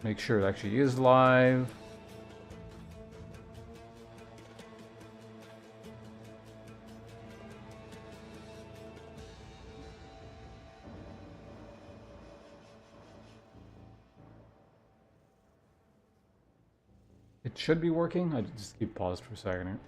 Make sure it actually is live. It should be working. I just keep paused for a second here.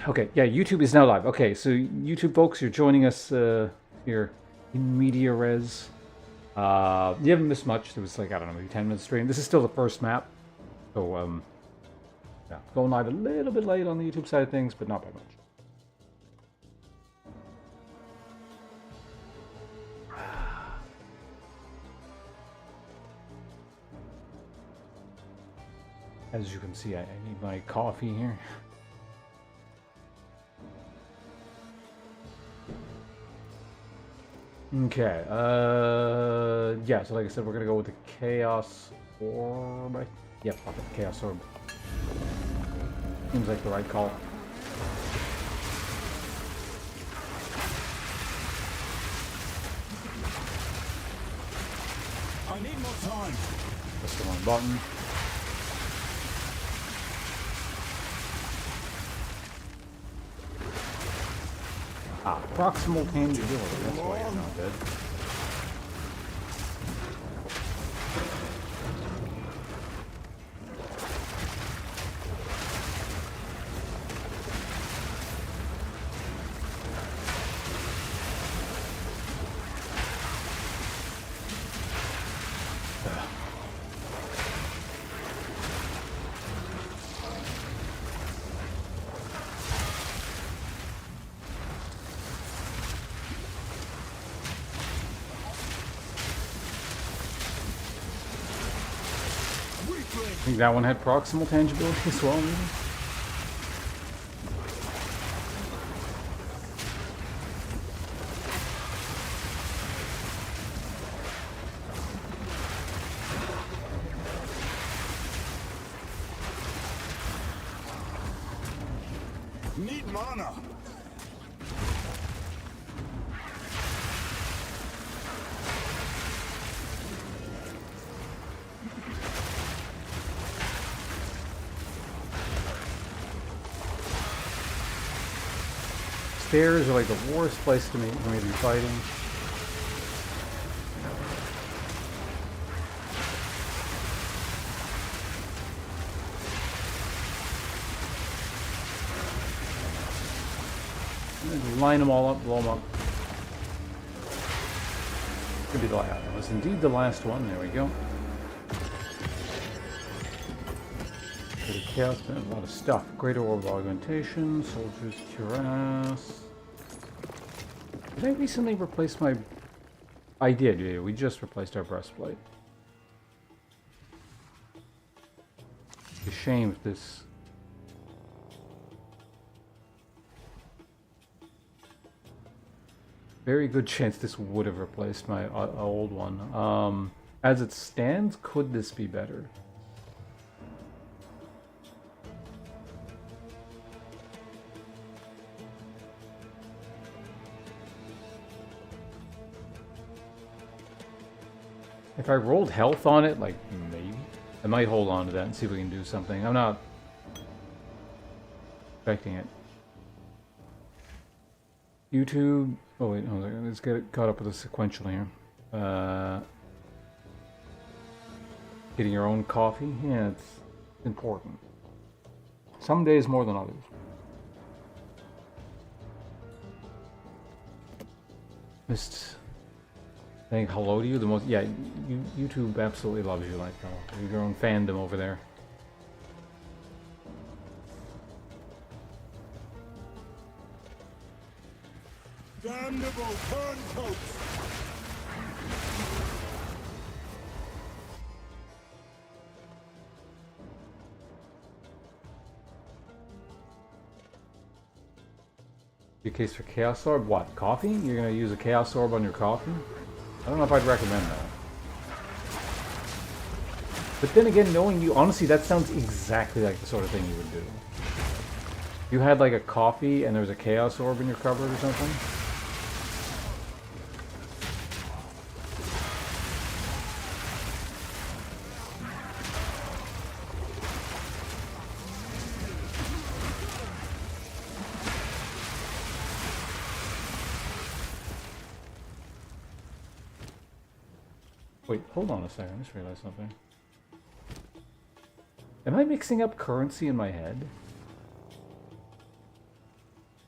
Okay, yeah, YouTube is now live. Okay, so YouTube folks, you're joining us here in media res. You haven't missed much. There was like, I don't know, maybe 10 minutes stream. This is still the first map. So, yeah, going live a little bit late on the YouTube side of things, but not by much. As you can see, I need my coffee here. Okay, yeah, so like I said, we're gonna go with the Chaos Orb. Yep, I'll get the Chaos Orb. Seems like the right call. I need more time. Press the wrong button. Ah, proximal tangibility, that's why you're not dead. I think that one had proximal tangibility as well, maybe? Need mana. Stairs are like the worst place for me to be fighting. Line them all up, blow them up. Could be the last. That was indeed the last one. There we go. Bit of chaos, but a lot of stuff. Greater orb augmentation, soldiers cuirass. Did I recently replace my? I did. Yeah, we just replaced our breastplate. It's a shame if this. Very good chance this would have replaced my old one. As it stands, could this be better? If I rolled health on it, like, maybe. I might hold on to that and see if we can do something. I'm not expecting it. YouTube. Oh wait, hold on. Let's get it caught up with the sequential here. Getting your own coffee? Yeah, it's important. Some days more than others. Missed saying hello to you. The most, yeah, YouTube absolutely loves you, like you have your own fandom over there. Damnable turncoats! Your case for Chaos Orb? What? Coffee? You're gonna use a Chaos Orb on your coffee? I don't know if I'd recommend that. But then again, knowing you, honestly, that sounds exactly like the sort of thing you would do. You had like a coffee and there was a Chaos Orb in your cupboard or something? Wait, hold on a second. I just realized something. Am I mixing up currency in my head?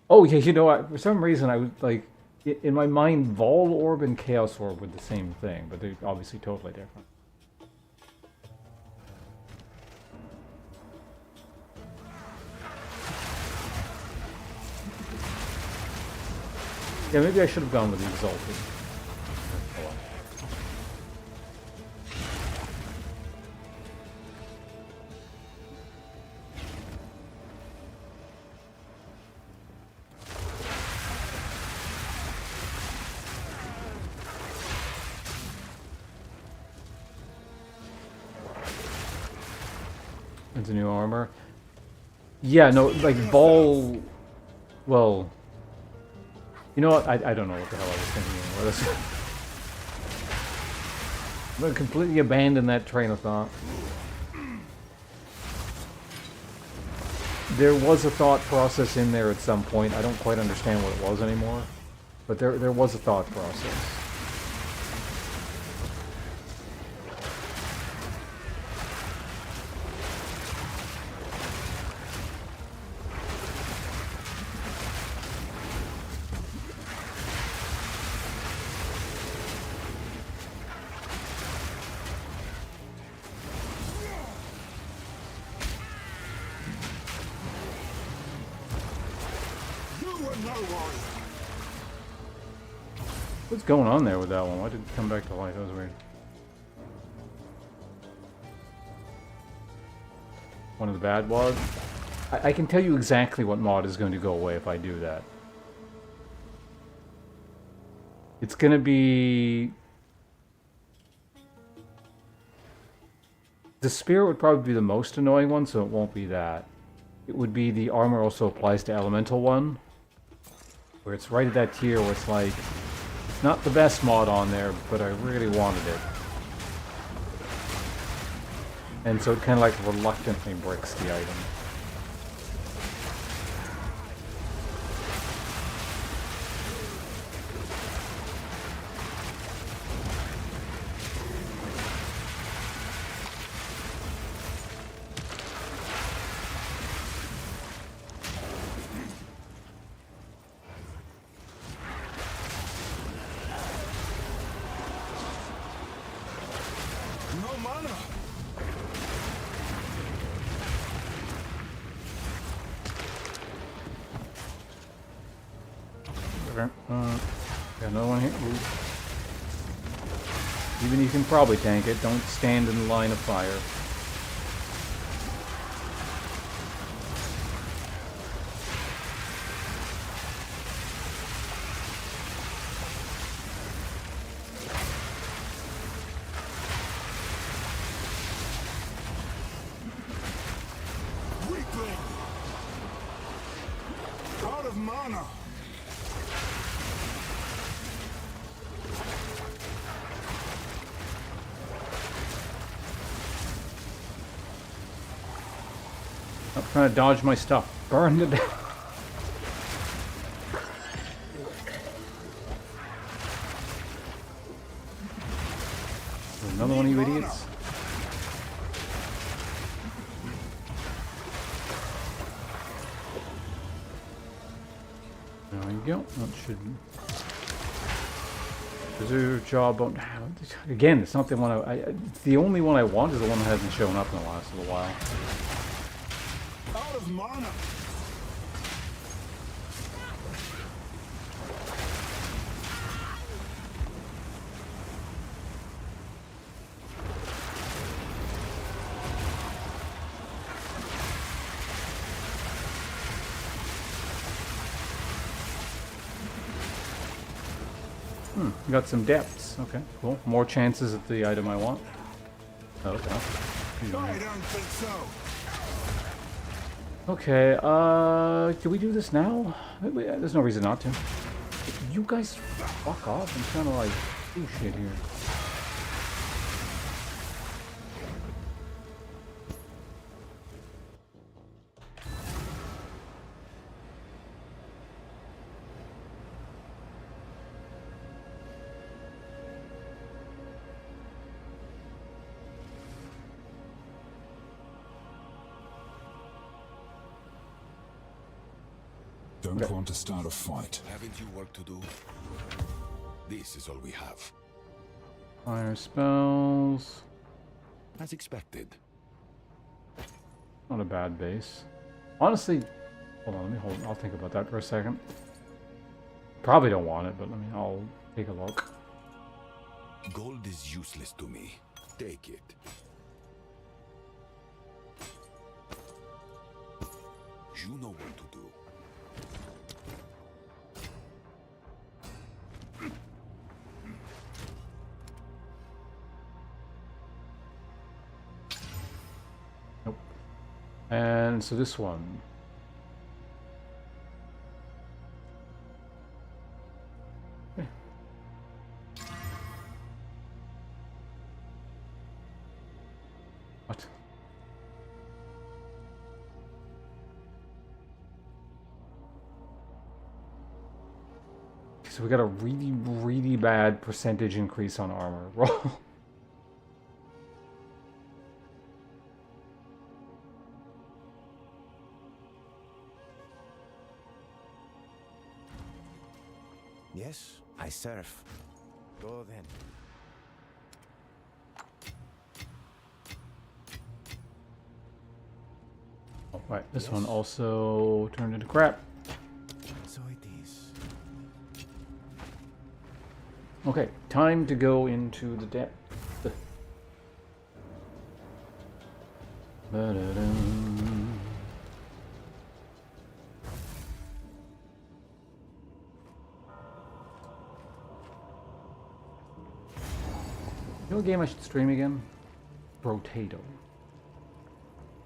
Oh, yeah, you know what? For some reason, I was like, in my mind, Vol Orb and Chaos Orb were the same thing, but they're obviously totally different. Yeah, maybe I should have gone with the Exalted. It's a new armor. Yeah, no, like Vol. Well, you know what? I don't know what the hell I was thinking anymore. I'm gonna completely abandon that train of thought. There was a thought process in there at some point. I don't quite understand what it was anymore, but there was a thought process. What's going on there with that one? Why did it come back to life? That was weird. One of the bad mods? I can tell you exactly what mod is going to go away if I do that. It's going to be... The Spirit would probably be the most annoying one, so it won't be that. It would be the armor also applies to Elemental one, where it's right at that tier where it's like, it's not the best mod on there, but I really wanted it. And so it kind of like reluctantly bricks the item. Got another one here. Ooh. Even you can probably tank it. Don't stand in the line of fire. Weakling! Out of mana! I'm trying to dodge my stuff. Burn to death. Another one of you idiots. There you go. That should. Preserve jawbone. Again, it's not the one it's the only one I want is the one that hasn't shown up in the last little while. Out of mana! We got some depths. Okay, cool. More chances at the item I want. Oh, okay. I don't think so. Okay, can we do this now? There's no reason not to. You guys fuck off. I'm trying to like do shit here. Don't want to start a fight. Haven't you work to do? This is all we have. Fire spells. As expected. Not a bad base. Honestly, hold on, let me hold. I'll think about that for a second. Probably don't want it, but I'll take a look. Gold is useless to me. Take it. You know what to do. Nope. And so this one. Okay. What? So we got a really, really bad percentage increase on armor roll. Yes, I serve. Go then. Oh, right, this one also turned into crap. So it is. Okay, time to go into the depth. Ba-da-dum. You know what game I should stream again? Brotato.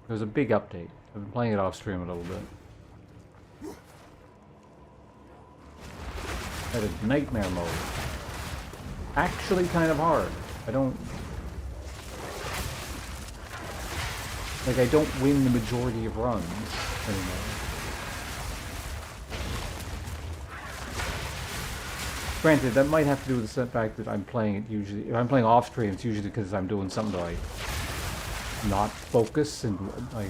There's a big update. I've been playing it off stream a little bit. That is nightmare mode. Actually kind of hard. I don't win the majority of runs anymore. Granted, that might have to do with the fact that I'm playing it usually. If I'm playing off stream, it's usually because I'm doing something to like not focus and like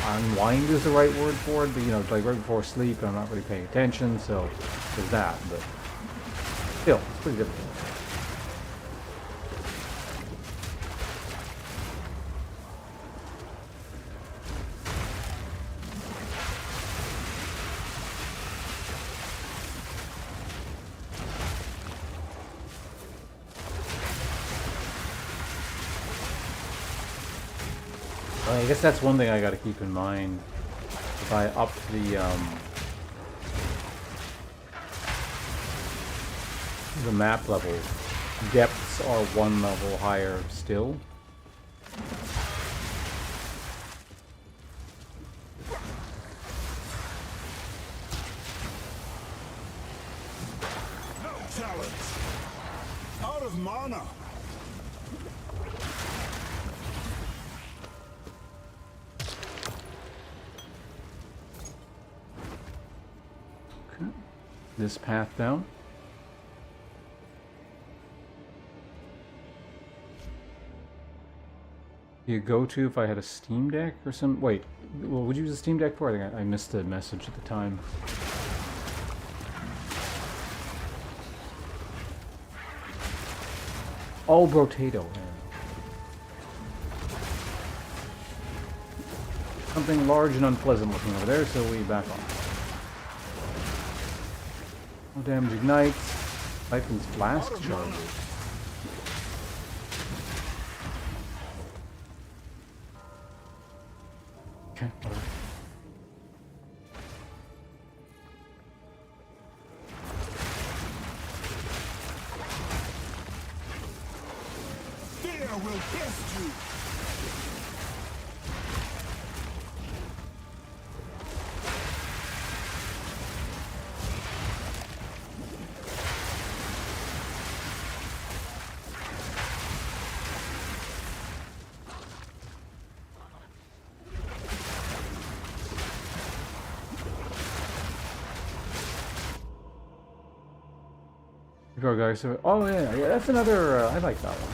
unwind is the right word for it. But you know, like right before sleep, and I'm not really paying attention, so there's that. But still, it's pretty difficult. I guess that's one thing I gotta keep in mind. If I up the map level, depths are one level higher still. No challenge. Out of mana. This path down. You go to if I had a Steam Deck or some. Wait, well, would you use a Steam Deck for? I think I missed the message at the time. Oh, Brotato. Something large and unpleasant looking over there, so we back off. No damage ignites. Siphon's flask charge. Okay, whatever. Mana will test you. Go, guys. Oh yeah, yeah. That's another. I like that one.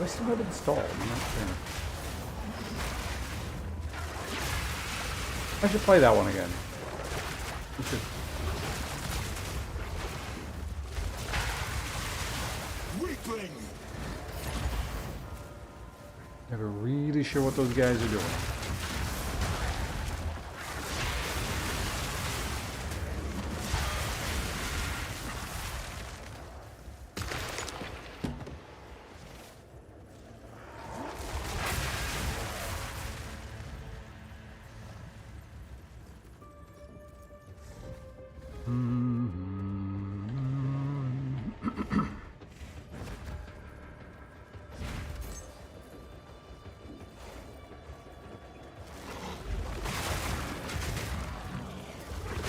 I still have it installed. I'm not sure. I should play that one again. We should. Weakling. Never really sure what those guys are doing.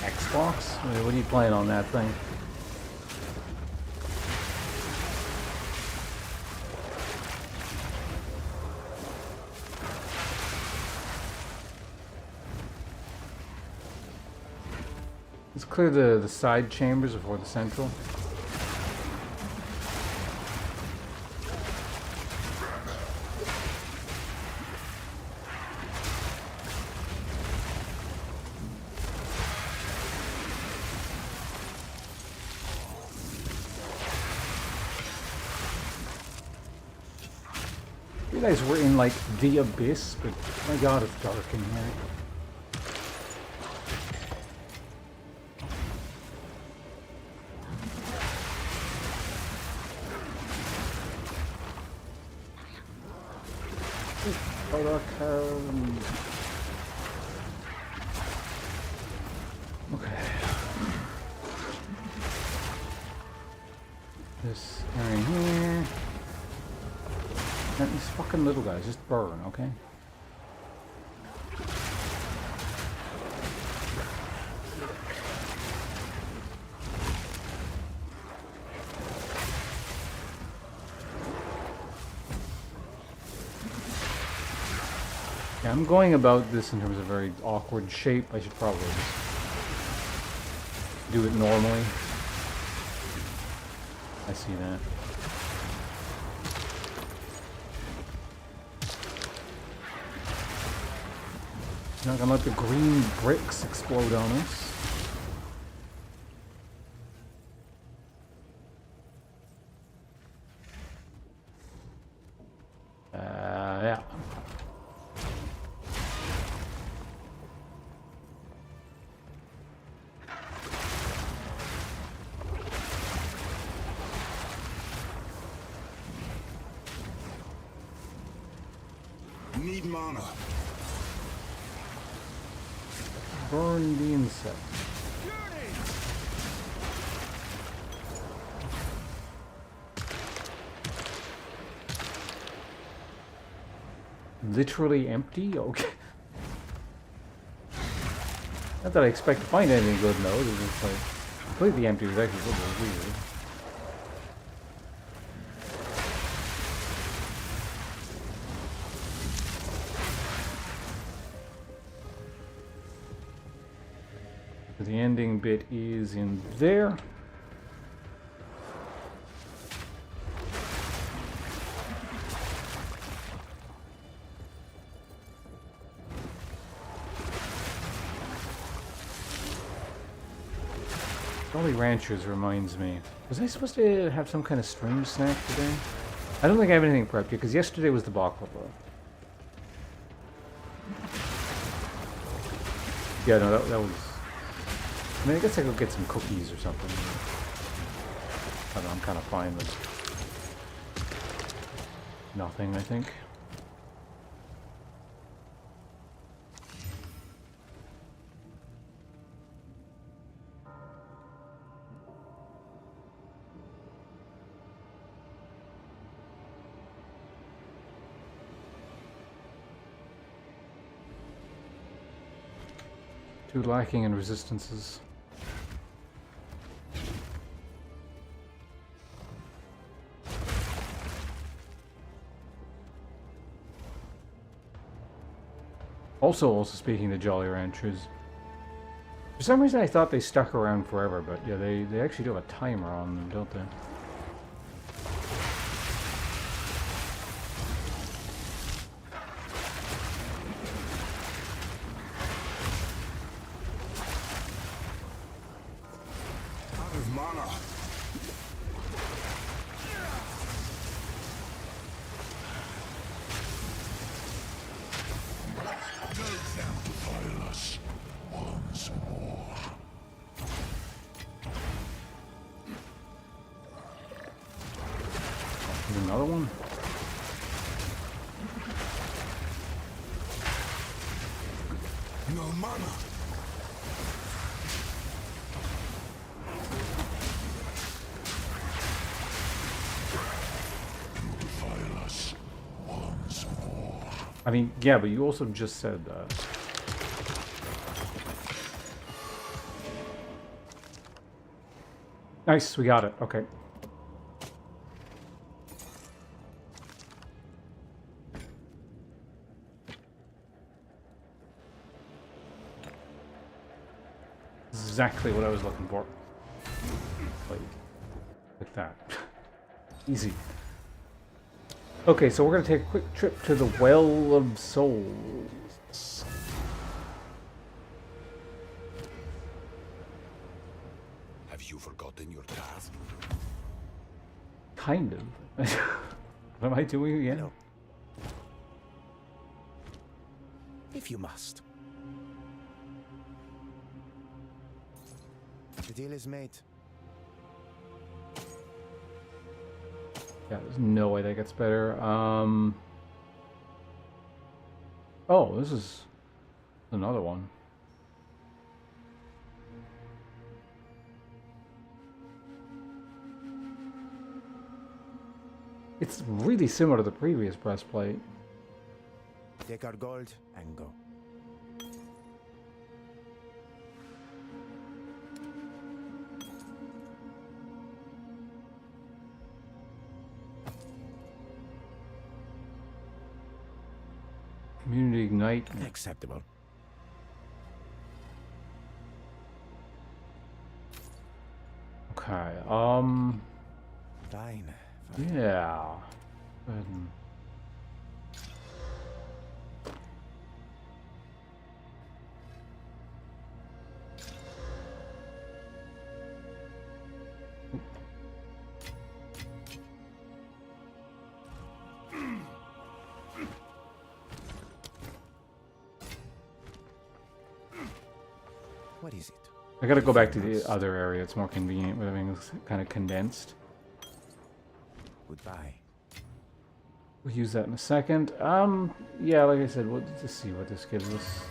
Xbox? What are you playing on that thing? Let's clear the side chambers before the central. You guys were in like the abyss, but my god, it's dark in here. Okay. This area here. And these fucking little guys just burn, okay? Yeah, I'm going about this in terms of very awkward shape. I should probably just do it normally. I see that. Not gonna let the green bricks explode on us. Yeah. Need mana. Burn the insect. Literally empty? Okay. Not that I expect to find anything good, no. It's just like completely empty was actually a little weird. The ending bit is in there. Jolly Ranchers reminds me. Was I supposed to have some kind of stream snack today? I don't think I have anything prepped yet, because yesterday was the baklava. Yeah, no, that was... I mean, I guess I could get some cookies or something. I don't know, I'm kind of fine with nothing, I think. Too lacking in resistances. Also speaking to Jolly Ranchers, for some reason I thought they stuck around forever, but yeah, they actually do have a timer on them, don't they? Out of mana. There's another one. No mana. I mean, yeah, but you also just said that. Nice, we got it. Okay. Exactly what I was looking for. Like that. Easy. Okay, so we're going to take a quick trip to the Well of Souls. Have you forgotten your task? Kind of. What am I doing again? No. If you must. The deal is made. Yeah, there's no way that gets better. Oh, this is another one. It's really similar to the previous breastplate. Take our gold and go. Community Ignite. Acceptable. Okay, Fine. Fine. yeah. Go ahead and... What is it? I gotta go back to the other area. It's more convenient with everything kind of condensed. Goodbye. We'll use that in a second. Yeah, like I said, we'll just see what this gives us.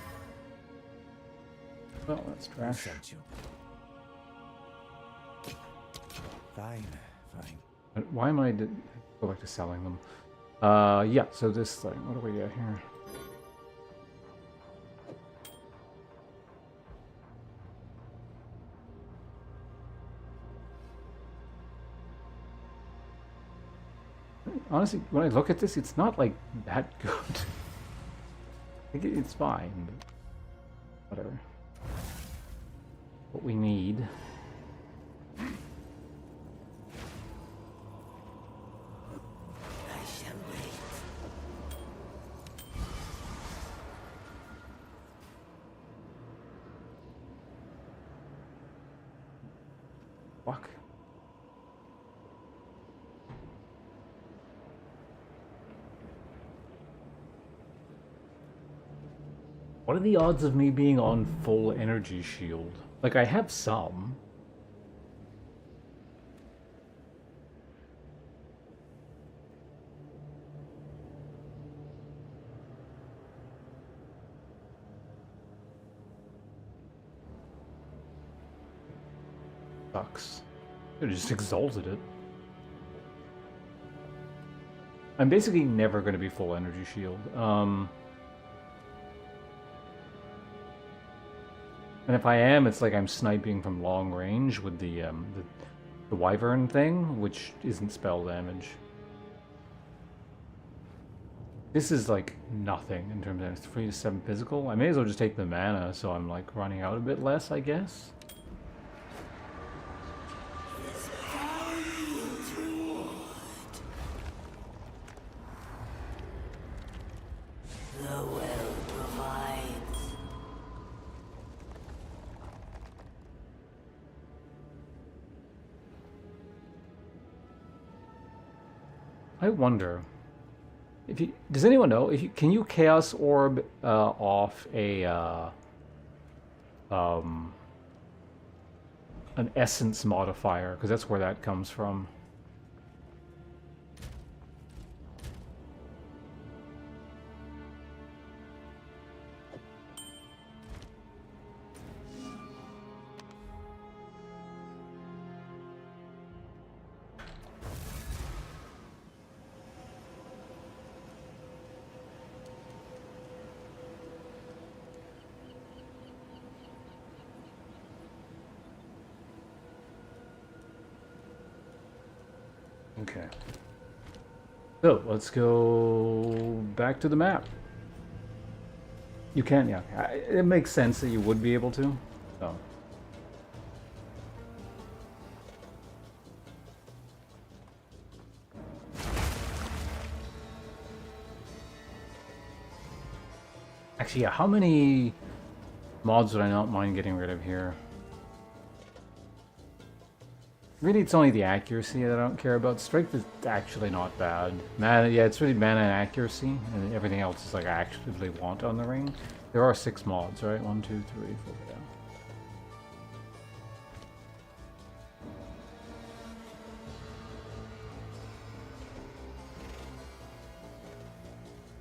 Well, that's I trash. sent you. Fine. Fine. But why am I... Go back to selling them. Yeah, so this thing. What do we got here? Honestly, when I look at this, it's not, like, that good. I think it's fine, but whatever. What we need. Fuck. What are the odds of me being on full energy shield? Like, I have some. Sucks. Could've just exalted it. I'm basically never going to be full energy shield. And if I am, it's like I'm sniping from long range with the Wyvern thing, which isn't spell damage. This is like nothing in terms of 3 to 7 physical. I may as well just take the mana, so I'm like running out a bit less, I guess. The well provides. I wonder if you, does anyone know if you can you Chaos Orb off a an Essence modifier, because that's where that comes from. Okay. So, let's go back to the map. You can, yeah. It makes sense that you would be able to. So. Actually, yeah, how many mods would I not mind getting rid of here? Really, it's only the accuracy that I don't care about. Strength is actually not bad. Mana, yeah, it's really mana and accuracy, and everything else is like I actually want on the ring. There are 6 mods, right? 1, 2, 3, 4, yeah.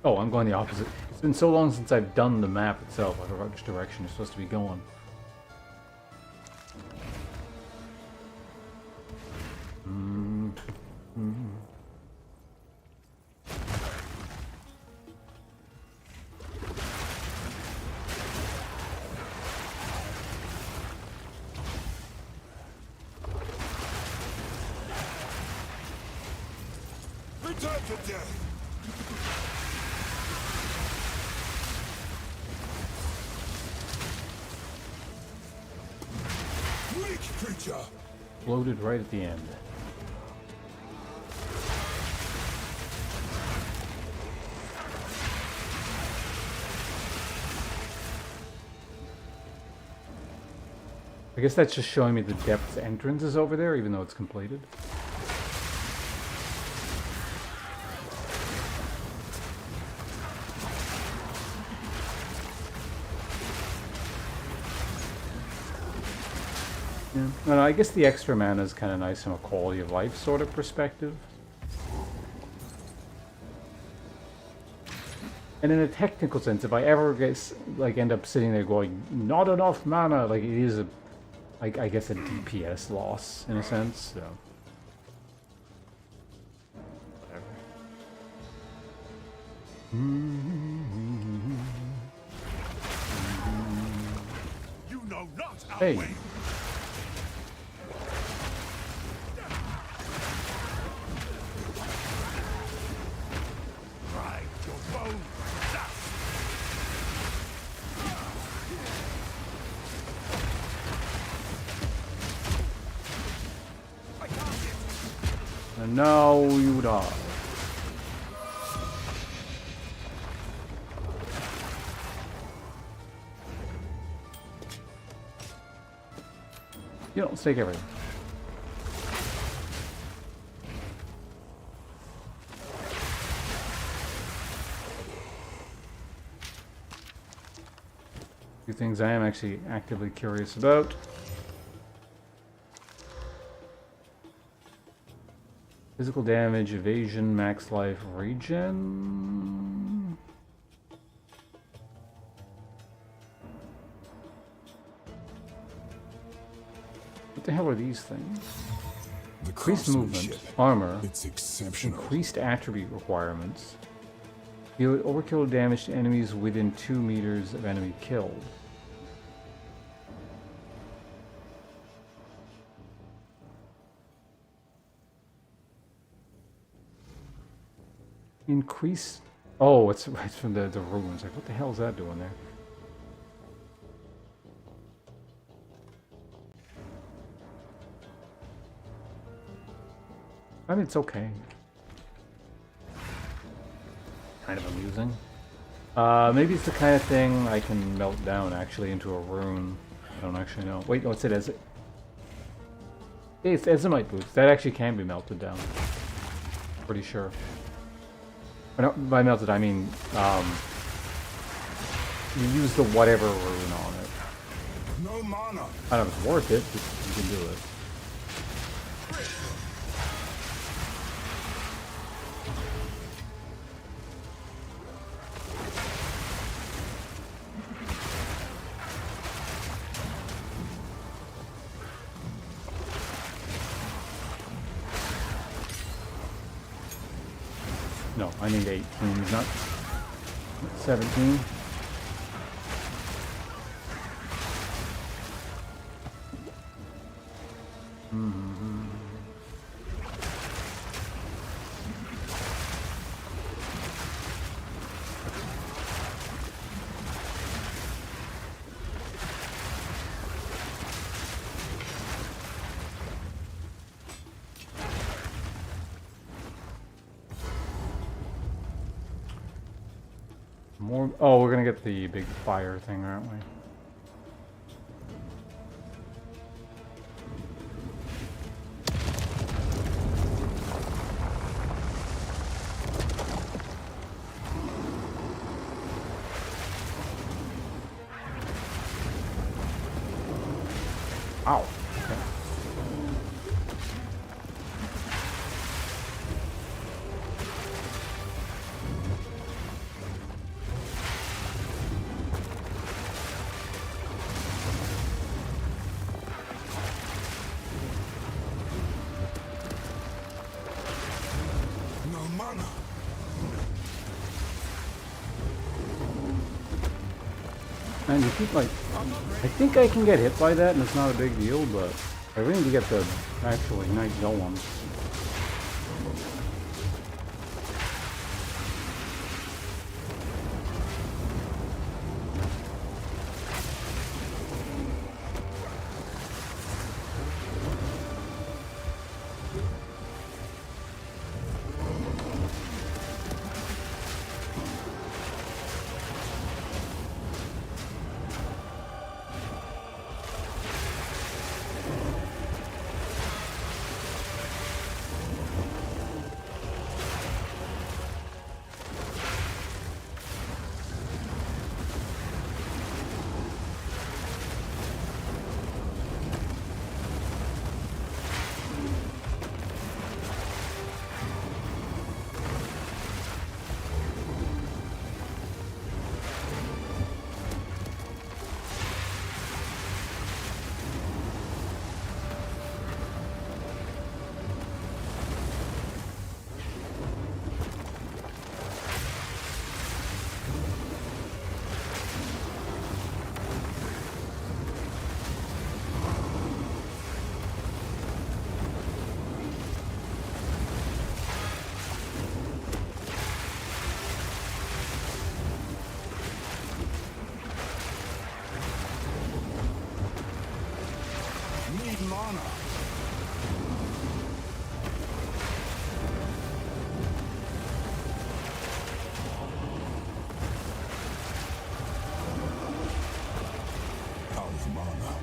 Oh, I'm going the opposite. It's been so long since I've done the map itself. I forgot which direction you're supposed to be going. Return to death. Weak creature. Loaded right at the end. I guess that's just showing me the depth entrance is over there, even though it's completed. Yeah. No, I guess the extra mana is kind of nice from a quality of life sort of perspective. And in a technical sense, if I ever get end up sitting there going, not enough mana, like it is a, I guess a DPS loss in a sense. So. Whatever. You know not our Hey. way. Ride your bones. And now you die. You don't take everything. Two things I am actually actively curious about. Physical damage, evasion, max life, regen. What the hell are these things? The Increased movement, armor, It's exceptional. increased attribute requirements. Deal overkill damage to enemies within 2 meters of enemy killed. Increase. Oh, it's from the ruins. Like, what the hell is that doing there? I mean, it's okay. Kind of amusing. Maybe it's the kind of thing I can melt down actually into a rune. I don't actually know. Wait, what's it? Is it? Hey, it's Ezomite boots. That actually can be melted down. Pretty sure. By melted, I mean, you use the whatever rune on it. No mana. I don't know if it's worth it, but you can do it. No, I need 18, not 17. More. Oh, we're gonna get the big fire thing, aren't we? Ow. Okay. No mana. And you keep like, I think I can get hit by that and it's not a big deal, but I really need to get the actual ignite going. Need mana. Out of mana.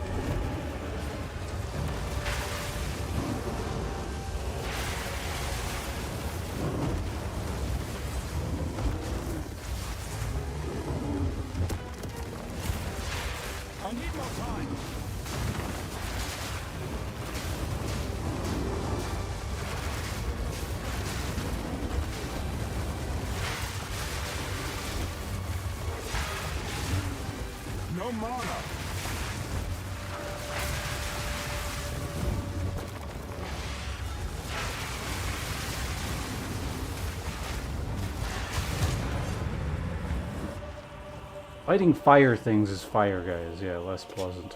I need more time. No mana. Fighting fire things is fire, guys. Yeah, less pleasant.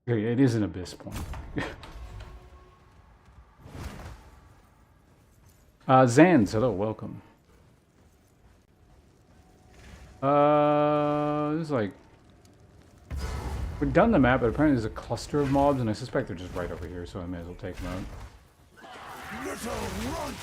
Okay, it is an abyss point. Zans, hello, welcome. This is like... We're done the map, but apparently there's a cluster of mobs, and I suspect they're just right over here, so I may as well take them out. Little runt!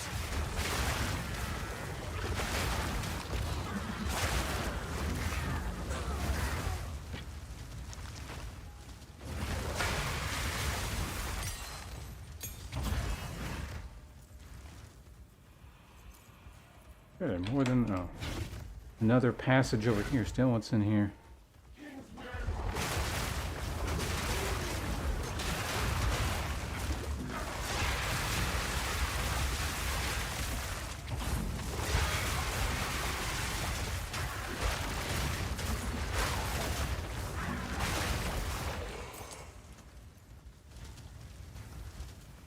Good, more than... Oh. Another passage over here. Still, what's in here?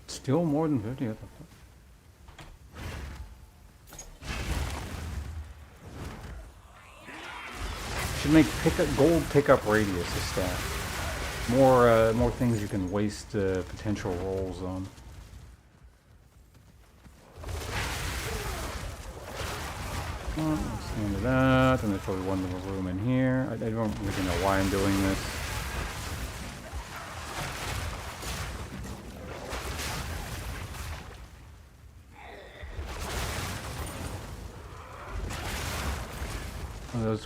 Still more than 50. What the fuck? Should make gold pickup radius a stat. More things you can waste potential rolls on. Let's into that, and there's probably one little room in here. I don't really know why I'm doing this.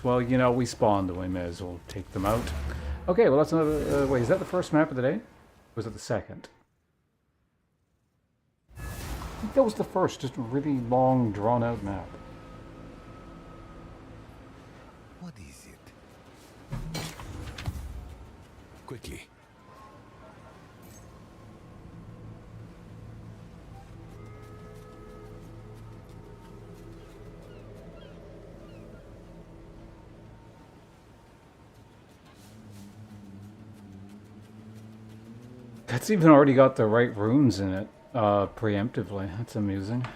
Well, you know, we spawned, we may as well take them out. Okay, well that's another... wait, is that the first map of the day? Or was it the second? I think that was the first, just a really long, drawn-out map. What is it? Quickly. That's even already got the right runes in it, preemptively. That's amusing.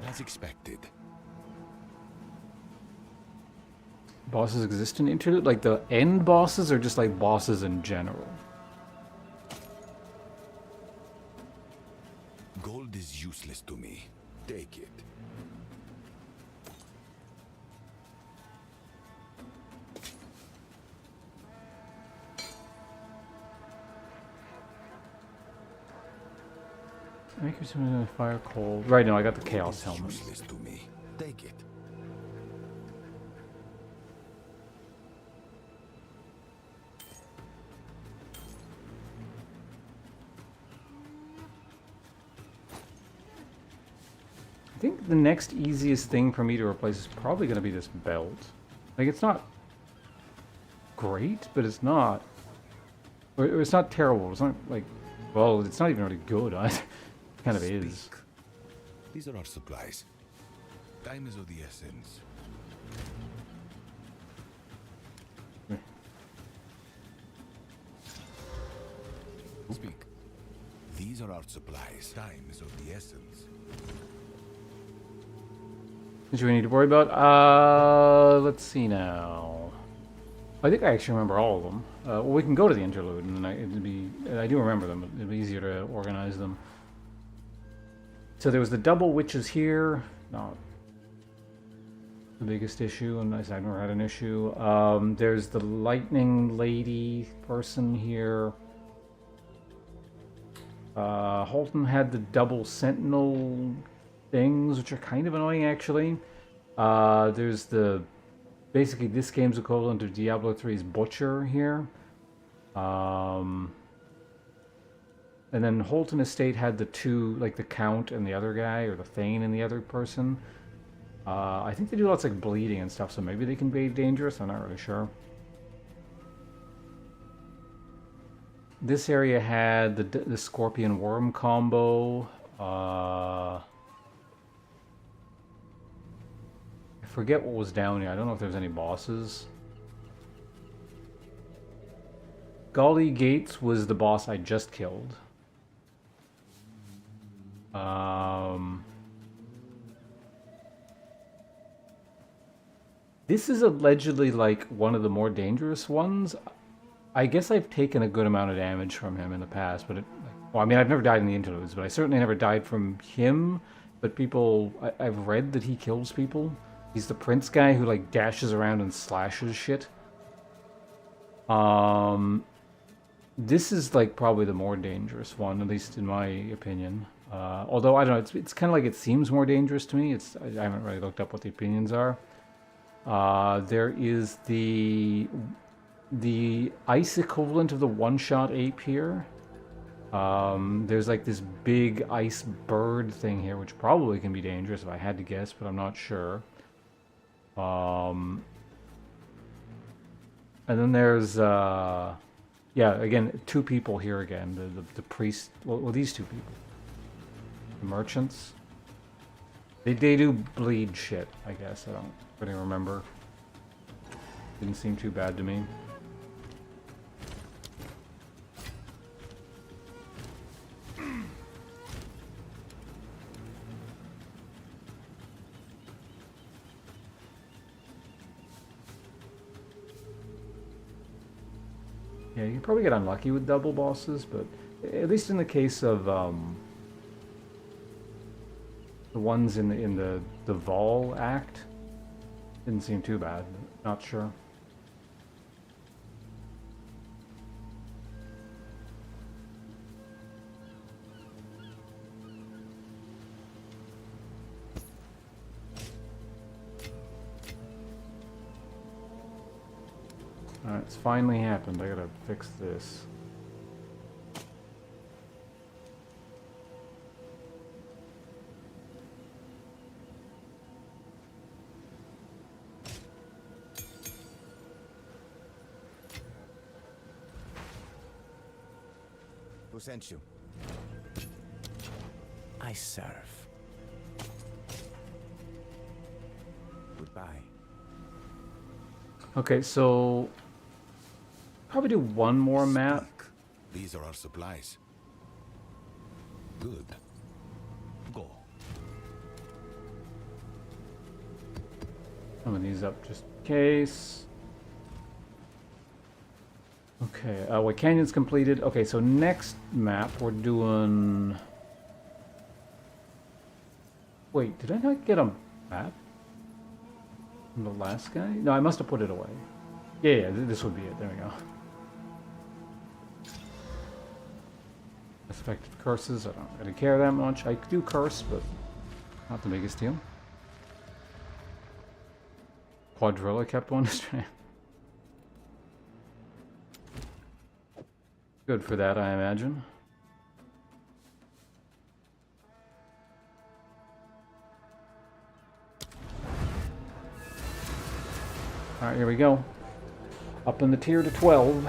As expected. Bosses exist in Interlude? Like the end bosses, or just like bosses in general? Gold is useless to me. Take it. Make your something fire cold. Right now, I got the Chaos Gold is helmet. useless to me. Take it. I think the next easiest thing for me to replace is probably going to be this belt. Like, it's not great, but it's not... Or it's not terrible. It's not, like... Well, it's not even really good. It kind of is. Speak. These are our supplies. Time is of the essence. Speak. These are our supplies. Time is of the essence. What do we need to worry about? Let's see now. I think I actually remember all of them. Well, we can go to the interlude, and I do remember them. It'd be easier to organize them. So there was the double witches here. Not the biggest issue, and I've never had an issue. There's the lightning lady person here. Holton had the double sentinel things, which are kind of annoying, actually. There's the... Basically, this game's equivalent to Diablo 3's Butcher here. And then Holton Estate had the two, like the Count and the other guy, or the Thane and the other person. I think they do lots of bleeding and stuff, so maybe they can be dangerous. I'm not really sure. This area had the Scorpion Worm combo. I forget what was down here. I don't know if there's any bosses. Golly Gates was the boss I just killed. This is allegedly like one of the more dangerous ones. I guess I've taken a good amount of damage from him in the past, but well, I mean, I've never died in the interludes, but I certainly never died from him. But I've read that he kills people. He's the prince guy who like dashes around and slashes shit. This is like probably the more dangerous one, at least in my opinion. Although I don't know, it's kind of like it seems more dangerous to me. I haven't really looked up what the opinions are. There is the ice equivalent of the one-shot ape here. There's like this big ice bird thing here, which probably can be dangerous if I had to guess, but I'm not sure. And then there's yeah, again, two people here again. The priest. Well, these two people. The merchants. They do bleed shit, I guess. I don't really remember. Didn't seem too bad to me. Yeah, you can probably get unlucky with double bosses, but at least in the case of the ones in the Vol act, didn't seem too bad. Not sure. Alright, it's finally happened. I gotta fix this. Who sent you? I serve. Goodbye. Okay, so probably do one more map. These are our supplies. Good. Go. Summon these up just in case. Okay, White Canyon's completed. Okay, so next map we're doing... Wait, did I not get a map from the last guy? No, I must have put it away. Yeah, this would be it. There we go. Effective curses, I don't really care that much. I do curse, but not the biggest deal. Quadrilla kept one this time. Good for that, I imagine. Alright, here we go. Up in the tier to 12.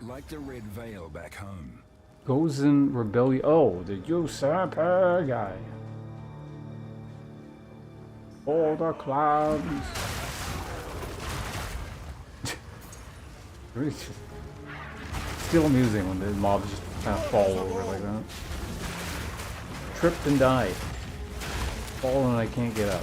Like the Red Veil back home. Goes in rebellion. Oh, the usurper guy. All the clouds. Really just still amusing when the mobs just kind of fall over like that. Tripped and died. Fallen and I can't get up.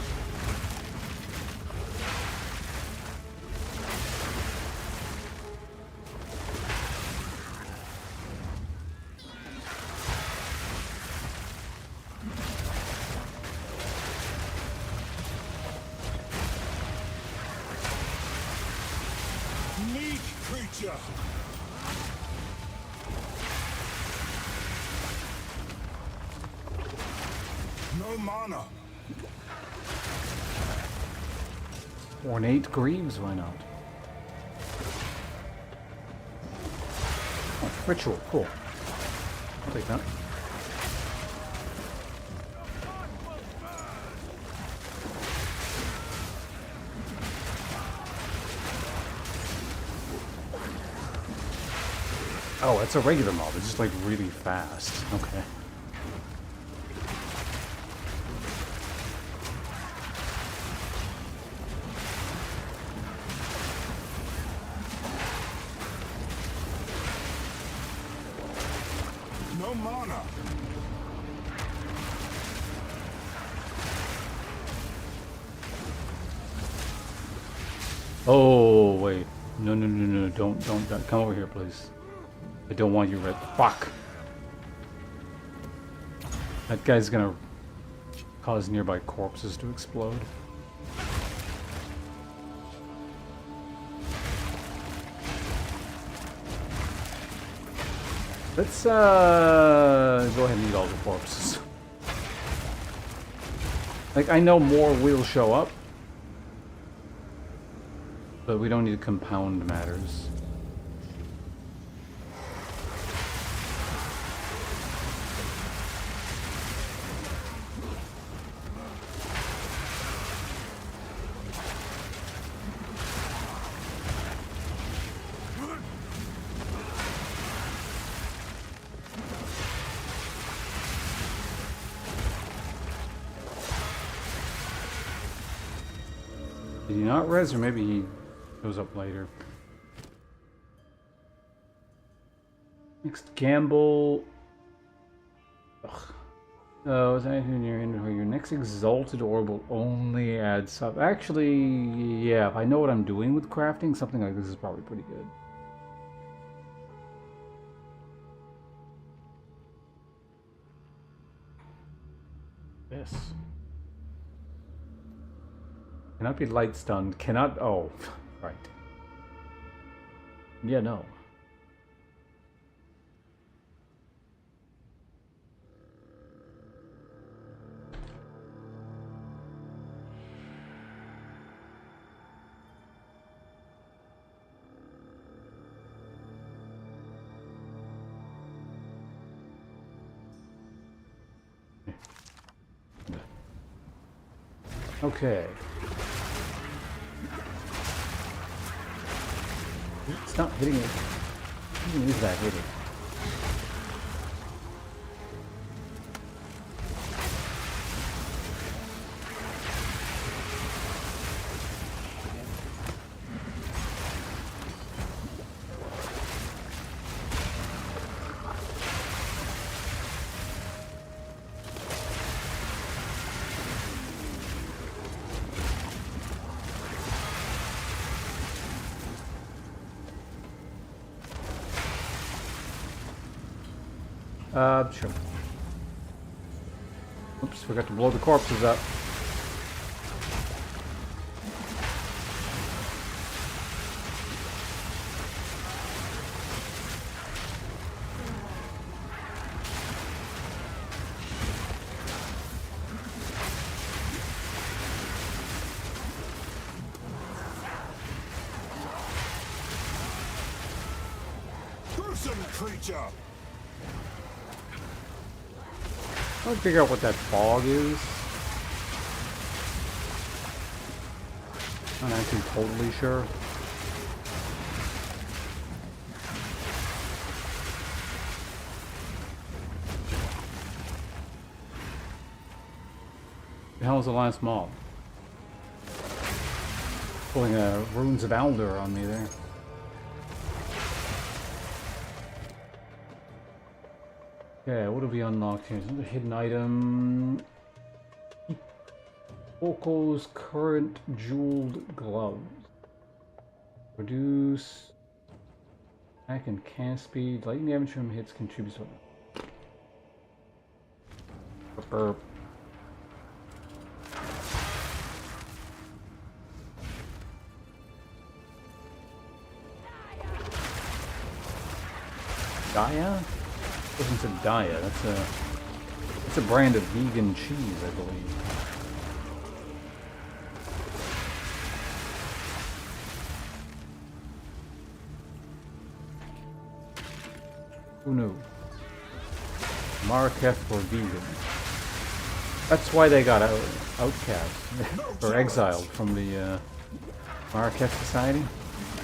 Meat creature! No mana. Ornate Greaves, why not? Oh, ritual, cool. I'll take that. Oh, it's a regular mob. It's just like really fast. Okay. No mana. Oh, wait. No, no, no, no. Don't. Come over here, please. I don't want you red. Fuck. That guy's gonna cause nearby corpses to explode. Let's, go ahead and eat all the corpses. Like, I know more will show up, but we don't need to compound matters. Did he not res, or maybe he goes up later? Next gamble. Ugh. Oh, is anything in your inventory? Your next exalted orb will only add sub. Actually, yeah, if I know what I'm doing with crafting, something like this is probably pretty good. Yes. Cannot be light stunned. Cannot. Oh, right. Yeah, no. Okay. It's not hitting it. Even is that hitting? Sure. Oops, forgot to blow the corpses up. Gruesome creature! I'll figure out what that fog is. Not actually totally sure. The hell is the last mob? Pulling Runes of Alder on me there. Okay, what have we unlocked here? Another hidden item. Foco's current jeweled gloves. Reduce attack and cast speed. Lightning damage from hits contributes to burp. Gaia? Wasn't a Dia. That's a brand of vegan cheese, I believe. Who knew? Marrakech were vegan. That's why they got outcast or exiled from the Marrakech society.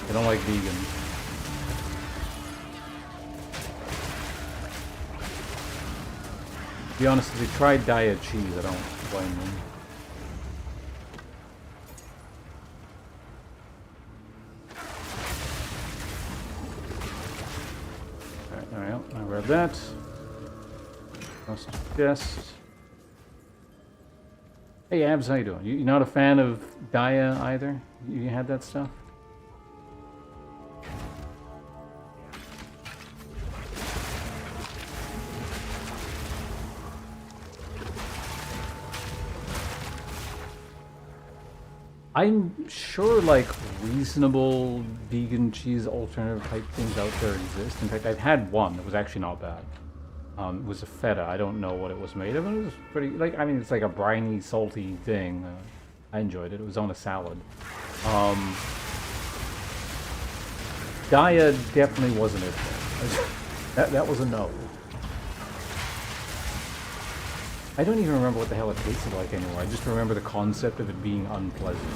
They don't like vegans. To be honest, if they tried diet cheese, I don't blame them. Alright, I read that. Trust chest. Hey Abs, how you doing? You're not a fan of Dia either? You had that stuff? I'm sure like reasonable vegan cheese alternative type things out there exist. In fact, I've had one that was actually not bad. It was a feta. I don't know what it was made of. And it was pretty like, I mean, it's like a briny, salty thing. I enjoyed it. It was on a salad. Gaia definitely wasn't it. That was a no. I don't even remember what the hell it tasted like anymore. I just remember the concept of it being unpleasant.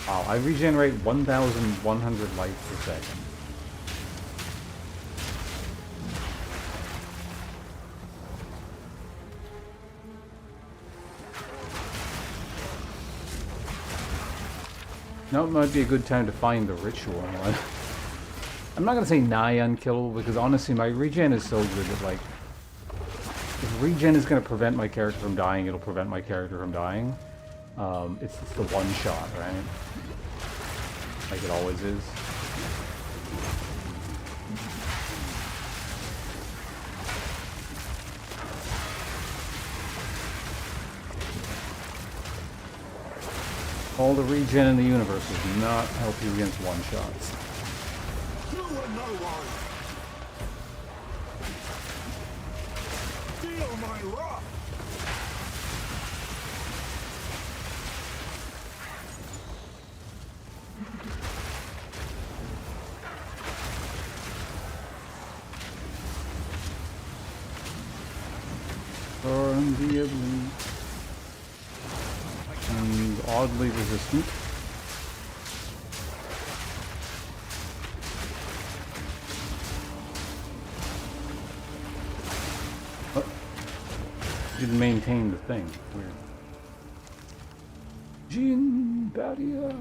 Wow, I regenerate 1,100 life per second. Now it might be a good time to find the ritual. I'm not gonna say nigh unkillable because honestly my regen is so good that like if regen is gonna prevent my character from dying, it'll prevent my character from dying. It's the one shot, right? Like it always is. All the regen in the universe does not help you against one shots. You are no one. Feel my wrath. Burn the elite. And oddly resistant. Oh. Didn't maintain the thing. Weird. Jin Barrier.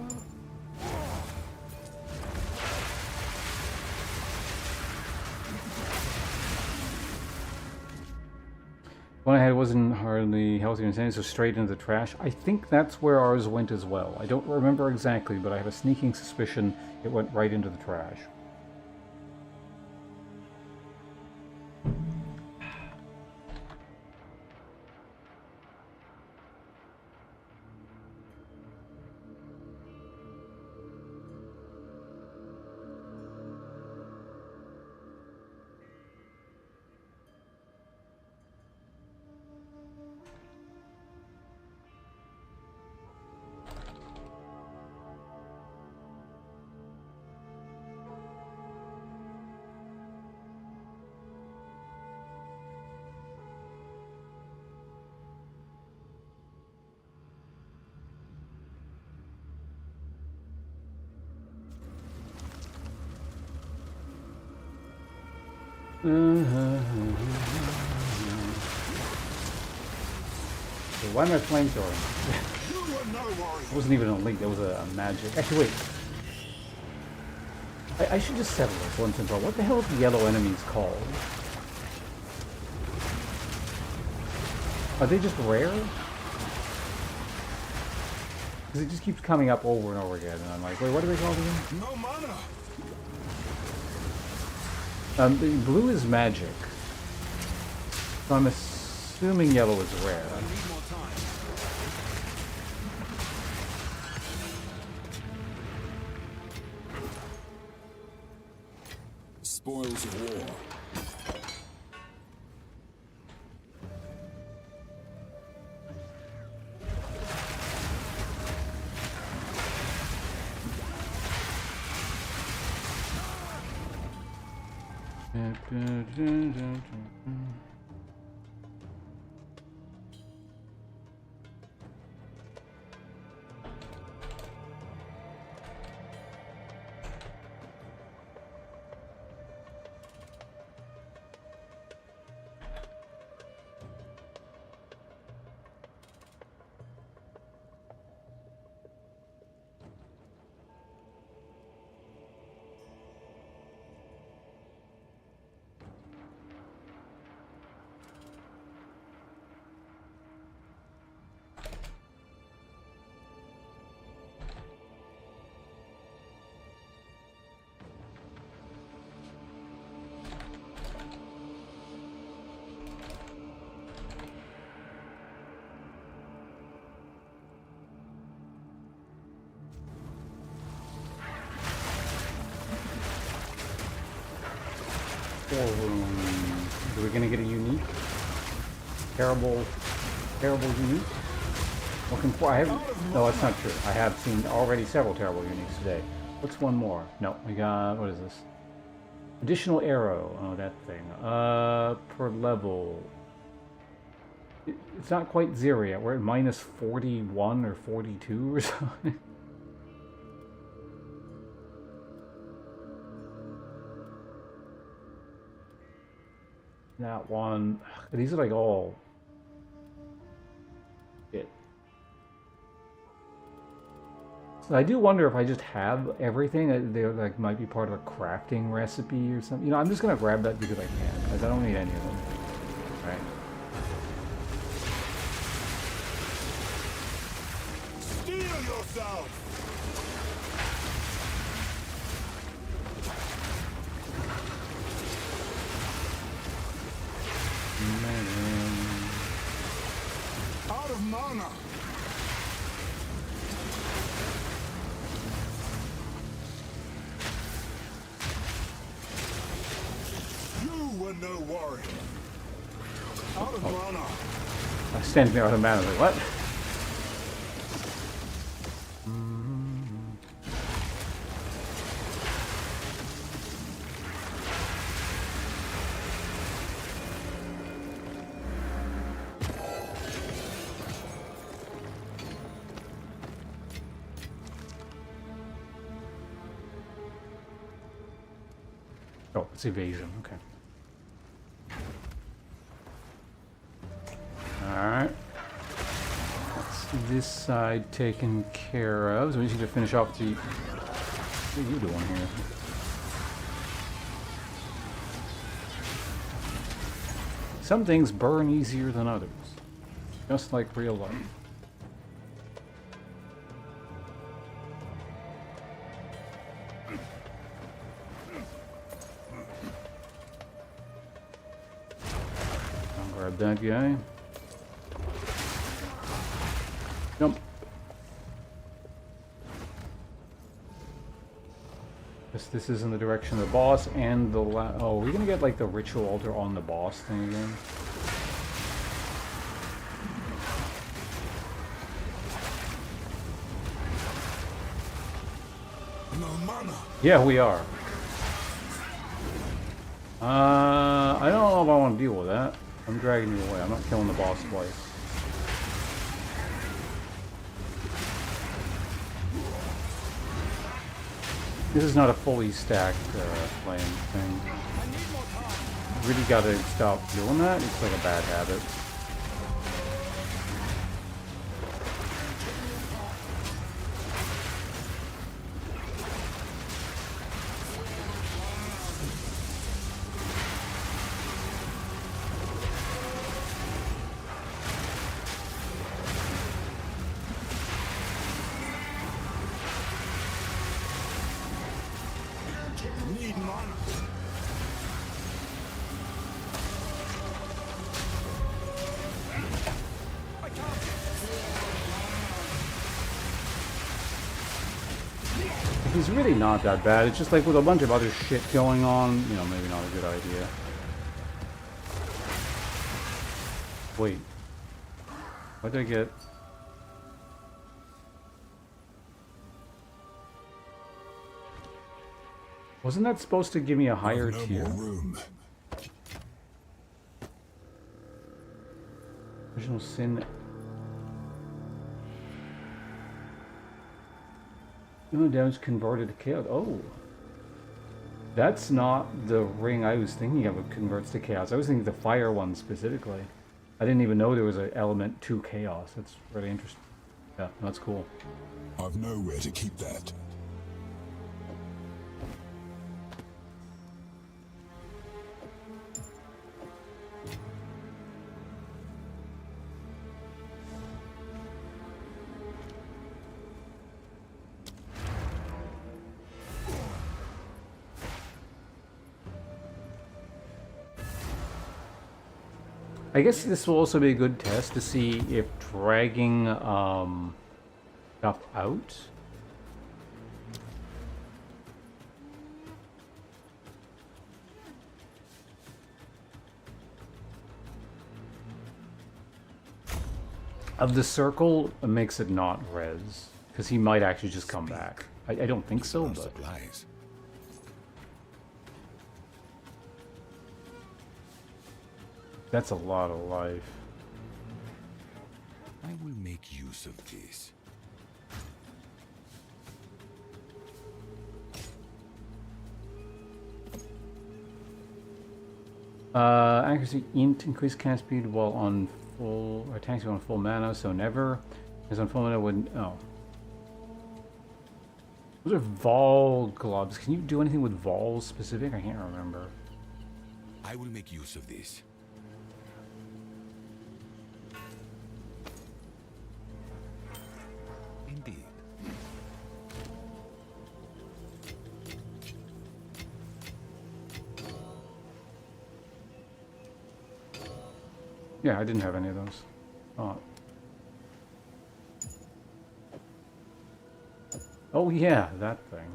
One I had wasn't hardly healthy or insane, so straight into the trash. I think that's where ours went as well. I don't remember exactly, but I have a sneaking suspicion it went right into the trash. So why am I flamethrowing? You are no warrior. It wasn't even an elite, that was a magic. Actually, wait. I should just settle this once and for all. What the hell are the yellow enemies called? Are they just rare? Because it just keeps coming up over and over again, and I'm like, wait, what are they called again? No mana. The blue is magic. So I'm assuming yellow is rare. Spoils of war. 4-room. Are we gonna get a unique? Terrible unique? Looking for. I haven't. No, that's not true. I have seen already several terrible uniques today. What's one more? No, we got. What is this? Additional arrow. Oh, that thing. Per level. It's not quite 0 yet. We're at minus 41 or 42 or something. That one. These are like all. It. So I do wonder if I just have everything. They like might be part of a crafting recipe or something. You know, I'm just gonna grab that because I can. Because I don't need any of them. All right. Steel yourself! Out of mana! You were no warrior. Out of mana. I stand there automatically. What? Oh, it's evasion. Okay. Alright. That's this side taken care of. So we just need to finish off the... What are you doing here? Some things burn easier than others. Just like real life. I'll grab that guy. Jump. Guess this is in the direction of the boss and the oh, are we gonna get like the ritual altar on the boss thing again? No mana. Yeah, we are. I don't know if I want to deal with that. I'm dragging you away. I'm not killing the boss twice. This is not a fully stacked flame thing. Really gotta stop doing that. It's like a bad habit. Need mana. He's really not that bad. It's just like with a bunch of other shit going on, you know, maybe not a good idea. Wait. What did I get? Wasn't that supposed to give me a higher No tier? more room. Original sin. No damage converted to chaos. Oh. That's not the ring I was thinking of. It converts to chaos. I was thinking the fire one specifically. I didn't even know there was an element to chaos. That's really interesting. Yeah, that's cool. I've nowhere to keep that. I guess this will also be a good test to see if dragging stuff out. Of the circle, it makes it not res. Because he might actually just come back. I don't think so, Our but... supplies. That's a lot of life. I will make use of this. Accuracy int, increase cast speed while on full, or attack speed on full mana, so never. Because on full mana when, oh. Those are Vol gloves. Can you do anything with Vols specific? I can't remember. I will make use of this. Indeed. Yeah, I didn't have any of those. Oh. Oh yeah, that thing.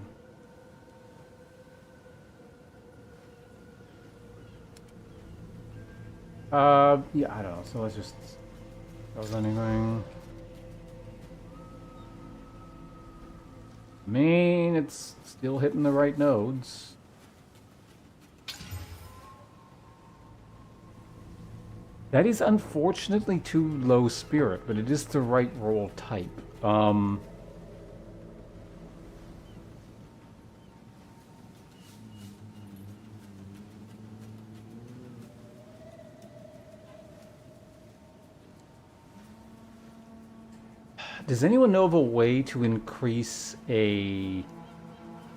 Yeah, I don't know. So let's just does anything. I mean, it's still hitting the right nodes. That is unfortunately too low spirit, but it is the right roll type. Does anyone know of a way to increase a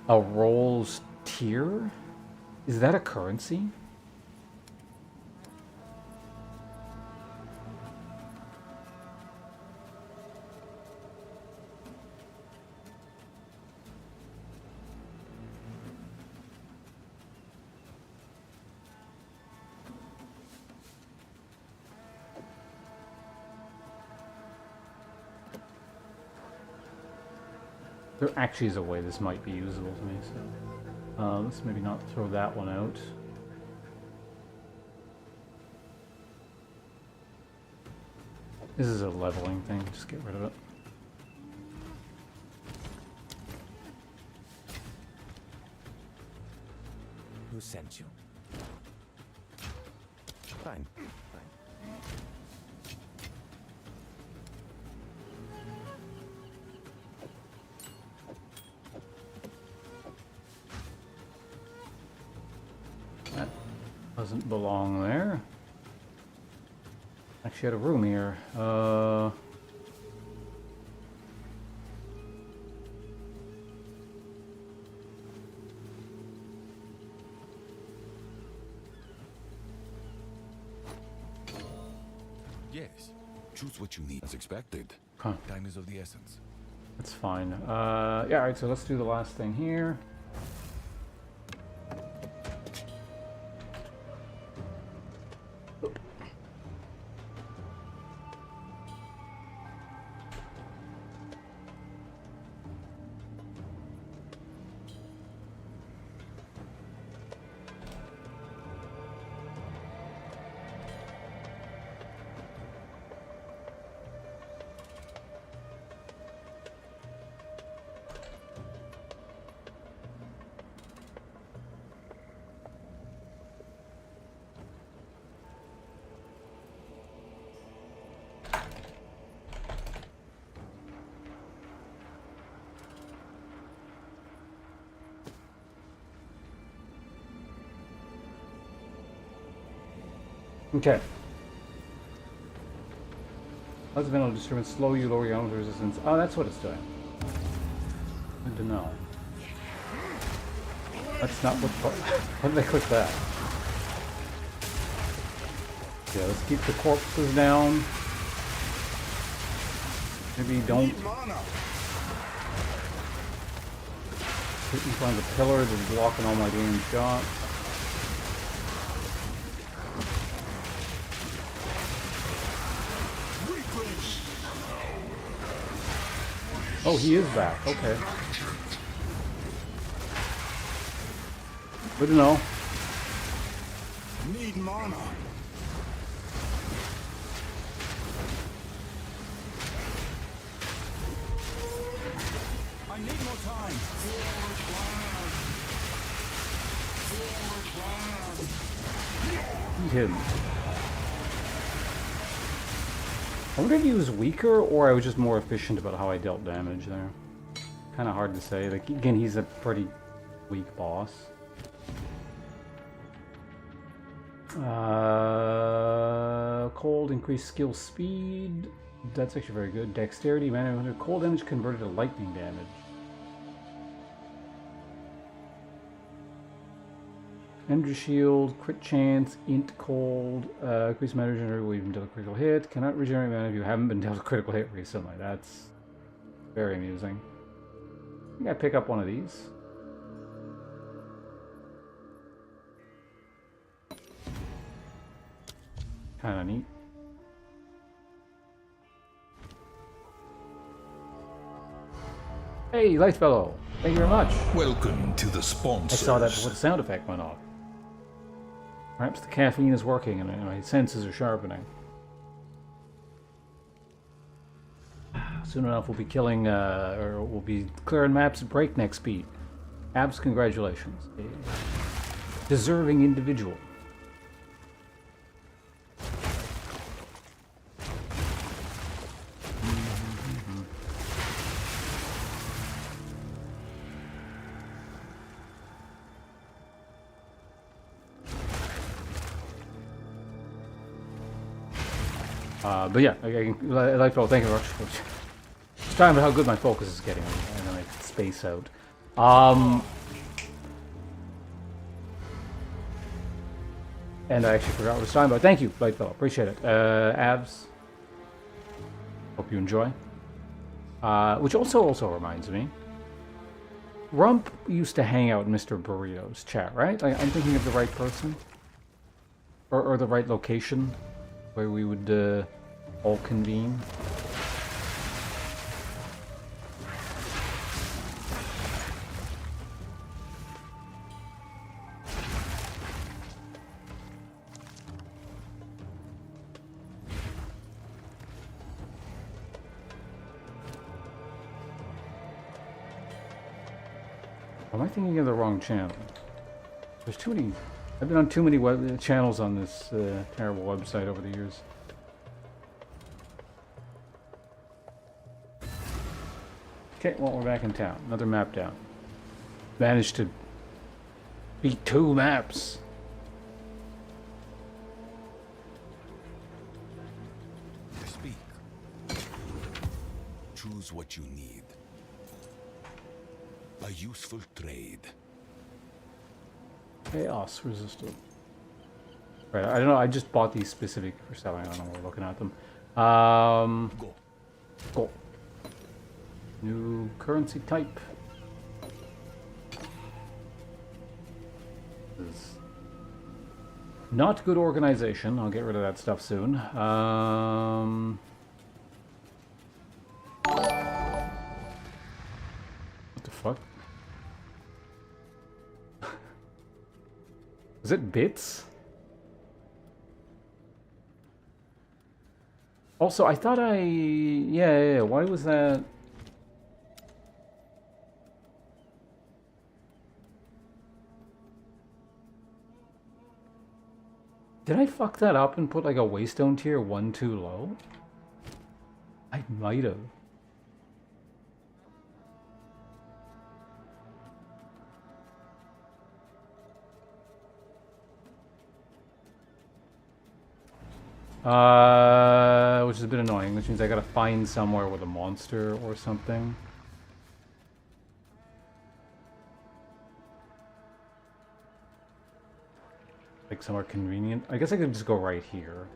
roll's tier? Is that a currency? There actually is a way this might be usable to me, so let's maybe not throw that one out. This is a leveling thing, just get rid of it. Who sent you? Fine. That doesn't belong there. Actually had a room here. Yes. Choose what you need as expected. Huh. Time is of the essence. That's fine. Yeah, alright, so let's do the last thing here. Okay. Husband will disturbance slow you, lower your own resistance. Oh, that's what it's doing. Good to know. That's not what. Why did I click that? Yeah, let's keep the corpses down. Maybe don't Need mana. hit me behind the pillar that's blocking all my damn shots. Oh, he is back. Okay. Good to know. Need mana. I need more time. Eat him. I wonder if he was weaker or I was just more efficient about how I dealt damage there. Kind of hard to say. Like, again, he's a pretty weak boss. Cold, increased skill speed. That's actually very good. Dexterity, mana, cold damage converted to lightning damage. Energy shield, crit chance, int cold, increased mana regenerate will even deal a critical hit. Cannot regenerate mana if you haven't been dealt a critical hit recently. That's very amusing. I think I pick up one of these. Kinda neat. Hey, Lightfellow! Thank you very much. Welcome to the I sponsors. saw that before the sound effect went off. Perhaps the caffeine is working and my senses are sharpening. Soon enough we'll be killing, or we'll be clearing maps at breakneck speed. Abs, congratulations. A deserving individual. But yeah, Lightfall, thank you very much. Just talking about how good my focus is getting, and then I space out. And I actually forgot what I was talking about. Thank you, Lightfellow, appreciate it. Abs, hope you enjoy. Which also reminds me, Rump used to hang out in Mr. Burrito's chat, right? Like, I'm thinking of the right person, or the right location where we would all convene. Am I thinking of the wrong channel? There's too many. I've been on too many channels on this terrible website over the years. Okay, well, we're back in town. Another map down. Managed to beat 2 maps. Speak. Choose what you need. A useful trade. Chaos resistant. Right, I don't know. I just bought these specific for selling. I don't know. We're looking at them. Go. Cool. New currency type. This is not good organization. I'll get rid of that stuff soon. What the fuck? Is it bits? Also, I thought yeah, why was that? Did I fuck that up and put like a waystone tier 1 too low? I might have. Which is a bit annoying, which means I gotta find somewhere with a monster or something. Like somewhere convenient. I guess I could just go right here.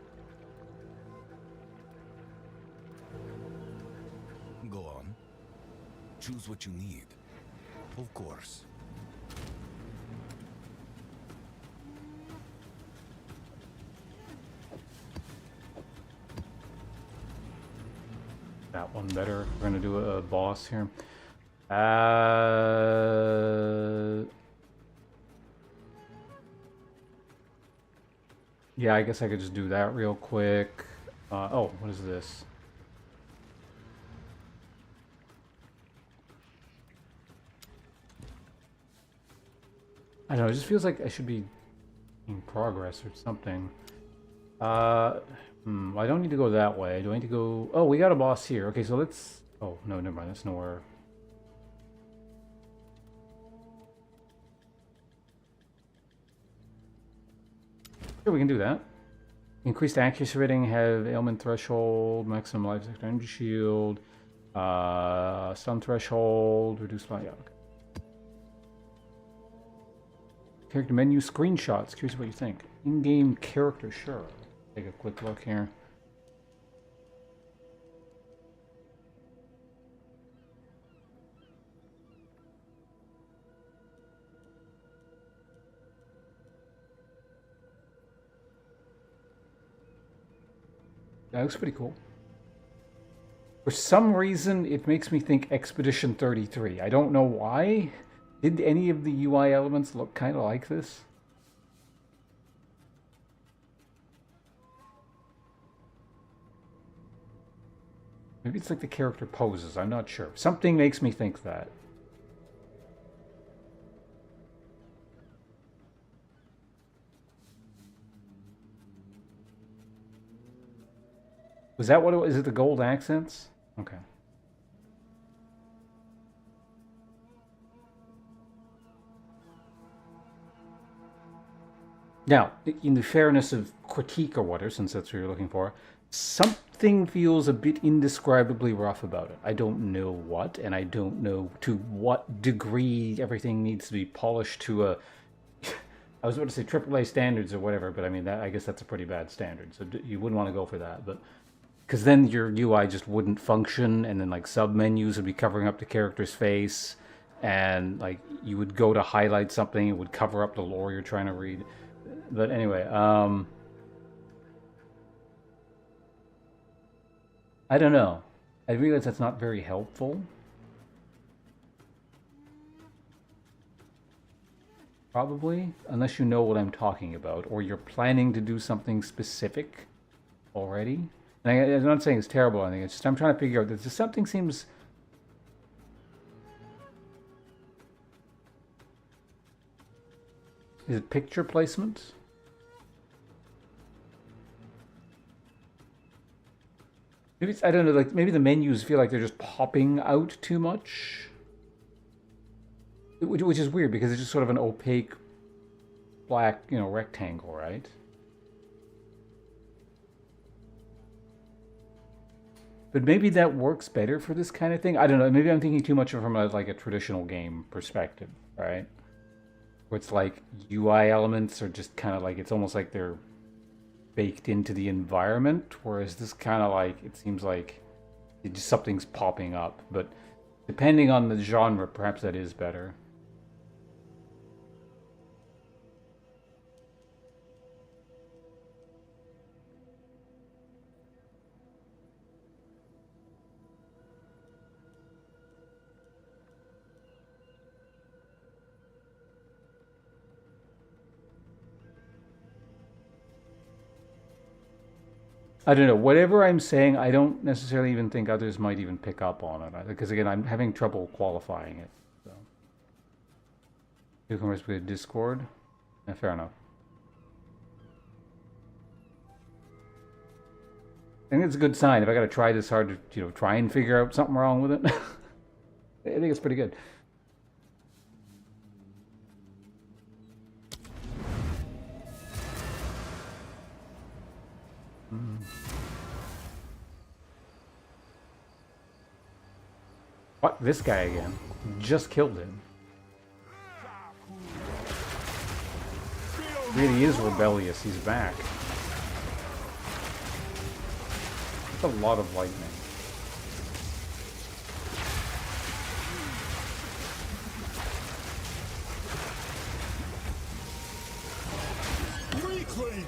Go on. Choose what you need. Of course. That one better. We're gonna do a boss here. Yeah, I guess I could just do that real quick. Oh, what is this? I don't know, it just feels like I should be in progress or something. Well, I don't need to go that way. Do I need to go... Oh, we got a boss here. Okay, so let's... Oh, no, never mind. That's nowhere. Sure, we can do that. Increased accuracy rating, have ailment threshold, maximum life sector energy shield, stun threshold, reduced life. Yeah, okay. Character menu screenshots. Curious what you think. In-game character, sure. Take a quick look here. That looks pretty cool. For some reason, it makes me think Expedition 33. I don't know why. Did any of the UI elements look kind of like this? Maybe it's like the character poses. I'm not sure. Something makes me think that. Was that what it was? Is it the gold accents? Okay. Now, in the fairness of critique or whatever, since that's what you're looking for, something feels a bit indescribably rough about it. I don't know what, and I don't know to what degree everything needs to be polished to a... I was about to say AAA standards or whatever, but I mean, I guess that's a pretty bad standard, so you wouldn't want to go for that, but... Because then your UI just wouldn't function, and then like sub-menus would be covering up the character's face, and like you would go to highlight something, it would cover up the lore you're trying to read. But anyway, I don't know. I realize that's not very helpful. Probably, unless you know what I'm talking about, or you're planning to do something specific already. And I'm not saying it's terrible or anything, it's just I'm trying to figure out, there's something seems... Is it picture placement? Maybe it's, I don't know, like maybe the menus feel like they're just popping out too much. Which is weird because it's just sort of an opaque black, you know, rectangle, right? But maybe that works better for this kind of thing. I don't know. Maybe I'm thinking too much from like a traditional game perspective, right? Where it's like UI elements are just kind of like, it's almost like they're baked into the environment. Whereas this kind of like, it seems like just something's popping up. But depending on the genre, perhaps that is better. I don't know. Whatever I'm saying, I don't necessarily even think others might even pick up on it. Because again, I'm having trouble qualifying it. So. You can with Discord? Yeah, fair enough. I think it's a good sign. If I got to try this hard to, you know, try and figure out something wrong with it, I think it's pretty good. What? This guy again? Just killed him. Really is rebellious. He's back. That's a lot of lightning. Reclaim!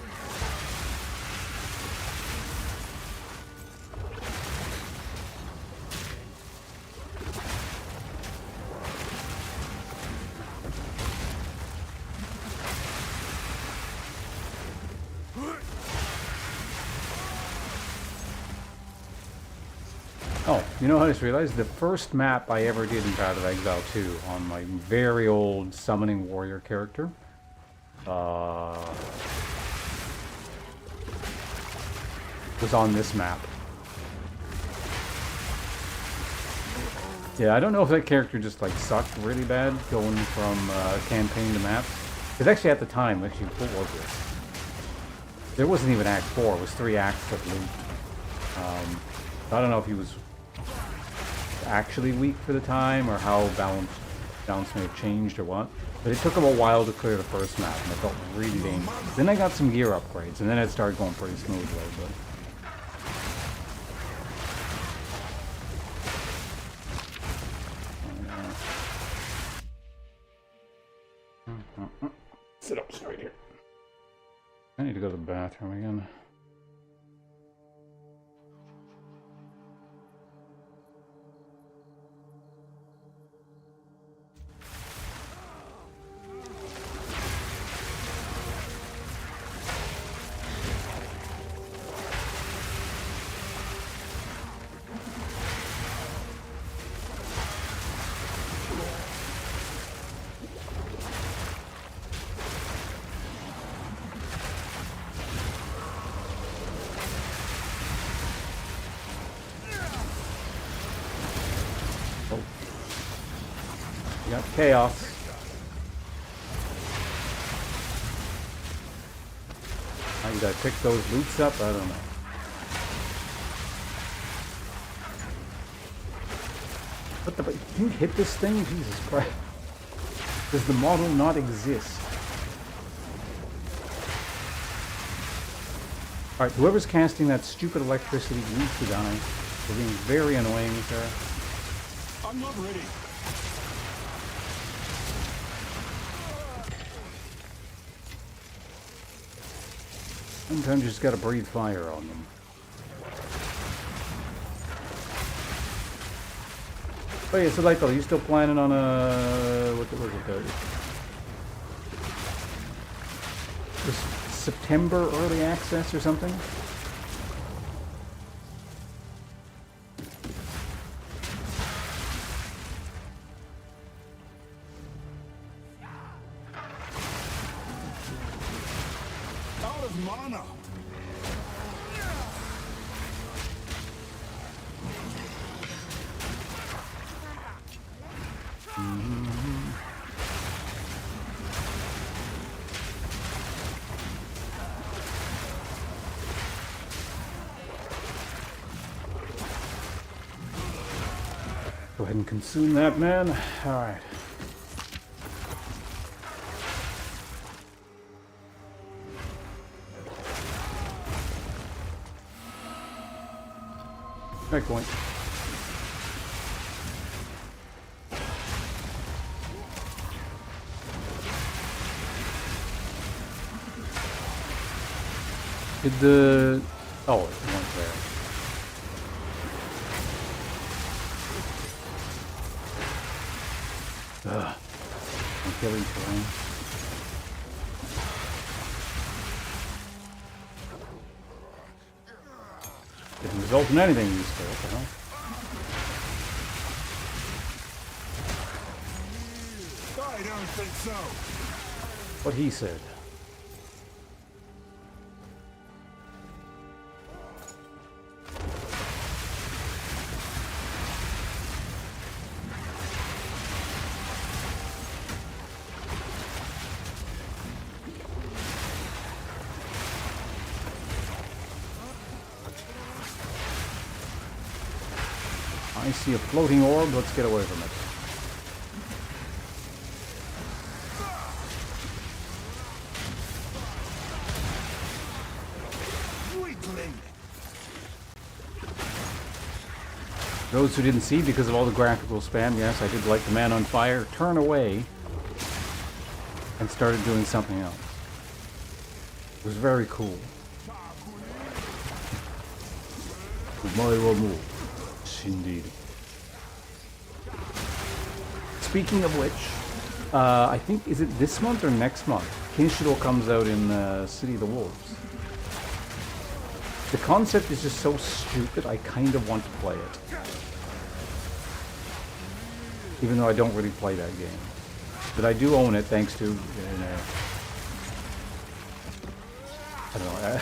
Oh, you know, I just realized the first map I ever did in Path of Exile 2 on my very old Summoning Warrior character. Was on this map. Yeah, I don't know if that character just like sucked really bad going from campaign to maps. Because actually at the time, actually, what was it? There wasn't even Act 4, it was 3 acts of loot. I don't know if he was actually weak for the time or how balance may have changed or what. But it took him a while to clear the first map and it felt really dangerous. Then I got some gear upgrades and then it started going pretty smoothly. But sit up straight here. I need to go to the bathroom again. You got chaos. How you gotta pick those loots up? I don't know. What the? Can you hit this thing? Jesus Christ! Does the model not exist? All right, whoever's casting that stupid electricity needs to die. They're being very annoying, sir. I'm not ready. Sometimes you just gotta breathe fire on them. Oh yeah, so like, are you still planning on what was it? Was September early access or something? Out of mana. Go ahead and consume that, man. All right. Checkpoint. Did the... Oh, it went there. Ugh. I'm killing terrain. Didn't result in anything useful, what the hell? I don't think so. What he said. I see a floating orb, let's get away from it. Weakling. Those who didn't see, because of all the graphical spam, yes, I did light the man on fire, turn away, and started doing something else. It was very cool. Indeed. Speaking of which, I think, is it this month or next month? Kinshiro comes out in City of the Wolves. The concept is just so stupid, I kind of want to play it. Even though I don't really play that game. But I do own it thanks to, I don't know,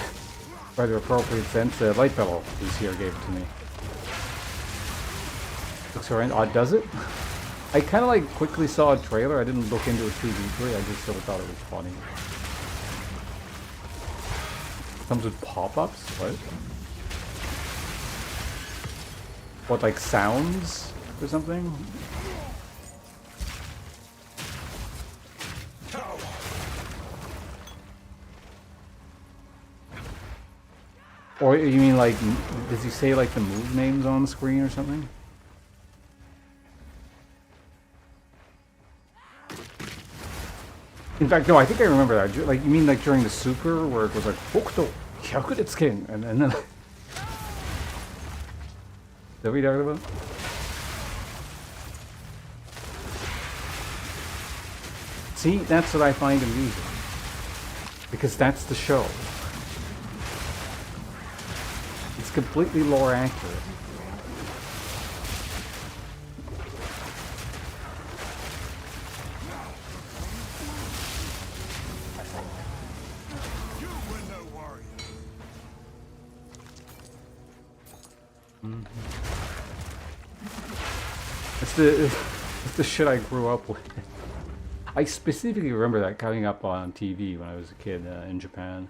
rather appropriate sense, Light Fellow who's here gave it to me. Looks alright. Oh, does it? I kind of like quickly saw a trailer. I didn't look into it too deeply. I just sort of thought it was funny. Comes with pop-ups? What? What, like sounds or something? Or you mean like, does he say like the move names on the screen or something? In fact, no, I think I remember that. Like, you mean like during the Super, where it was like, Hokuto, Hyakutsuken, and then... Is that what you're talking about? See, that's what I find amusing. Because that's the show. It's completely lore accurate. It's the shit I grew up with. I specifically remember that coming up on TV when I was a kid in Japan.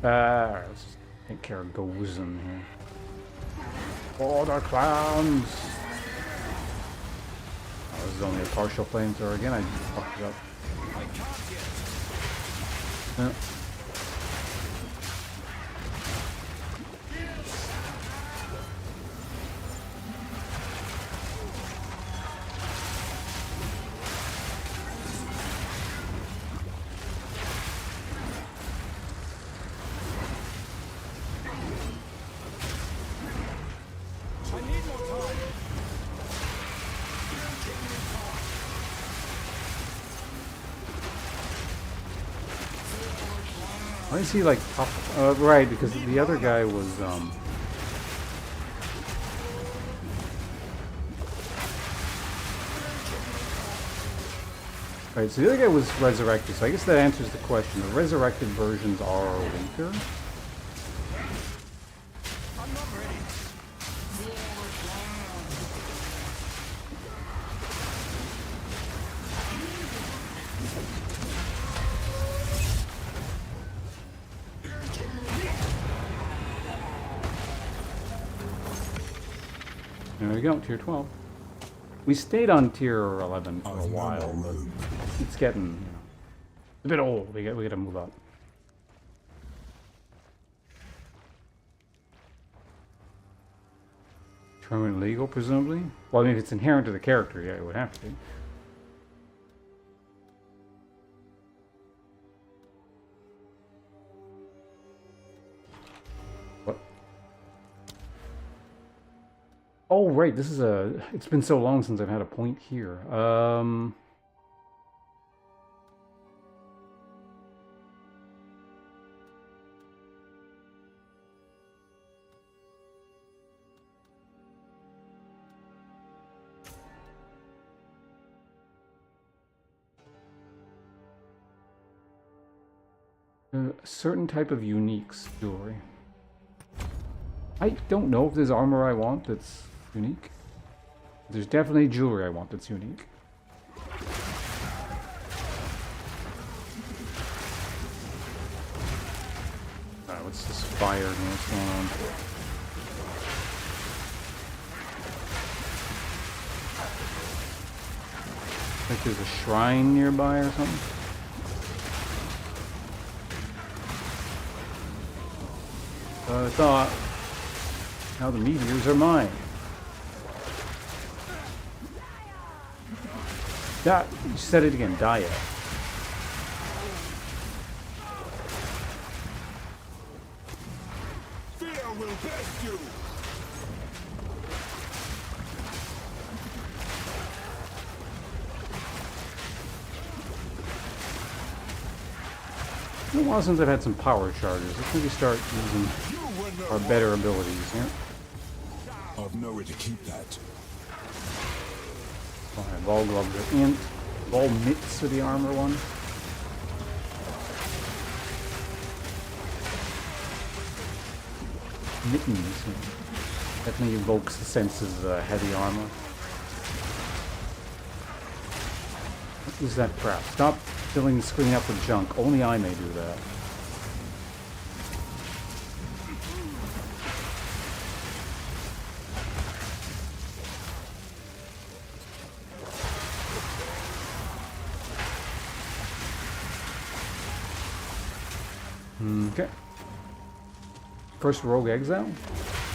Alright, let's just take care of Gozen here. Oh, the clowns! Oh, this is only a partial flamethrower again. I fucked it up. Yeah. Why is he like up? Right, because the other guy was Right, so the other guy was resurrected, so I guess that answers the question. The resurrected versions are weaker. There we go, tier 12. We stayed on tier 11 for a while, but it's getting, you know, a bit old. We gotta move up. Tournament legal, presumably? Well, I mean, if it's inherent to the character, yeah, it would have to be. What? Oh, right, this is a... It's been so long since I've had a point here. A certain type of uniques jewelry. I don't know if there's armor I want that's unique. There's definitely jewelry I want that's unique. Alright, what's this fire here? What's going on? Like there's a shrine nearby or something? I thought, now the meteors are mine. That, you said it again, Dia. Fear will best you. It's been a while since I've had some power charges. Let's maybe start using You were no our better abilities here. I've nowhere to keep that. Alright, ball gloves are int. Ball mitts are the armor one. Mittens. Definitely evokes the sense of heavy armor. What is that crap? Stop filling the screen up with junk. Only I may do that. Okay. First Rogue Exile?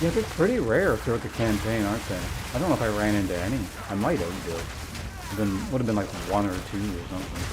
Yeah, they're pretty rare throughout the campaign, aren't they? I don't know if I ran into any. I might have, but would have been like 1 or 2 or something.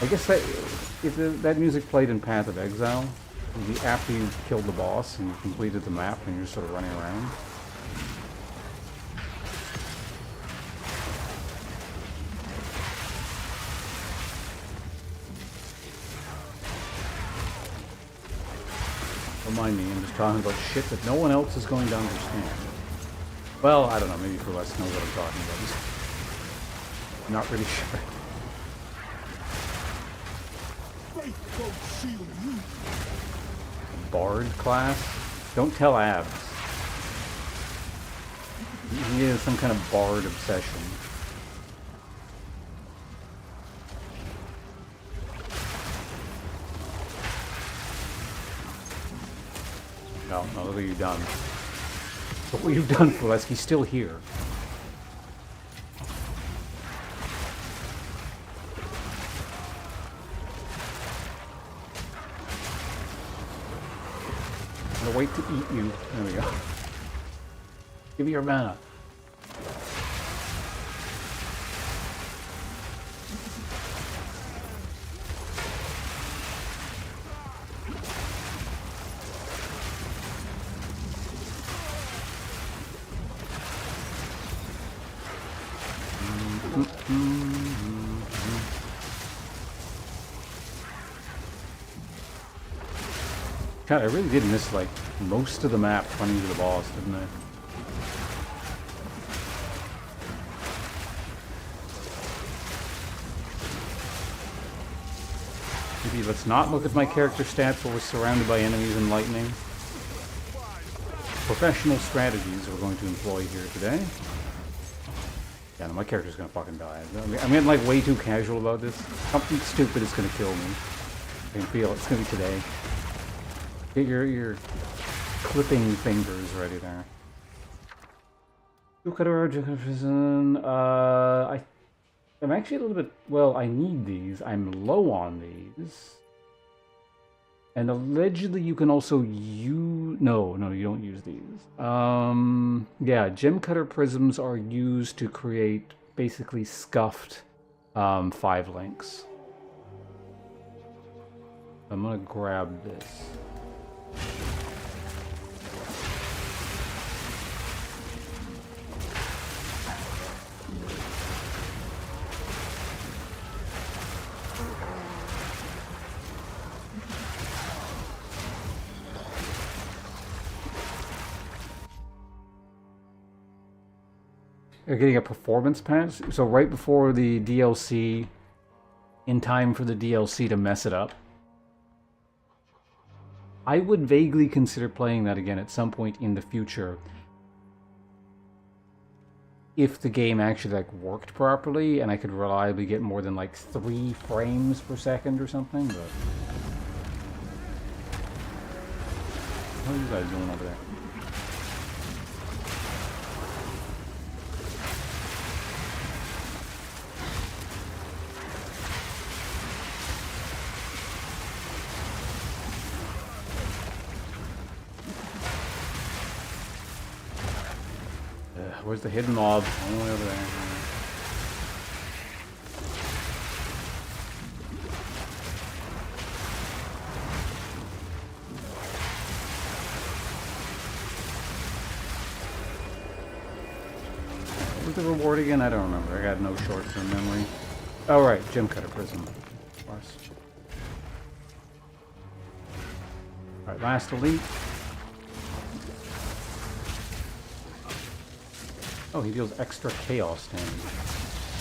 I guess that if that music played in Path of Exile, it would be after you killed the boss and you completed the map and you're sort of running around. Don't mind me, I'm just talking about shit that no one else is going to understand. Well, I don't know, maybe Celeste knows what I'm talking about. I'm not really sure. Faith won't shield you. Bard class? Don't tell Abs. He has some kind of bard obsession. No, look what you've done. Look what you've done, Celeste. He's still here. I'm gonna wait to eat you. There we go. Give me your mana. God, I really did miss, like, most of the map running to the boss, didn't I? Maybe let's not look at my character stats while we're surrounded by enemies and lightning. Professional strategies we're going to employ here today. Yeah, no, my character's gonna fucking die. I'm getting, like, way too casual about this. Something stupid is gonna kill me. I can feel it. It's gonna be today. Get your clipping fingers ready there. I'm actually a little bit... Well, I need these. I'm low on these. And allegedly you can also use... No, you don't use these. Yeah, gem cutter prisms are used to create basically scuffed 5 links. I'm gonna grab this. You're getting a performance patch, so right before the DLC, in time for the DLC to mess it up. I would vaguely consider playing that again at some point in the future if the game actually like worked properly and I could reliably get more than like 3 frames per second or something, but... What are you guys doing over there? Where's the hidden mob? All the way over there. What was the reward again? I don't remember. I got no short-term memory. Oh, right. Gem Cutter Prism. Of course. Alright, last elite. Oh, he deals extra chaos damage.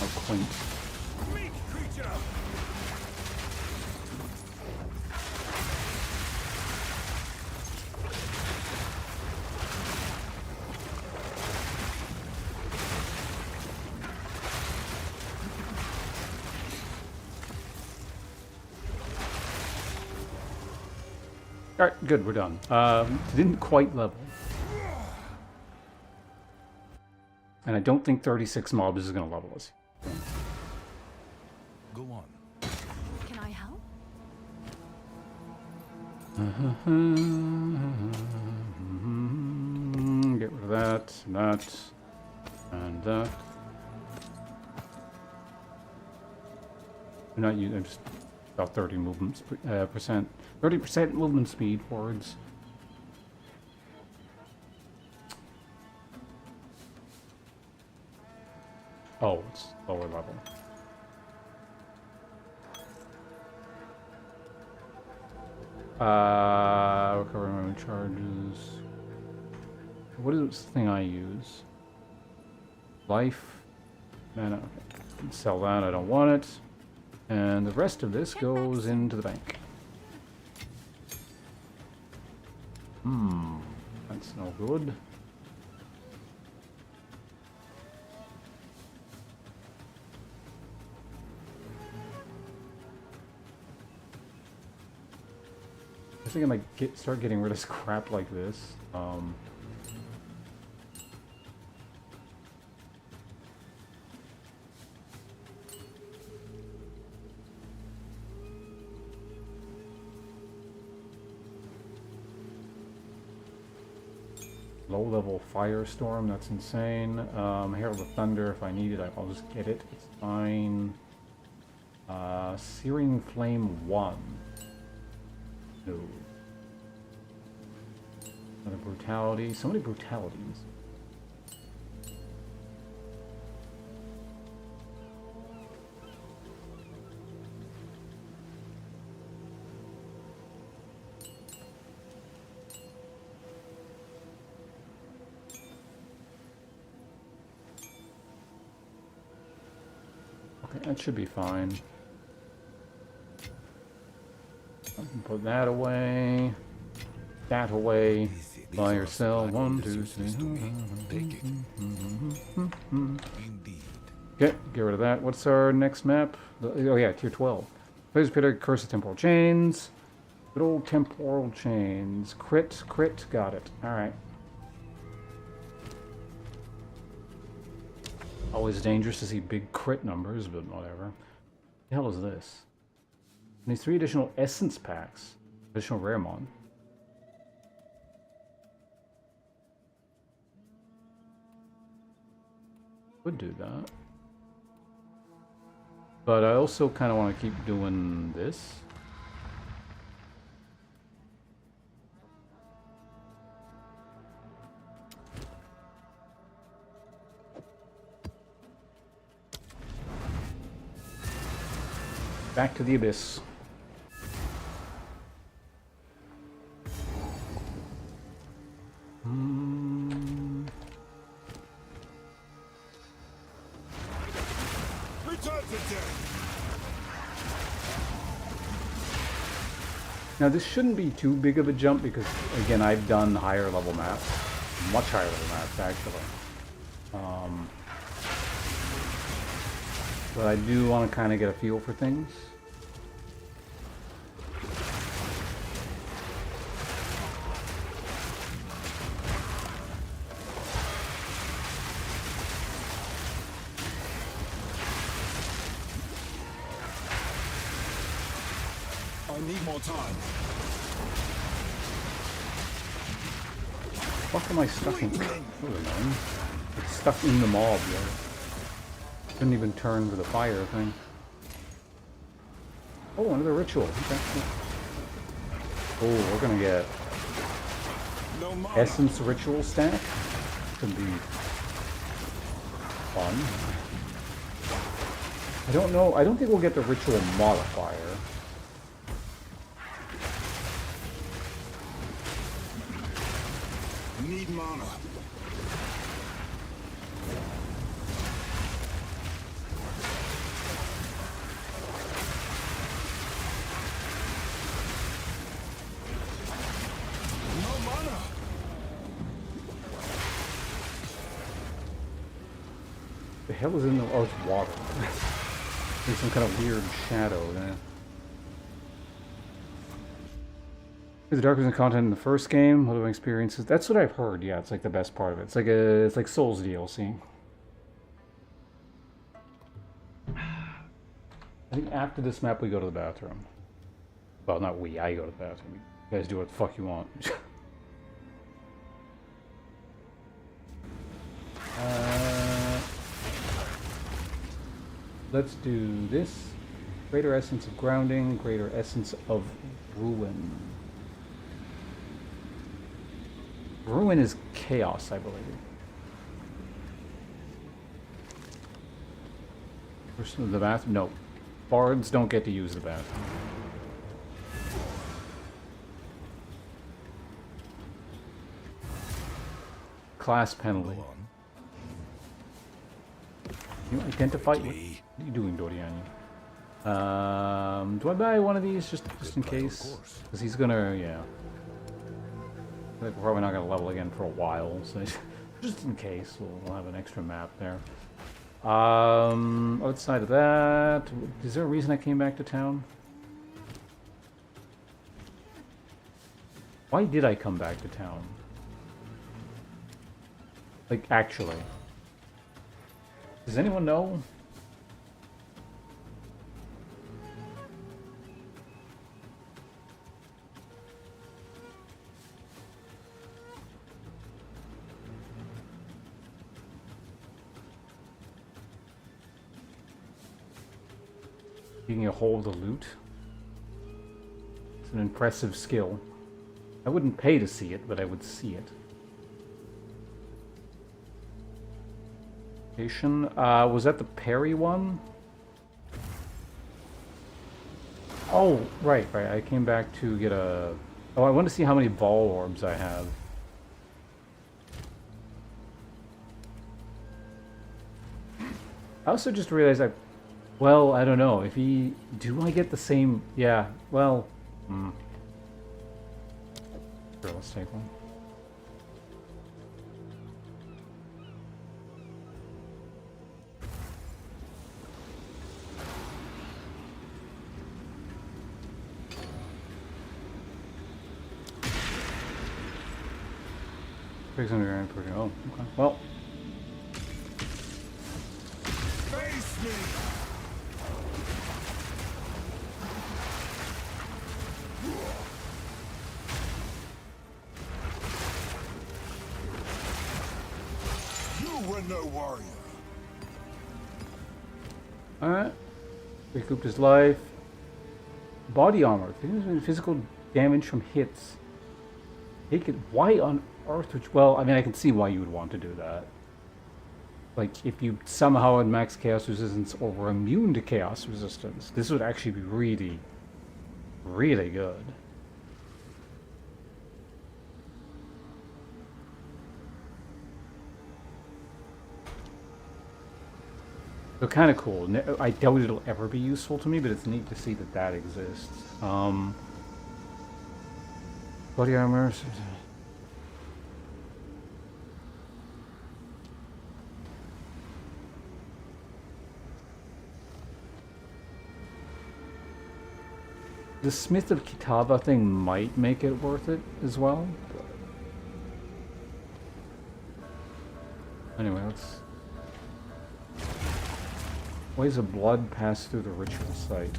Oh, quaint. Weak creature! Alright, good, we're done. Didn't quite level. And I don't think 36 mobs is going to level us. Go on. Can I help? Get rid of that, and that. I'm not using, I'm just about 30 movement percent. 30% movement speed forwards. Oh, it's lower level. Recover memory charges. What is this thing I use? Life. Mana. Okay. Sell that. I don't want it. And the rest of this goes into the bank. That's no good. I think I might start getting rid of crap like this. Low-level Firestorm, that's insane. Herald of Thunder, if I need it, I'll just get it. It's fine. Searing Flame 1. No. Another Brutality. So many brutalities. Okay, that should be fine. Put that away. That away. Buy or sell. 1, 2, 3. Take it. Indeed. Okay, get rid of that. What's our next map? Oh yeah, tier 12. Blaze Pitter, Curse of Temporal Chains. Good old Temporal Chains. Crit, crit, got it. Alright. Always dangerous to see big crit numbers, but whatever. What the hell is this? And these 3 additional Essence Packs. Additional Raremon. Would do that. But I also kind of want to keep doing this. Back to the Abyss. Return to death! Now this shouldn't be too big of a jump because, again, I've done higher level maps. Much higher level maps, actually. But I do want to kind of get a feel for things. I need more time. What am I stuck in? That was annoying. It's stuck in the mob, yo. Couldn't even turn to the fire thing. Oh, another ritual. Okay. Oh, we're gonna get No mana. essence ritual stack. Could be fun. I don't know. I don't think we'll get the ritual modifier. Need mana. No mana. The hell is in the... Oh, it's water. There's some kind of weird shadow there. The darkness and content in the first game, what are my experiences? That's what I've heard. Yeah, it's like the best part of it. It's like Souls DLC. I think after this map we go to the bathroom. Well, not we. I go to the bathroom. You guys do what the fuck you want. Let's do this. Greater essence of grounding. Greater essence of ruin. Ruin is chaos, I believe. The bathroom? No. Bards don't get to use the bathroom. Class penalty. You identify... What are you doing, Doriani? Do I buy one of these just in case? Because he's gonna... Yeah. We're probably not going to level again for a while, so just in case, we'll have an extra map there. Outside of that, is there a reason I came back to town? Why did I come back to town? Like, actually. Does anyone know? Taking a hold of the loot. It's an impressive skill. I wouldn't pay to see it, but I would see it. Was that the parry one? Oh, right. I came back to get a... Oh, I want to see how many ball orbs I have. I also just realized well, I don't know. If he... Do I get the same... Yeah, well... Sure, let's take one. Oh, okay. Well... Face me. You were no warrior. Alright. Recouped his life. Body armor. Physical damage from hits. Take it. Why on earth would you... Well, I mean, I can see why you would want to do that. Like, if you somehow had max chaos resistance or were immune to chaos resistance, this would actually be really, really good. So kind of cool. I doubt it'll ever be useful to me, but it's neat to see that that exists. Body armor. The Smith of Kitava thing might make it worth it as well. Anyway, let's... Ways of blood pass through the ritual site.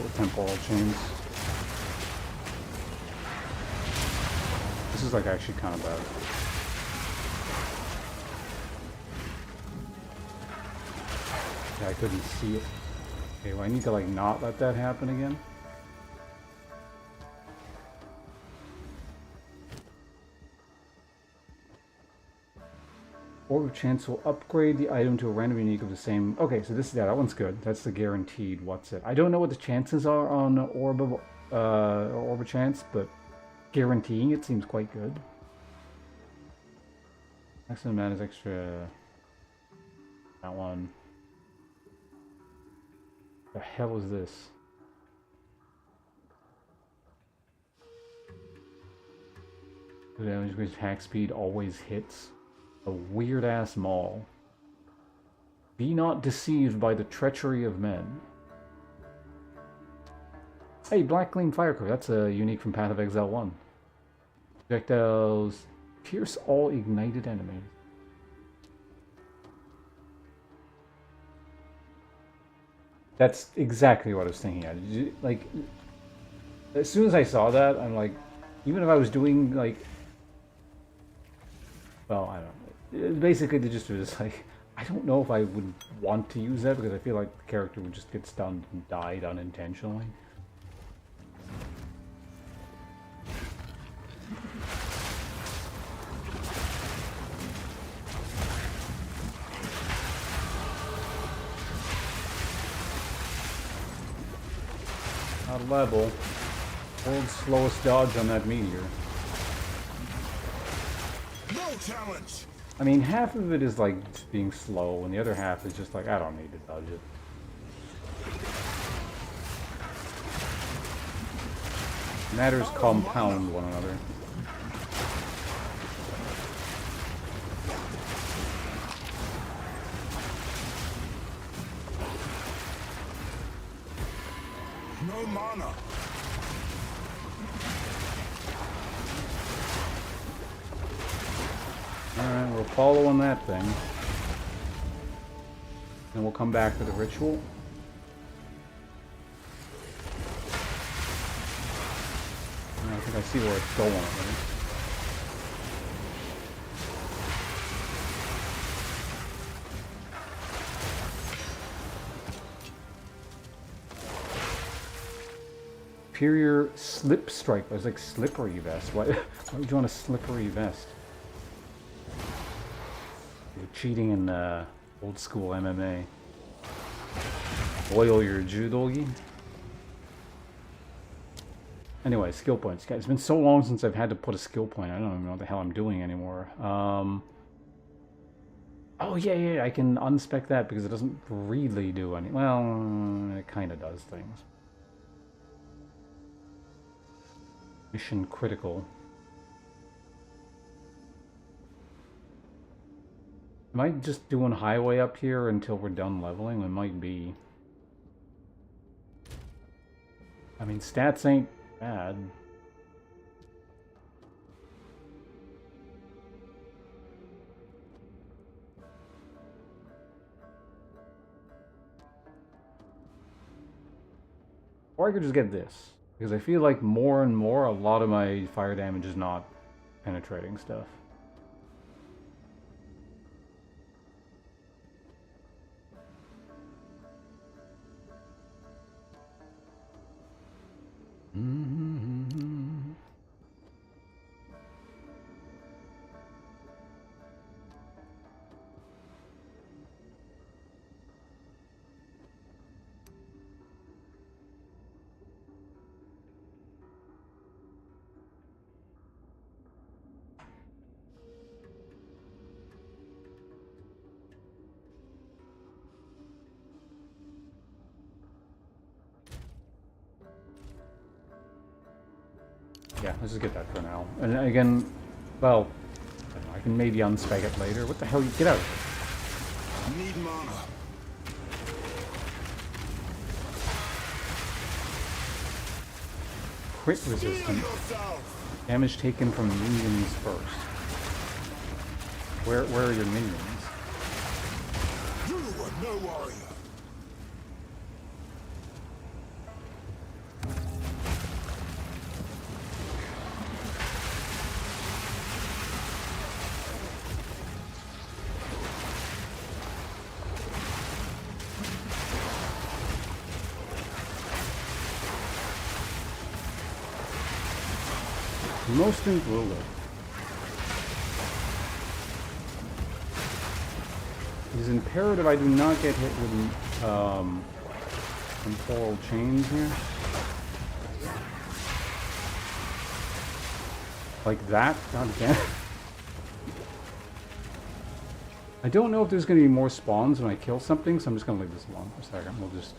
it with temporal chains. This is like actually kind of bad. Yeah, I couldn't see it. Okay, well I need to like not let that happen again. Orb of Chance will upgrade the item to a random unique of the same... Okay, so this is... Yeah, that one's good. That's the guaranteed what's it. I don't know what the chances are on Orb of Chance, but guaranteeing it seems quite good. Excellent man is extra... That one. The hell is this? The damage with attack speed always hits. A weird-ass maul. Be not deceived by the treachery of men. Hey, Black Gleam Firecrow. That's a unique from Path of Exile 1. Projectiles pierce all ignited enemies. That's exactly what I was thinking of. Like, as soon as I saw that, I'm like, even if I was doing, like... Well, I don't know. Basically, they just was like, I don't know if I would want to use that because I feel like the character would just get stunned and died unintentionally. Not level. World's slowest dodge on that meteor. No challenge. I mean, half of it is like just being slow, and the other half is just like, I don't need to dodge it. Matters compound one another. No mana. Alright, we're following that thing. Then we'll come back to the ritual. I think I see where it's going already. Superior slip strike. I was like slippery vest. Why would you want a slippery vest? You're cheating in old school MMA. Oil your judogi. Anyway, skill points. Guys, it's been so long since I've had to put a skill point. I don't even know what the hell I'm doing anymore. Oh, yeah, I can unspec that because it doesn't really do any... Well, it kind of does things. Mission critical. Am I just doing highway up here until we're done leveling? It might be. I mean, stats ain't bad. Or I could just get this. Because I feel like more and more, a lot of my fire damage is not penetrating stuff. Yeah, let's just get that for now. And again, well, I can maybe unspec it later. What the hell? Get out of Need mana. here. Crit resistant. Damage taken from minions first. Where are your minions? You were no warrior. Most things will live. It is imperative I do not get hit with temporal chains here. Like that? God damn it. I don't know if there's going to be more spawns when I kill something, so I'm just going to leave this alone for a second. We'll just...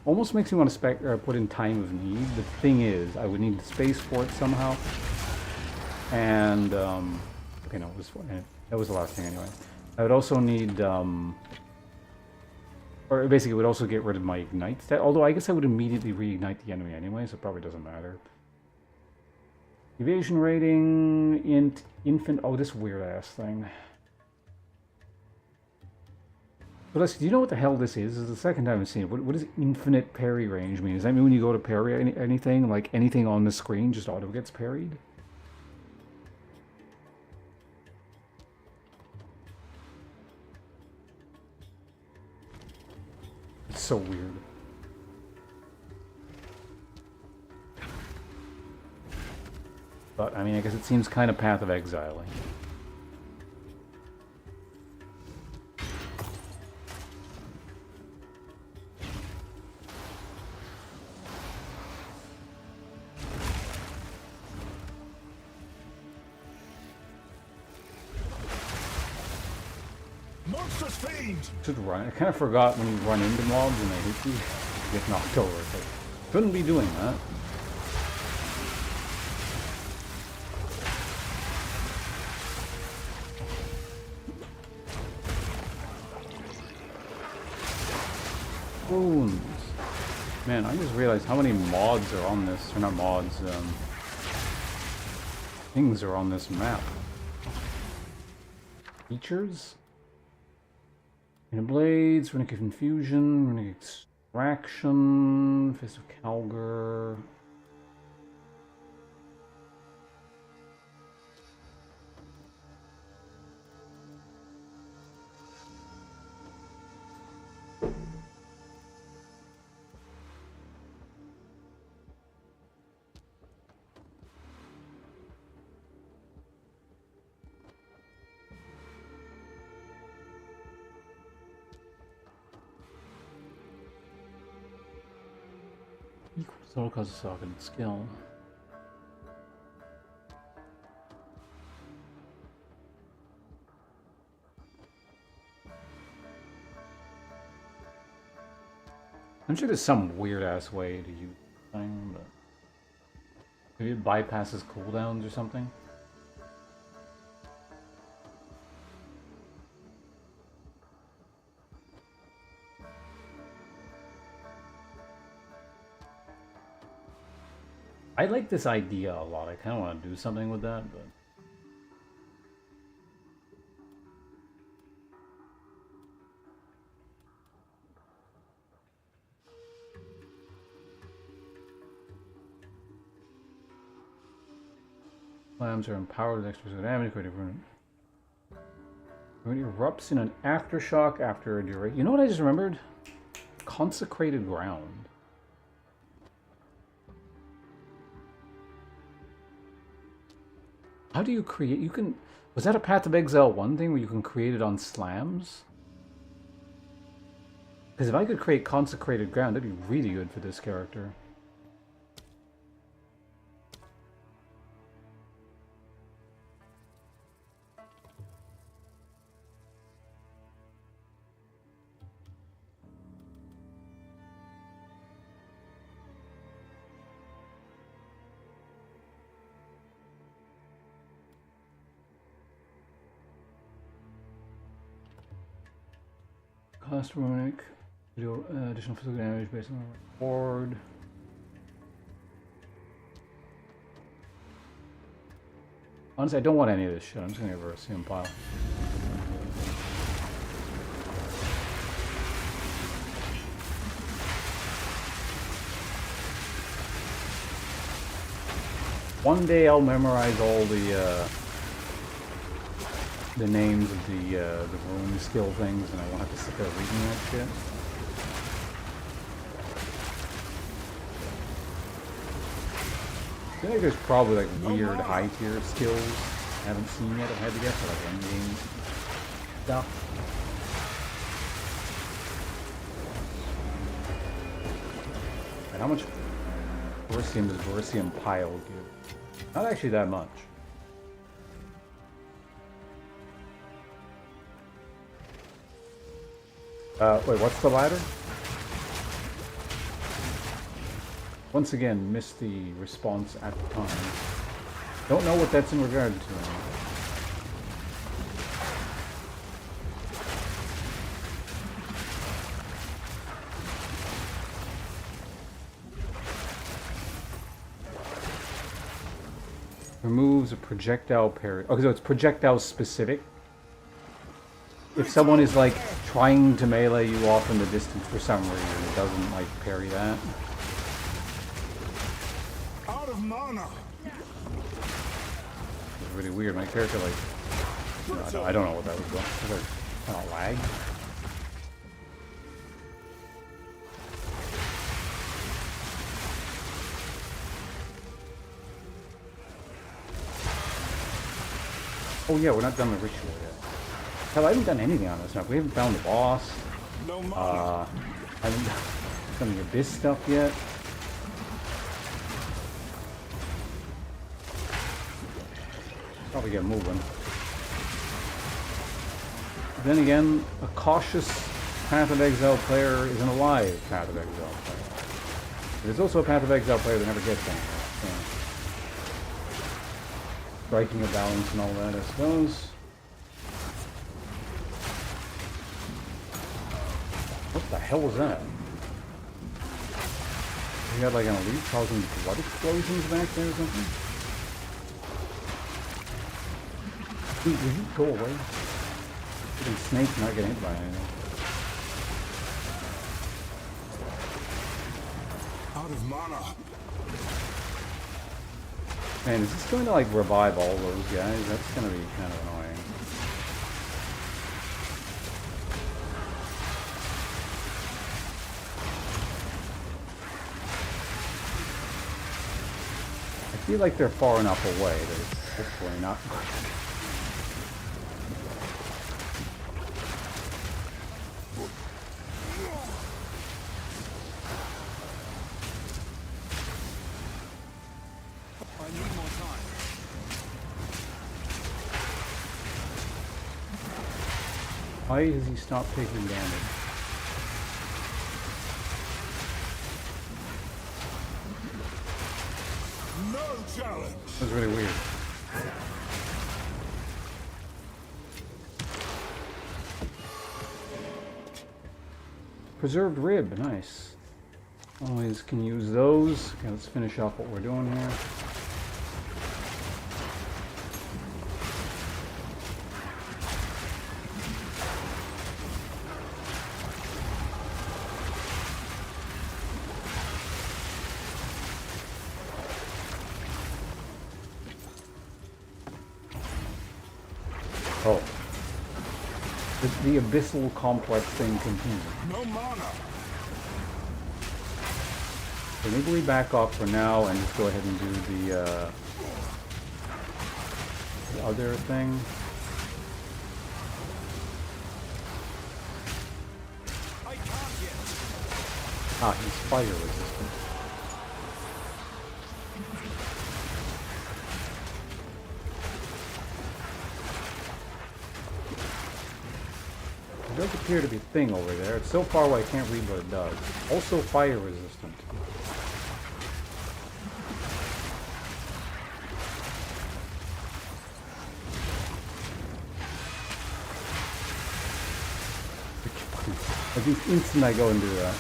Almost makes me want to put in time of need. The thing is, I would need space for it somehow. And, okay, no, that was the last thing anyway. I would also need, or basically it would also get rid of my ignite stat, although I guess I would immediately reignite the enemy anyway, so it probably doesn't matter. Evasion rating, infant, oh, this weird-ass thing. But let's, do you know what the hell this is? This is the second time I've seen it. What does infinite parry range mean? Does that mean when you go to parry anything, like anything on the screen just auto gets parried? It's so weird. But, I mean, I guess it seems kind of Path of Exiling. Monstrous fiend! Should run. I kind of forgot when you run into mobs and they hit you, you get knocked over. So shouldn't be doing that. Wounds. Man, I just realized how many mods are on this. Or not mods, things are on this map. Features? Blades, Runic Infusion, Runic Extraction, Fist of Calgar. Equals all causes socket and skill. I'm sure there's some weird ass way to use the thing, but maybe it bypasses cooldowns or something. I like this idea a lot. I kind of want to do something with that, but... Flames are empowered with extra damage. When it erupts in an aftershock after a duration. You know what I just remembered? Consecrated ground. How do you create? You can. Was that a Path of Exile 1 thing where you can create it on slams? Because if I could create consecrated ground, that'd be really good for this character. Cost runic, do additional physical damage based on the reward. Honestly, I don't want any of this shit. I'm just gonna reverse him pile. One day I'll memorize all the names of the rune skill things, and I won't have to sit there reading that shit. I feel like there's probably like weird high tier skills I haven't seen yet. I've had to get for like endgame stuff. And how much Verisium does Verisium Pile give? Not actually that much. Wait, what's the ladder? Once again, missed the response at the time. Don't know what that's in regard to. Removes a projectile parry. Okay, so it's projectile specific. If someone is like trying to melee you off in the distance for some reason, it doesn't like parry that. Out of mana. It's really weird. My character like, I don't know what that was going. It was like kind of lag. Oh yeah, we're not done the ritual yet. Hell, I haven't done anything on this map. We haven't found the boss. No mana. Haven't done the abyss stuff yet. Probably get moving. Then again, a cautious Path of Exile player is an alive Path of Exile player. There's also a Path of Exile player that never gets anywhere. So. Striking a balance and all that, I suppose. What the hell was that? You got like an elite causing blood explosions back there or something? Dude, will you go away? Freaking snake not getting hit by anything. Out of mana. Man, is this going to like revive all those guys? That's going to be kind of annoying. I feel like they're far enough away that it's hopefully not. I need more time. Why has he stopped taking damage? No challenge. That was really weird. Preserved rib, nice. Always can use those. Okay, let's finish off what we're doing here. Oh. The abyssal complex thing continues. No mana. So maybe we back off for now and just go ahead and do the other thing. I can't yet. Ah, he's fire resistant. There does appear to be a thing over there. It's so far away I can't read what it does. Also fire resistant. At least instant I go and do that.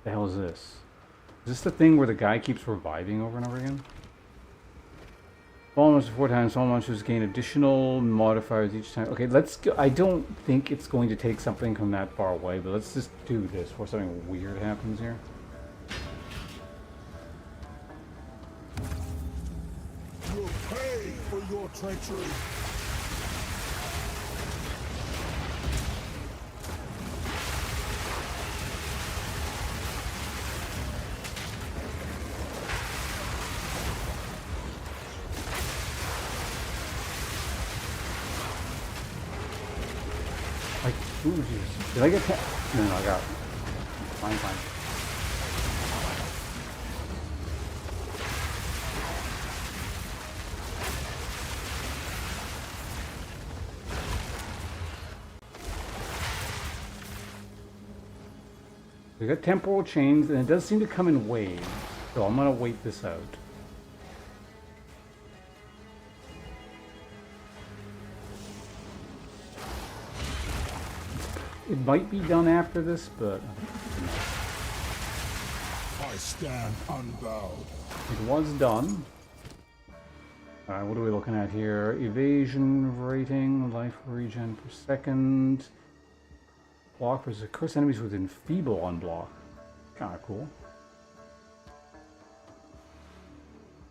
The hell is this? Is this the thing where the guy keeps reviving over and over again? Fall monsters 4 times, all monsters gain additional modifiers each time. Okay, let's go. I don't think it's going to take something from that far away, but let's just do this before something weird happens here. You'll pay for your treachery. Ooh, jeez. Did I get No, no, I got it. Fine, fine. We got temporal chains, and it does seem to come in waves, so I'm gonna wait this out. It might be done after this, but I stand unbowed. it was done. Alright, what are we looking at here? Evasion rating, life regen per second. Block versus curse enemies with enfeeble on block. Kinda cool.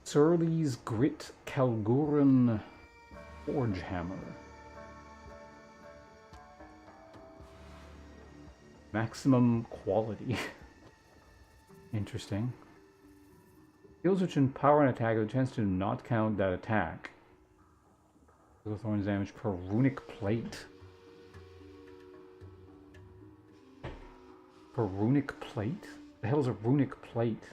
Surly's Grit Kalguran Forge Hammer. Maximum quality. Interesting. Skills which empower an attack with a chance to not count that attack. Thorns damage per runic plate. Per runic plate? The hell is a runic plate?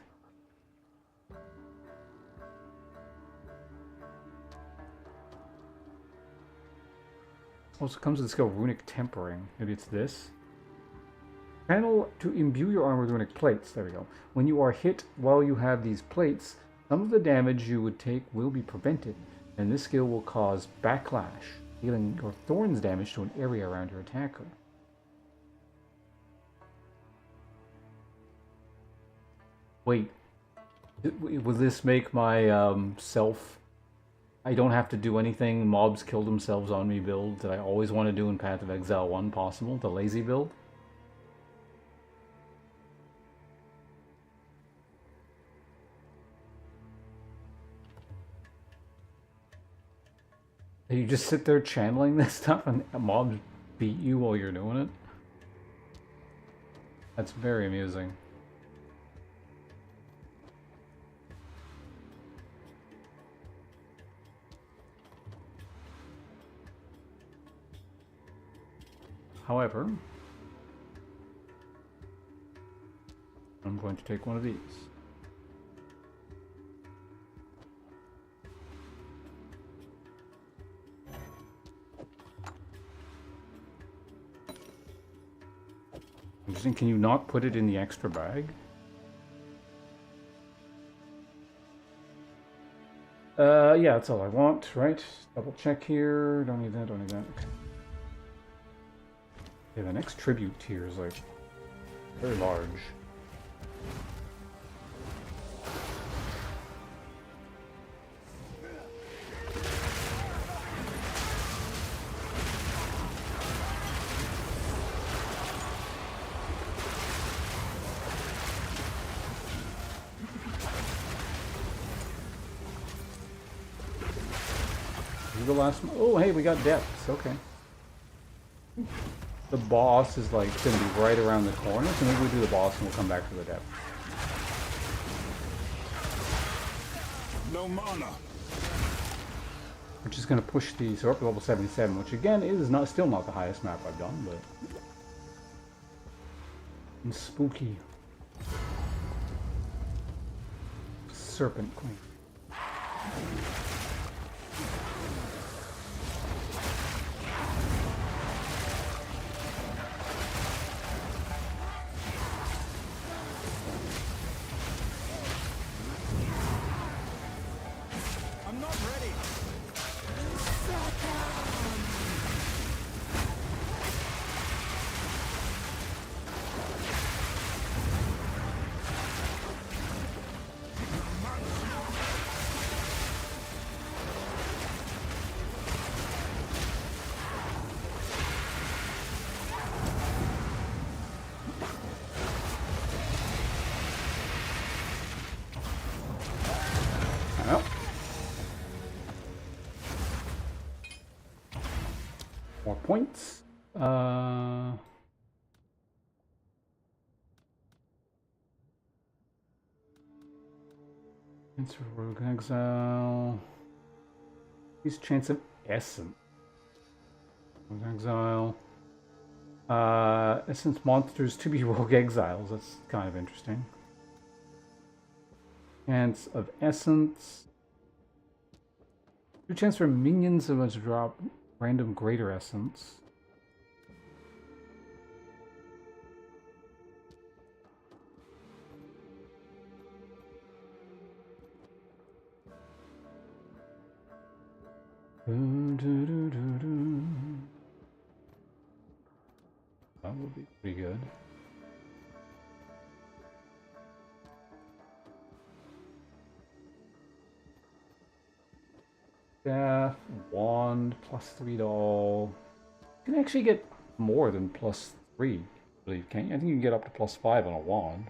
Also comes with the skill runic tempering. Maybe it's this. Panel to imbue your armor with runic plates. There we go. When you are hit while you have these plates, some of the damage you would take will be prevented, and this skill will cause backlash, dealing your thorns damage to an area around your attacker. Wait, will this make my self... I don't have to do anything, mobs kill themselves on me build that I always want to do in Path of Exile 1 possible, the lazy build? You just sit there channeling this stuff and mobs beat you while you're doing it? That's very amusing. However, I'm going to take one of these. I'm just saying, can you not put it in the extra bag? Yeah, that's all I want, right? Double check here. Don't need that, don't need that. Okay. Yeah, the next tribute tier is like very large. This is the last one. Oh, hey, we got depths. Okay. The boss is like going to be right around the corner, so maybe we do the boss and we'll come back to the depth. No mana. We're just going to push the so we're up to level 77, which again is not still not the highest map I've done, but and spooky. Serpent Queen. I'm not ready. Well. More points. Answer Rogue Exile. Increased chance of Essence. Rogue Exile. Essence monsters to be rogue exiles. That's kind of interesting. Chance of essence. Two chance for minions to drop random greater essence. That would be pretty good. Staff, wand, +3 to all. You can actually get more than +3, I believe, can't you? I think you can get up to +5 on a wand.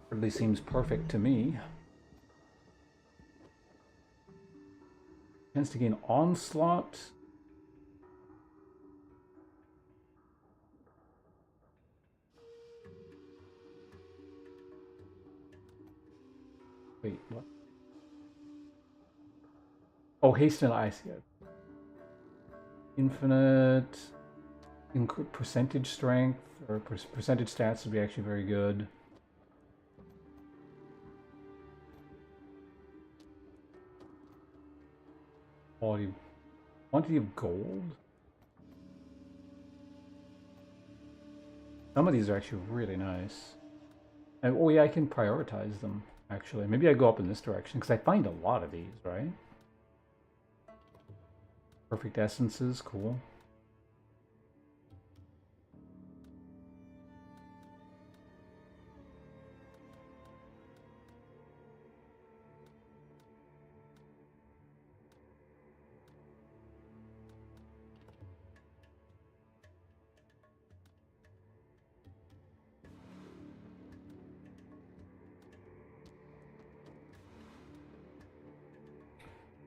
Really seems perfect to me. Tends to gain onslaught. Wait, what? Oh, hasten, I see it. Infinite percentage strength or percentage stats would be actually very good. Quantity of gold. Some of these are actually really nice. And, oh yeah, I can prioritize them, actually. Maybe I go up in this direction, because I find a lot of these, right? Perfect essences, cool.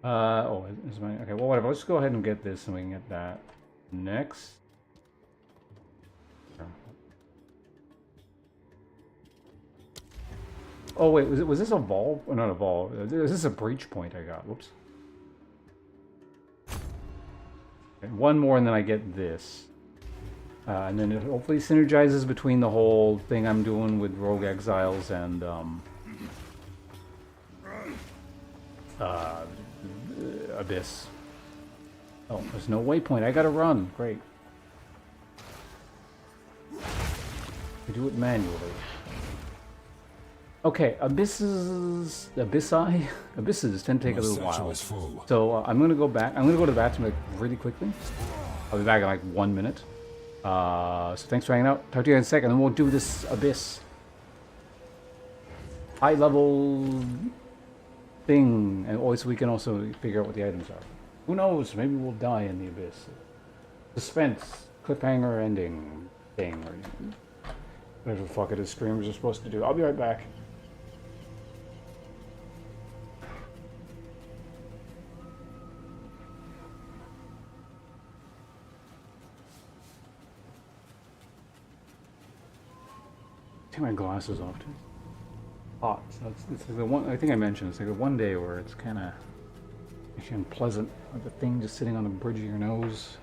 Oh, is my, okay, well, whatever. Let's go ahead and get this and we can get that next. Oh, wait, was this a vault? Oh, not a vault. Is this a breach point I got? Whoops. Okay, one more and then I get this. And then it hopefully synergizes between the whole thing I'm doing with Rogue Exiles and, Abyss. Oh, there's no waypoint. I gotta run. Great. I do it manually. Okay, abysses tend to take a little while. So I'm gonna go back. I'm gonna go to the bathroom like really quickly. I'll be back in like 1 minute. So thanks for hanging out. Talk to you in a second, and we'll do this abyss high level thing, and also we can also figure out what the items are. Who knows? Maybe we'll die in the abyss. Suspense, cliffhanger, ending thing, or whatever the fuck it is streamers are supposed to do. I'll be right back. Take my glasses off too. Hot. So it's like the one I think I mentioned. It's like the one day where it's kind of actually unpleasant, like the thing just sitting on the bridge of your nose.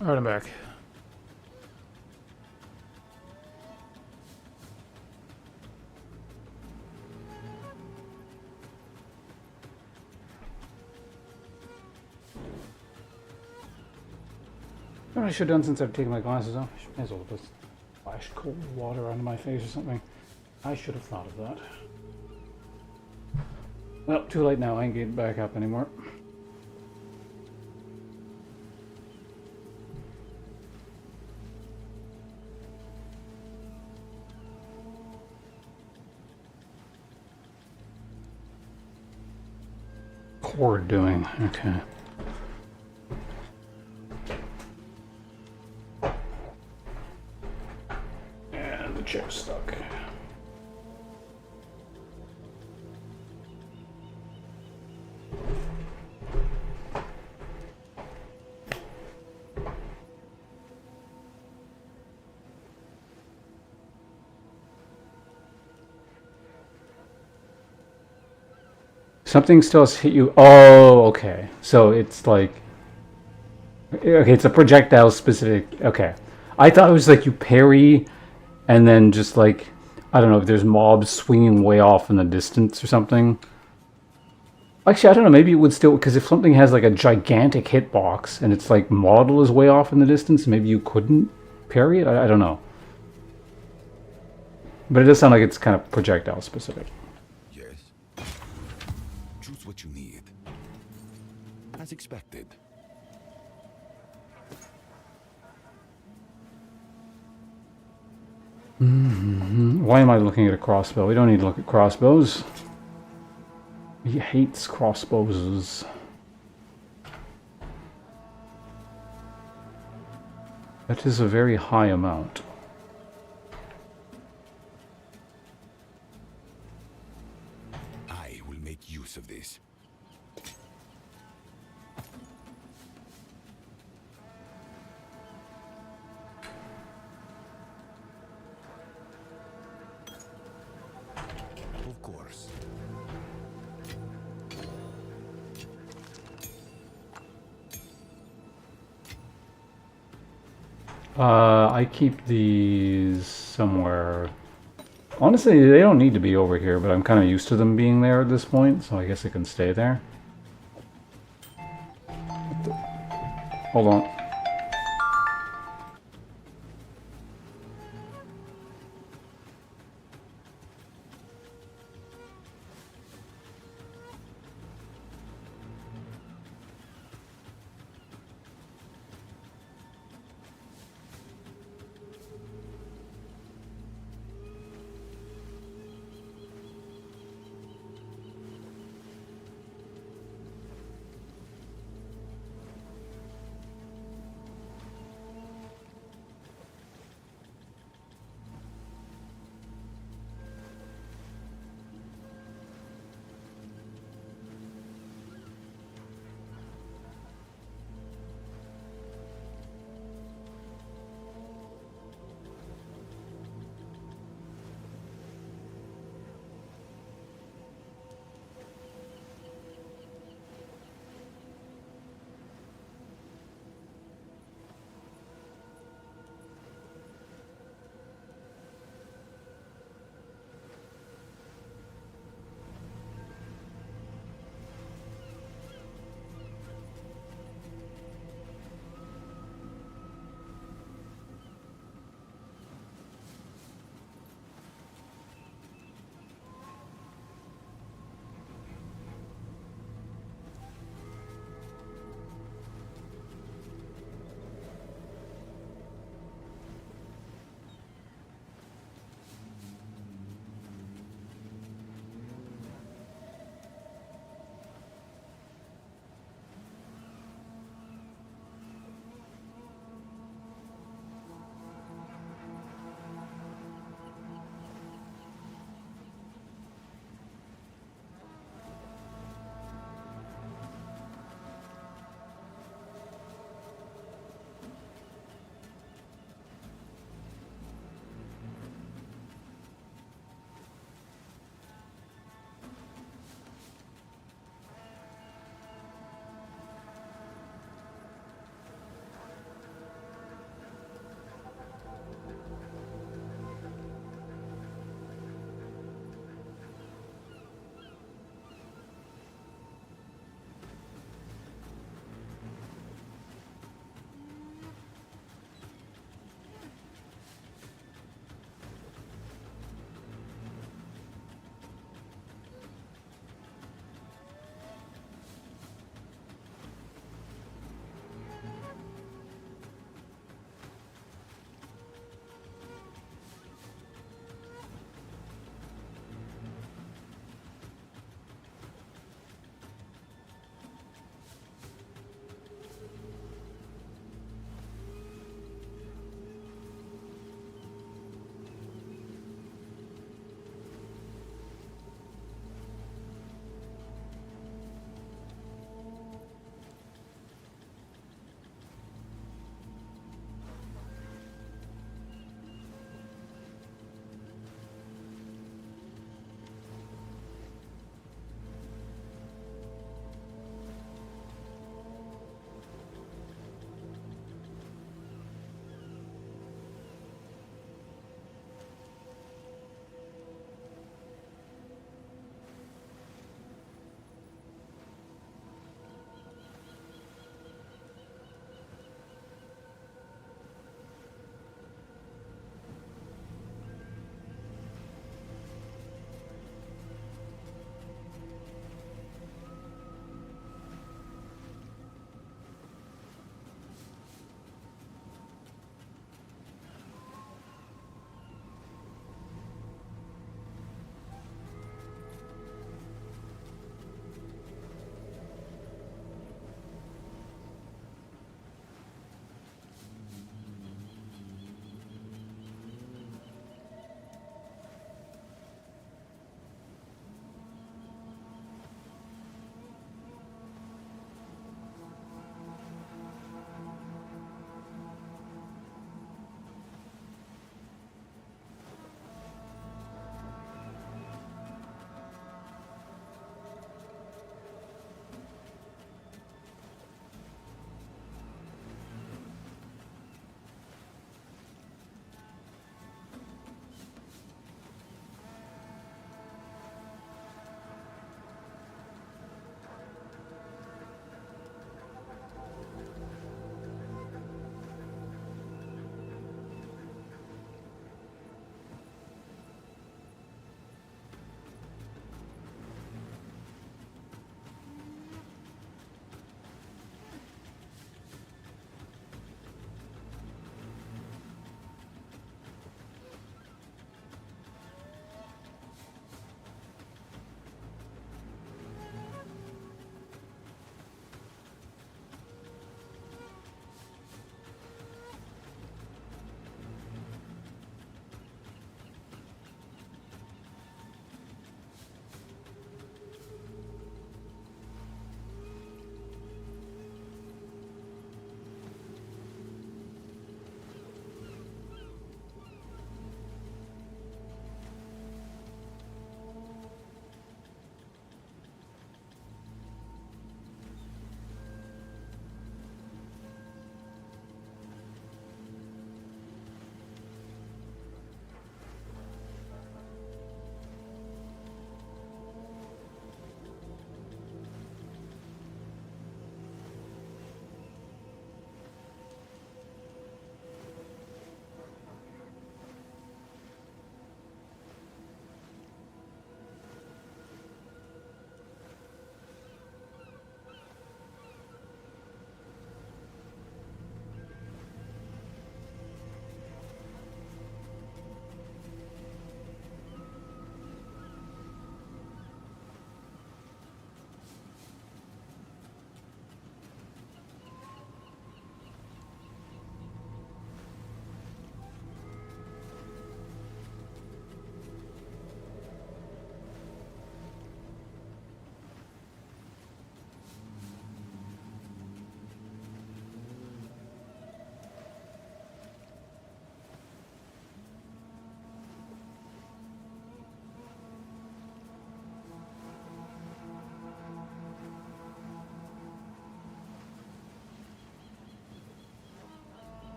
Alright, I'm back. What I should have done since I've taken my glasses off, I may as well just splash cold water onto my face or something. I should have thought of that. Well, too late now, I ain't getting back up anymore. Cord doing, okay. And the chair's stuck. Something still has hit you. Oh, okay. So it's like, okay, it's a projectile specific. Okay, I thought it was like you parry, and then just like, I don't know if there's mobs swinging way off in the distance or something. Actually, I don't know. Maybe it would still, because if something has like a gigantic hitbox and it's like model is way off in the distance, maybe you couldn't parry it. I don't know. But it does sound like it's kind of projectile specific. Yes. Choose what you need. As expected. Why am I looking at a crossbow? We don't need to look at crossbows. He hates crossbows. That is a very high amount. I will make use of this. Of course. I keep these somewhere. Honestly, they don't need to be over here, but I'm kind of used to them being there at this point, so I guess it can stay there. Hold on.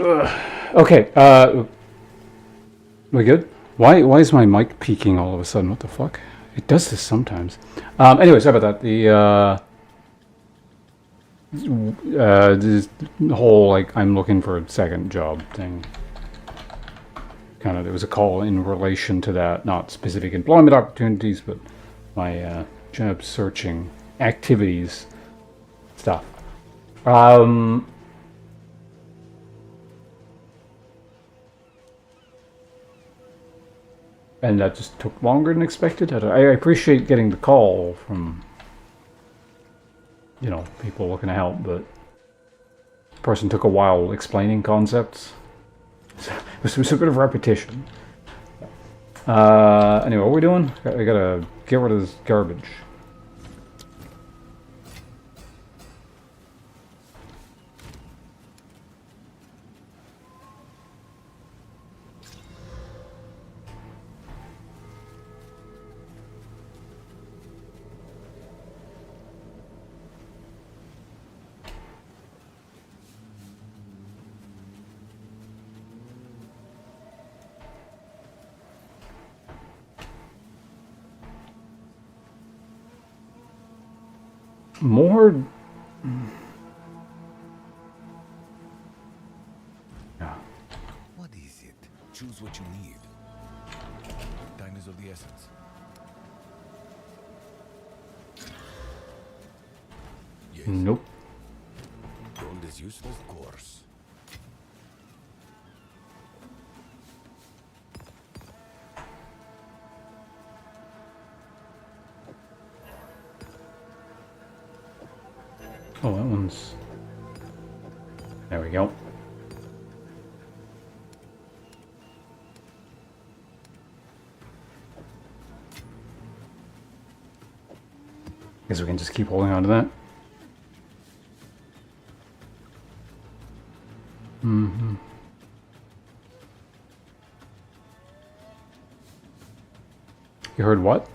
Okay, we good? Why is my mic peaking all of a sudden? What the fuck? It does this sometimes. Anyway, sorry about that. This whole, like, I'm looking for a second job thing. Kind of, there was a call in relation to that, not specific employment opportunities, but my job searching activities stuff. And that just took longer than expected. I appreciate getting the call from, you know, people looking to help, but the person took a while explaining concepts. So it was a bit of repetition. Anyway, what are we doing? I gotta get rid of this garbage. More... Yeah. What is it? Choose what you need. Time is of the essence. Yes. Nope. Gold is useful, of course. Oh, that one's... There we go. Guess we can just keep holding on to that. Mm-hmm. You heard what?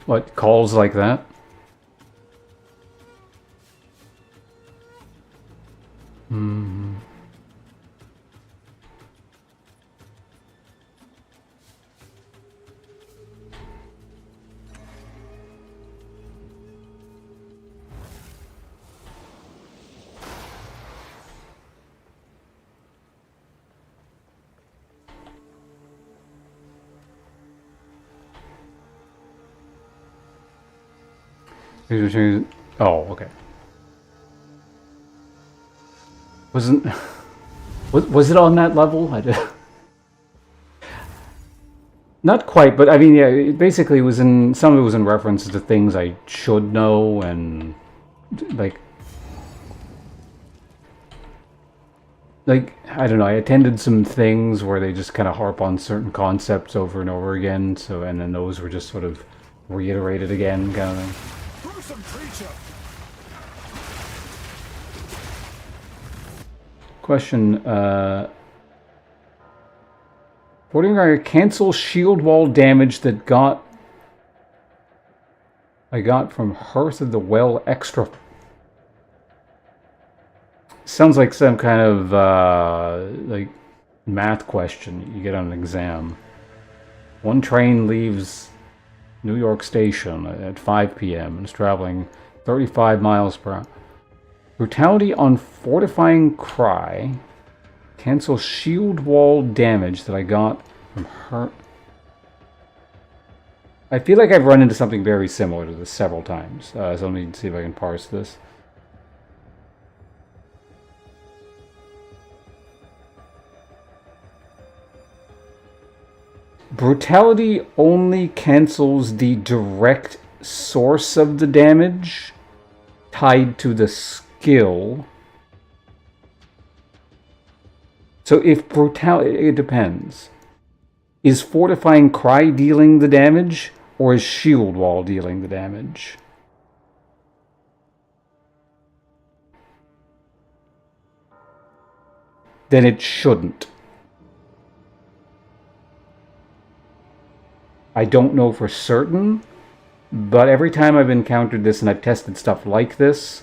What, calls like that? Mm-hmm. Oh, okay. Was it on that level? Not quite, but I mean, yeah. It basically was in some of it was in reference to things I should know, and like I don't know. I attended some things where they just kind of harp on certain concepts over and over again. So, and then those were just sort of reiterated again, kind of thing. Gruesome creature. Question, Boarding I cancel shield wall damage that I got from Hearth of the Well extra. Sounds like some kind of like math question you get on an exam. One train leaves New York Station at 5 p.m. and is traveling 35 miles per hour. Brutality on Fortifying Cry. Cancel shield wall damage that I got from her. I feel like I've run into something very similar to this several times. So let me see if I can parse this. Brutality only cancels the direct source of the damage tied to the skill. So if brutality, it depends. Is Fortifying Cry dealing the damage, or is Shield Wall dealing the damage? Then it shouldn't. I don't know for certain, but every time I've encountered this and I've tested stuff like this,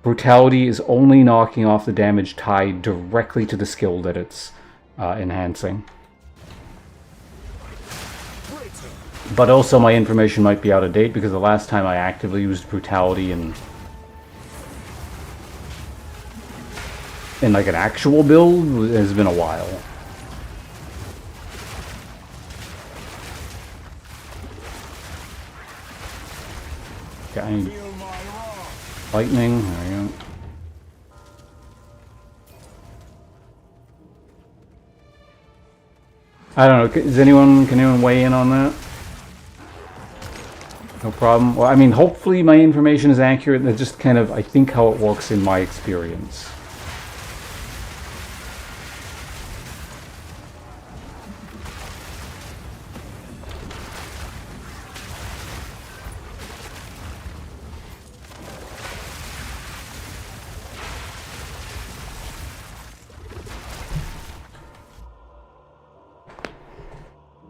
Brutality is only knocking off the damage tied directly to the skill that it's enhancing. But also my information might be out of date because the last time I actively used Brutality in like an actual build has been a while. Okay, I need lightning. There we go. I don't know. Can anyone weigh in on that? No problem. Well, I mean, hopefully my information is accurate. That's just kind of, I think, how it works in my experience.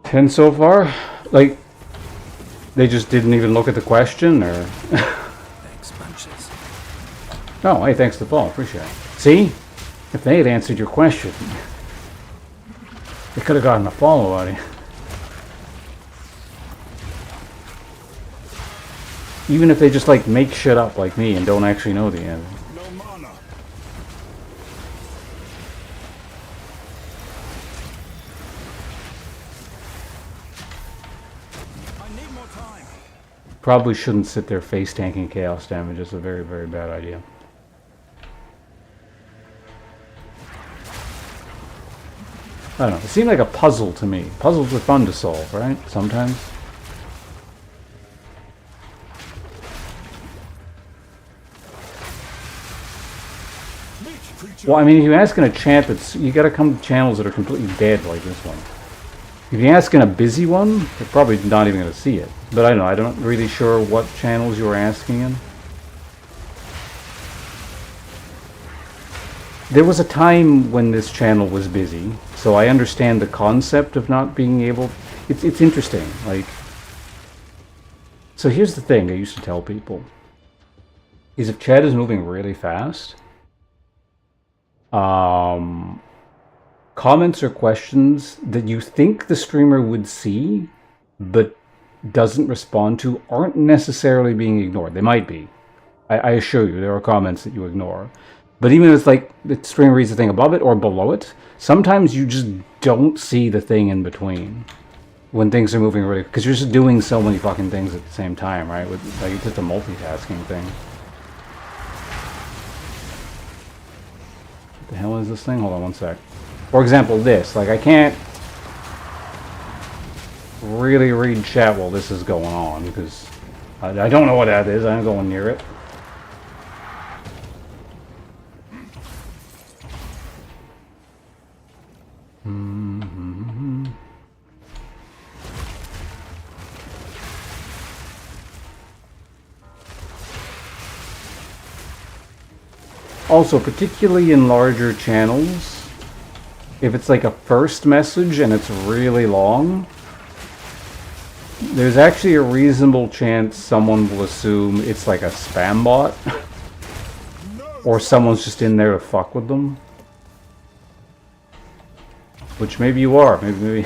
Ten so far? Like, they just didn't even look at the question, or? Thanks, bunches. Oh, hey, thanks to Paul. Appreciate it. See? If they had answered your question, they could have gotten a follow out of you. Even if they just, like, make shit up like me and don't actually know the answer. No mana. I need more time. Probably shouldn't sit there face tanking chaos damage. It's a very, very bad idea. I don't know. It seemed like a puzzle to me. Puzzles are fun to solve, right? Sometimes. Well, I mean, if you ask in a chat that's... You gotta come to channels that are completely dead like this one. If you ask in a busy one, they're probably not even gonna see it. But I don't know. I'm not really sure what channels you were asking in. There was a time when this channel was busy, so I understand the concept of not being able... It's interesting, like... So here's the thing I used to tell people. Is if chat is moving really fast, comments or questions that you think the streamer would see, but doesn't respond to, aren't necessarily being ignored. They might be. I assure you, there are comments that you ignore. But even if it's like the streamer reads the thing above it or below it, sometimes you just don't see the thing in between when things are moving really, because you're just doing so many fucking things at the same time, right? With like it's just a multitasking thing. What the hell is this thing? Hold on one sec. For example, this. Like I can't really read chat while this is going on because I don't know what that is. I'm going near it. Also, particularly in larger channels, if it's like a first message and it's really long, there's actually a reasonable chance someone will assume it's like a spam bot or someone's just in there to fuck with them. Which maybe you are. Maybe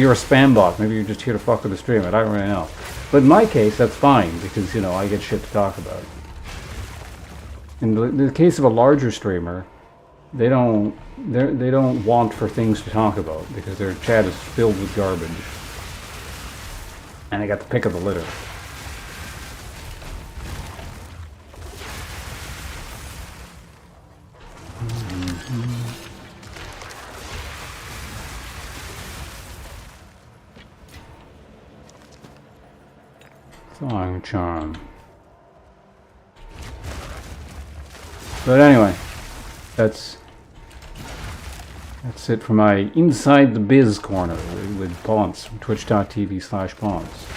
you're a spam bot. Maybe you're just here to fuck with the stream. I don't really know. But in my case, that's fine because, you know, I get shit to talk about. In the case of a larger streamer, they don't want for things to talk about because their chat is filled with garbage. And I got the pick of the litter. Song charm. But anyway, that's it for my Inside the Biz corner with Ponce from twitch.tv/Ponce.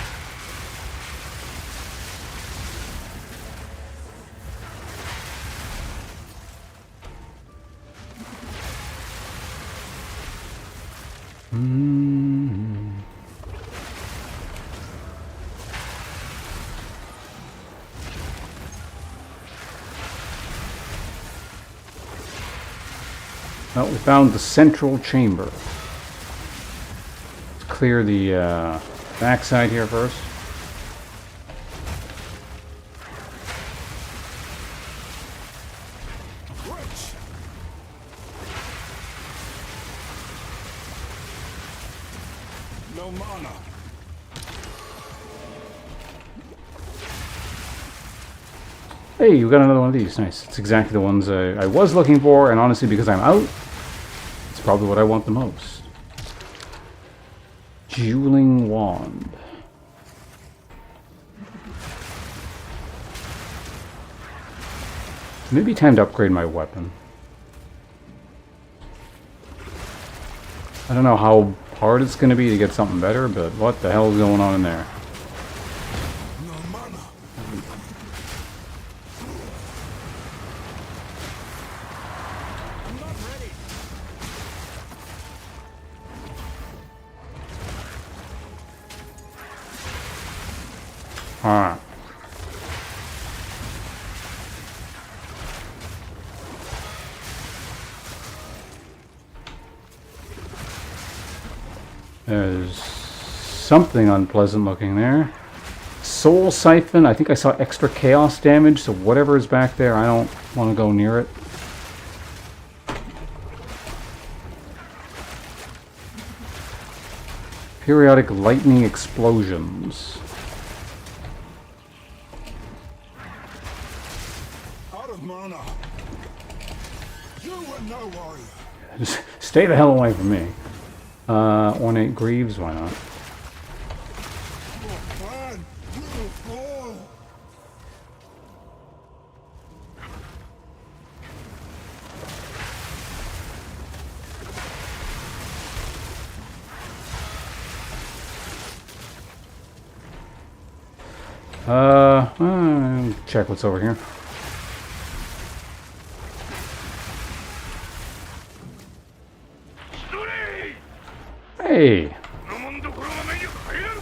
Well, we found the central chamber. Let's clear the backside here first. No mana. Hey, we got another one of these. Nice. It's exactly the ones I was looking for, and honestly, because I'm out, it's probably what I want the most. Dueling Wand. Maybe time to upgrade my weapon. I don't know how hard it's going to be to get something better, but what the hell is going on in there? No mana. I'm not ready. Alright. There's something unpleasant looking there. Soul Siphon. I think I saw extra chaos damage, so whatever is back there, I don't want to go near it. Periodic lightning explosions. Out of mana. You are no warrior. Just stay the hell away from me. Ornate Greaves, why not? Oh, man. You will fall. Check what's over here. Hey!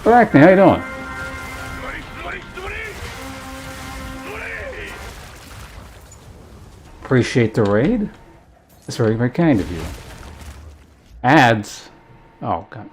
Arachne, how you doing? Appreciate the raid? That's very, very kind of you. Ads? Oh, God.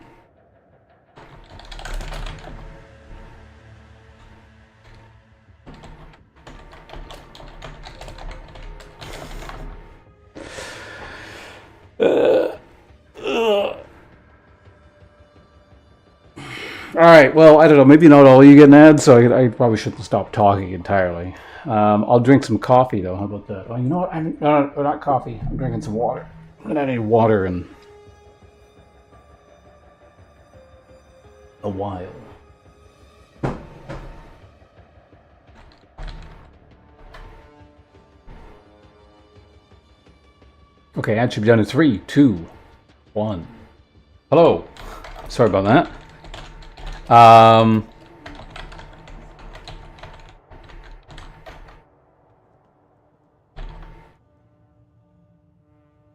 Alright, well, I don't know. Maybe not all you getting ads, so I probably shouldn't stop talking entirely. I'll drink some coffee, though. How about that? Oh, you know what? No, not coffee. I'm drinking some water. And I need water in a while. Okay, ad should be done in 3, 2, 1. Hello. Sorry about that.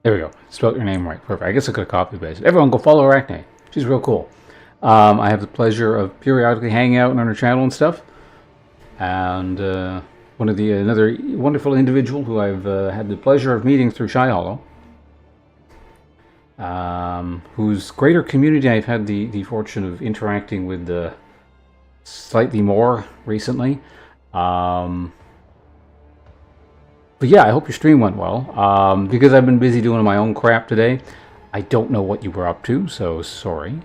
There we go. Spelled your name right. Perfect. I guess I could have copy pasted. Everyone go follow Arachne. She's real cool. I have the pleasure of periodically hanging out on her channel and stuff. And another wonderful individual who I've had the pleasure of meeting through Shy Hollow. Whose greater community I've had the fortune of interacting with slightly more recently. But yeah, I hope your stream went well. Because I've been busy doing my own crap today, I don't know what you were up to, so sorry.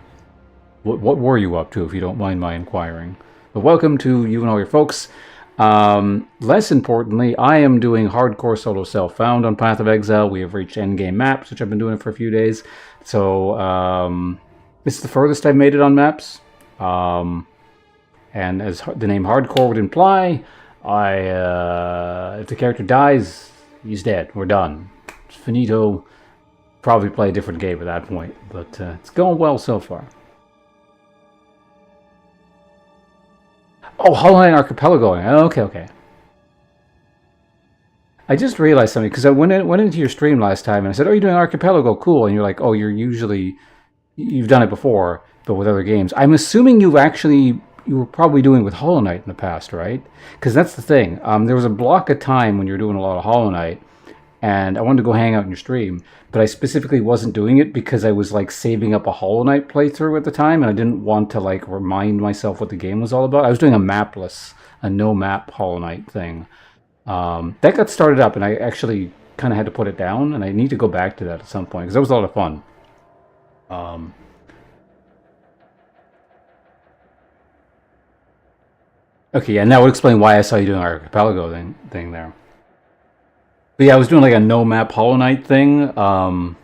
What were you up to, if you don't mind my inquiring? But welcome to you and all your folks. Less importantly, I am doing hardcore solo self-found on Path of Exile. We have reached endgame maps, which I've been doing for a few days. So, this is the furthest I've made it on maps. And as the name hardcore would imply, if the character dies, he's dead. We're done. It's finito. Probably play a different game at that point. But it's going well so far. Oh, Hollow Knight Archipelago. Okay. I just realized something, because I went into your stream last time and I said, oh, you're doing Archipelago, cool. And you're like, oh, you've done it before, but with other games. I'm assuming you were probably doing it with Hollow Knight in the past, right? Because that's the thing. There was a block of time when you were doing a lot of Hollow Knight, and I was like, oh, you're using, you've done it before, but with other games. I'm assuming you were probably doing it with Hollow Knight in the past, right? Because that's the thing. There was a block of time when you were doing a lot of Hollow Knight, and I wanted to go hang out in your stream, but I specifically wasn't doing it because I was like saving up a Hollow Knight playthrough at the time, and I didn't want to like remind myself what the game was all about. I was doing a no map Hollow Knight thing. That got started up, and I actually kind of had to put it down, and I need to go back to that at some point because that was a lot of fun. Okay, yeah, and that would explain why I saw you doing our archipelago thing there. But yeah, I was doing like a no map Hollow Knight thing, and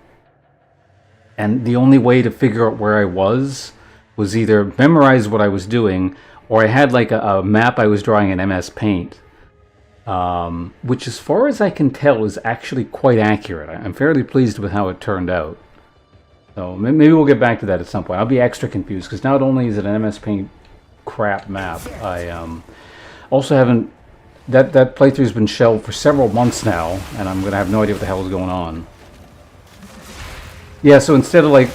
the only way to figure out where I was either memorize what I was doing, or I had like a map I was drawing in MS Paint, which as far as I can tell is actually quite accurate. I'm fairly pleased with how it turned out. So maybe we'll get back to that at some point. I'll be extra confused because not only is it an MS Paint crap map, I also haven't... That playthrough's been shelved for several months now, and I'm going to have no idea what the hell is going on. Yeah, so instead of like...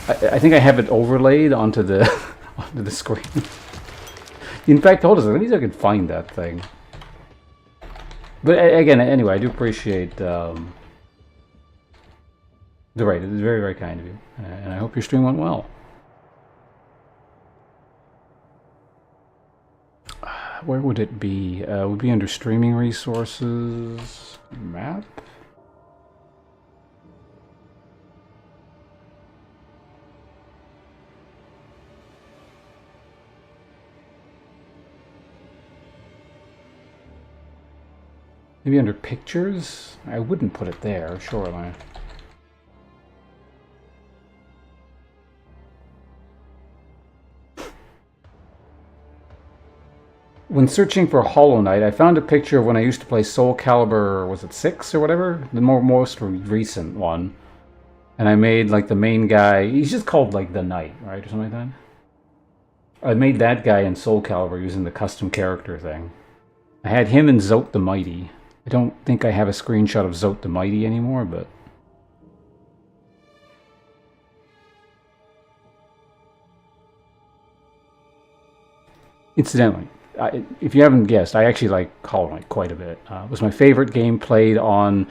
I think I have it overlaid onto the onto the screen. In fact, hold on, let me see if I can find that thing. But again, anyway, I do appreciate the rate. It is very, very kind of you. And I hope your stream went well. Where would it be? It would be under streaming resources, map. Maybe under pictures? I wouldn't put it there, surely. When searching for Hollow Knight, I found a picture of when I used to play Soul Calibur, was it 6 or whatever? The most recent one. And I made like the main guy, he's just called like the Knight, right? Or something like that. I made that guy in Soul Calibur using the custom character thing. I had him and Zote the Mighty. I don't think I have a screenshot of Zote the Mighty anymore, but... Incidentally, if you haven't guessed, I actually like Hollow Knight quite a bit. It was my favorite game played on...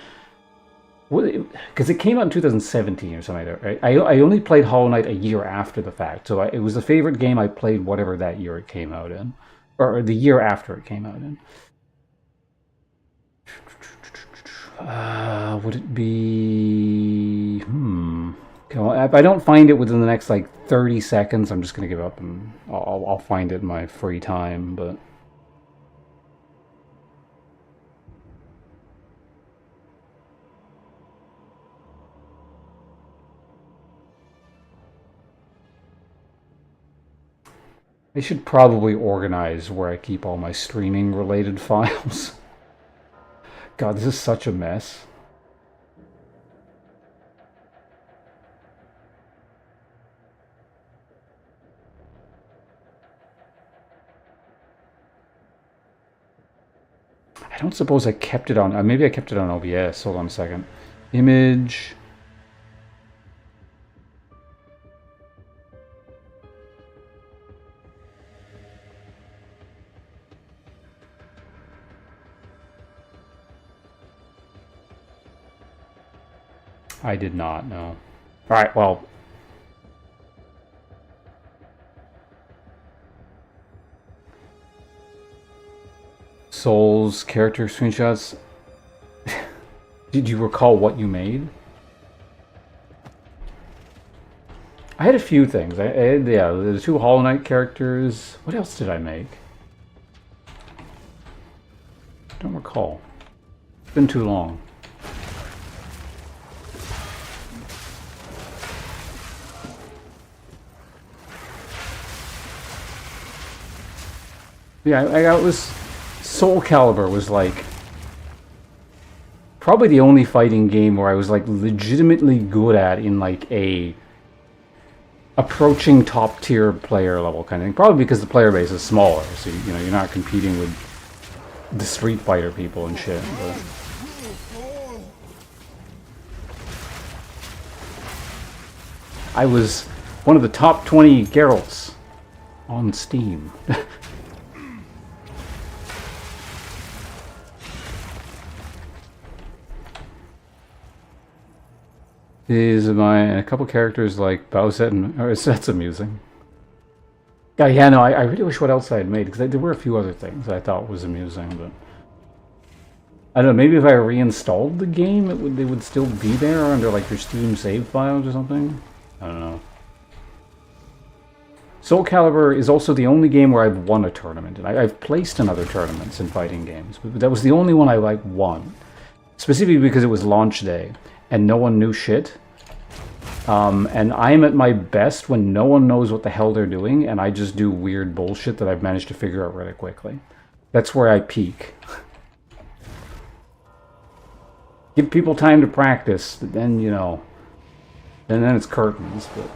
Because it came out in 2017 or something like that, right? I only played Hollow Knight a year after the fact, so it was the favorite game I played whatever that year it came out in. Or the year after it came out in. Would it be... Okay, well, if I don't find it within the next like 30 seconds, I'm just going to give up and I'll find it in my free time, but... I should probably organize where I keep all my streaming related files. God, this is such a mess. I don't suppose I kept it on... maybe I kept it on OBS. Hold on a second. Image... I did not, no. Alright, well... Souls, character screenshots. Did you recall what you made? I had a few things. I had, yeah, the 2 Hollow Knight characters. What else did I make? I don't recall. It's been too long. Yeah, I got was Soul Calibur was like probably the only fighting game where I was like legitimately good at in like a approaching top tier player level kind of thing. Probably because the player base is smaller, so you know you're not competing with the Street Fighter people and shit. But. I was one of the top 20 Geralts on Steam. These are a couple characters like Bowsette and... Oh, that's amusing. Yeah, no, I really wish what else I had made, because there were a few other things I thought was amusing, but... I don't know, maybe if I reinstalled the game, they would still be there under, like, your Steam save files or something? I don't know. Soul Calibur is also the only game where I've won a tournament, and I've placed in other tournaments in fighting games, but that was the only one I, like, won. Specifically because it was launch day, and no one knew shit. And I'm at my best when no one knows what the hell they're doing, and I just do weird bullshit that I've managed to figure out really quickly. That's where I peak. Give people time to practice, but then, you know, and then it's curtains, but...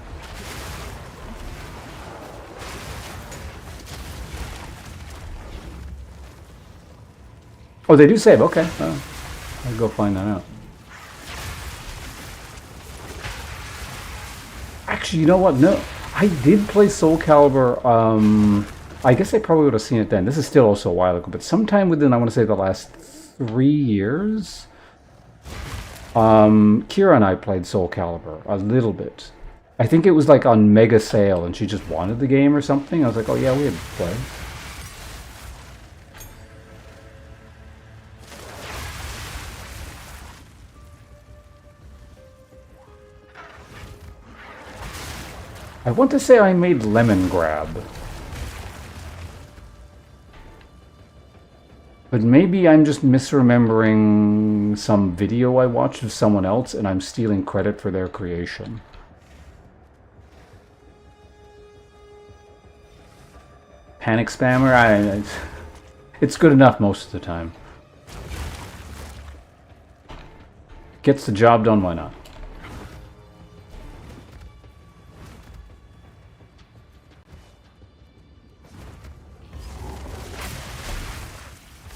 Oh, they do save, okay. I'll go find that out. Actually, you know what? No, I did play Soul Calibur. I guess I probably would have seen it then. This is still also a while ago, but sometime within, I want to say, the last 3 years, Kira and I played Soul Calibur a little bit. I think it was like on mega sale, and she just wanted the game or something. I was like, oh yeah, we had played. I want to say I made Lemon Grab. But maybe I'm just misremembering some video I watched of someone else and I'm stealing credit for their creation. Panic Spammer? It's good enough most of the time. Gets the job done, why not?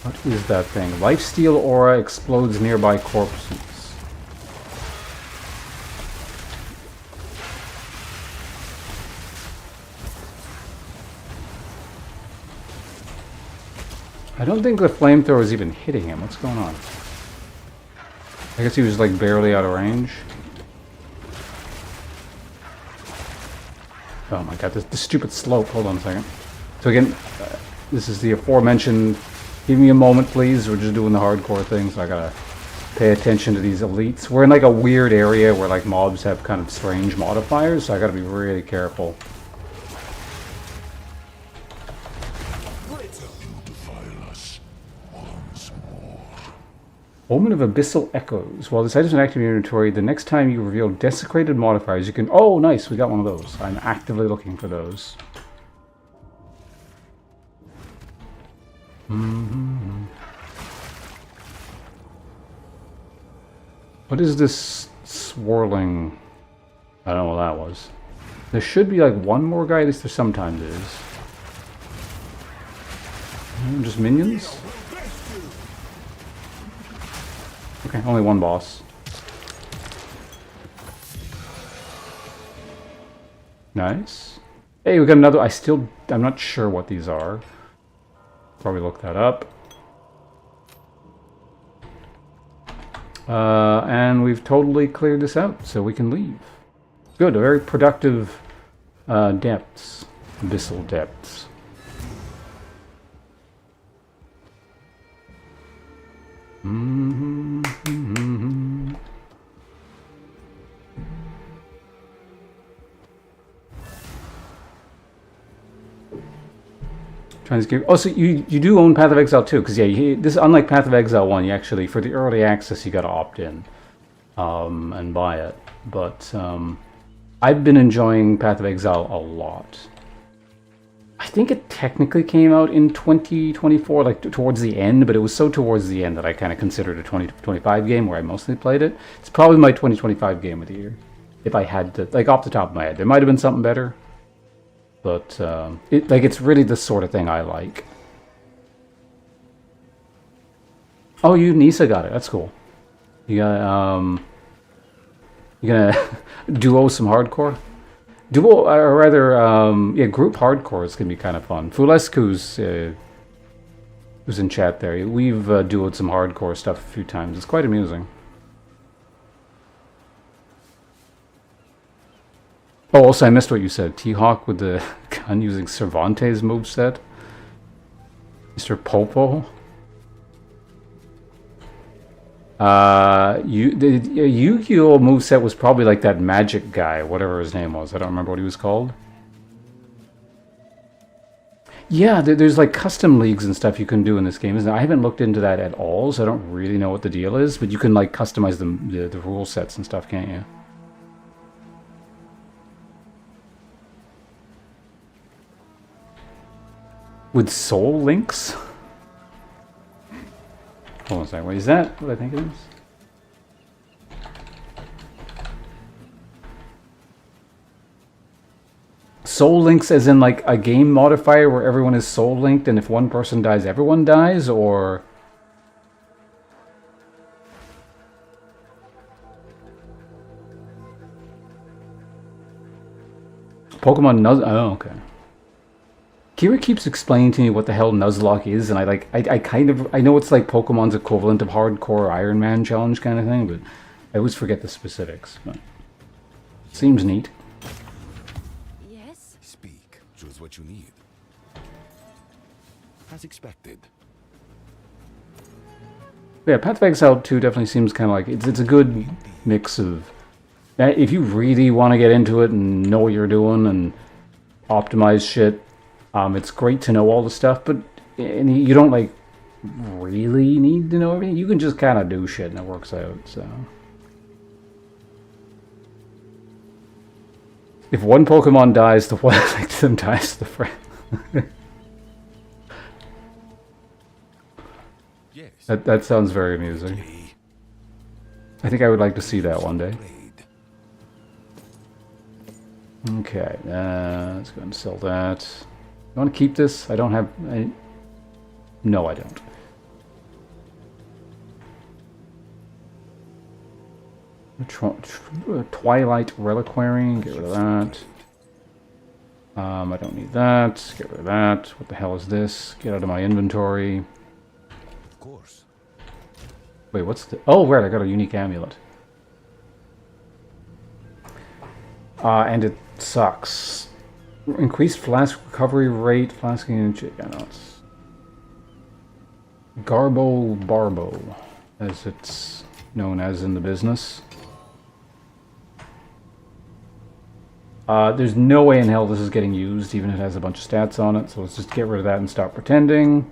What is that thing? Lifesteal aura explodes nearby corpses. I don't think the flamethrower is even hitting him. What's going on? I guess he was like barely out of range. Oh my god, this stupid slope. Hold on a second. So again, this is the aforementioned... Give me a moment, please. We're just doing the hardcore thing, so I gotta pay attention to these elites. We're in like a weird area where like mobs have kind of strange modifiers, so I gotta be really careful. Omen of Abyssal Echoes. While this item is active in your inventory, the next time you reveal desecrated modifiers, you can... Oh, nice! We got one of those. I'm actively looking for those. Mm-hmm. What is this swirling? I don't know what that was. There should be like one more guy, at least there sometimes is. Just minions? Okay, only one boss. Nice. Hey, we got another. I'm not sure what these are. Probably look that up. And we've totally cleared this out, so we can leave. Good, a very productive depths. Abyssal depths. Oh, so you do own Path of Exile too, because yeah, this unlike Path of Exile 1, you actually, for the early access, you got to opt in and buy it. But I've been enjoying Path of Exile a lot. I think it technically came out in 2024, like towards the end, but it was so towards the end that I kind of considered a 2025 game where I mostly played it. It's probably my 2025 game of the year, if I had to, like off the top of my head. There might have been something better. But, it's really the sort of thing I like. Oh, you Nisa got it. That's cool. You got, you gonna duo some hardcore? Duo, or rather, yeah, group hardcore is gonna be kind of fun. Fulescu's, who's in chat there, we've duoed some hardcore stuff a few times. It's quite amusing. Oh, also, I missed what you said. T-Hawk with the gun using Cervantes moveset. Mr. Popo. The Yu-Gi-Oh moveset was probably like that magic guy, whatever his name was. I don't remember what he was called. Yeah, there's like custom leagues and stuff you can do in this game. Isn't there? I haven't looked into that at all, so I don't really know what the deal is. But you can like customize the rule sets and stuff, can't you? With soul links? Hold on a second. Wait, is that what I think it is? Soul links as in like a game modifier where everyone is soul linked and if one person dies, everyone dies, or... Pokemon Nuz... Oh, okay. Kira keeps explaining to me what the hell Nuzlocke is, and I kind of... I know it's like Pokemon's equivalent of hardcore Iron Man challenge kind of thing, but I always forget the specifics. But seems neat. Yes? Speak. Choose what you need. As expected. Yeah, Path of Exile 2 definitely seems kind of like... It's a good mix of... If you really want to get into it and know what you're doing and optimize shit, it's great to know all the stuff, but you don't, like, really need to know everything. You can just kind of do shit and it works out, so... If one Pokemon dies, the one next to them dies to the friend. Yes. That sounds very amusing. I think I would like to see that one day. Okay, let's go and sell that. You want to keep this? I don't have... No, I don't. Twilight Reliquary, get rid of that. I don't need that, get rid of that. What the hell is this? Get out of my inventory. Of course. Wait, what's the... Oh, right, I got a unique amulet. And it sucks. Increased flask recovery rate, flasking... Yeah, no, it's... Garbo Barbo, as it's known as in the business. There's no way in hell this is getting used, even if it has a bunch of stats on it, so let's just get rid of that and stop pretending.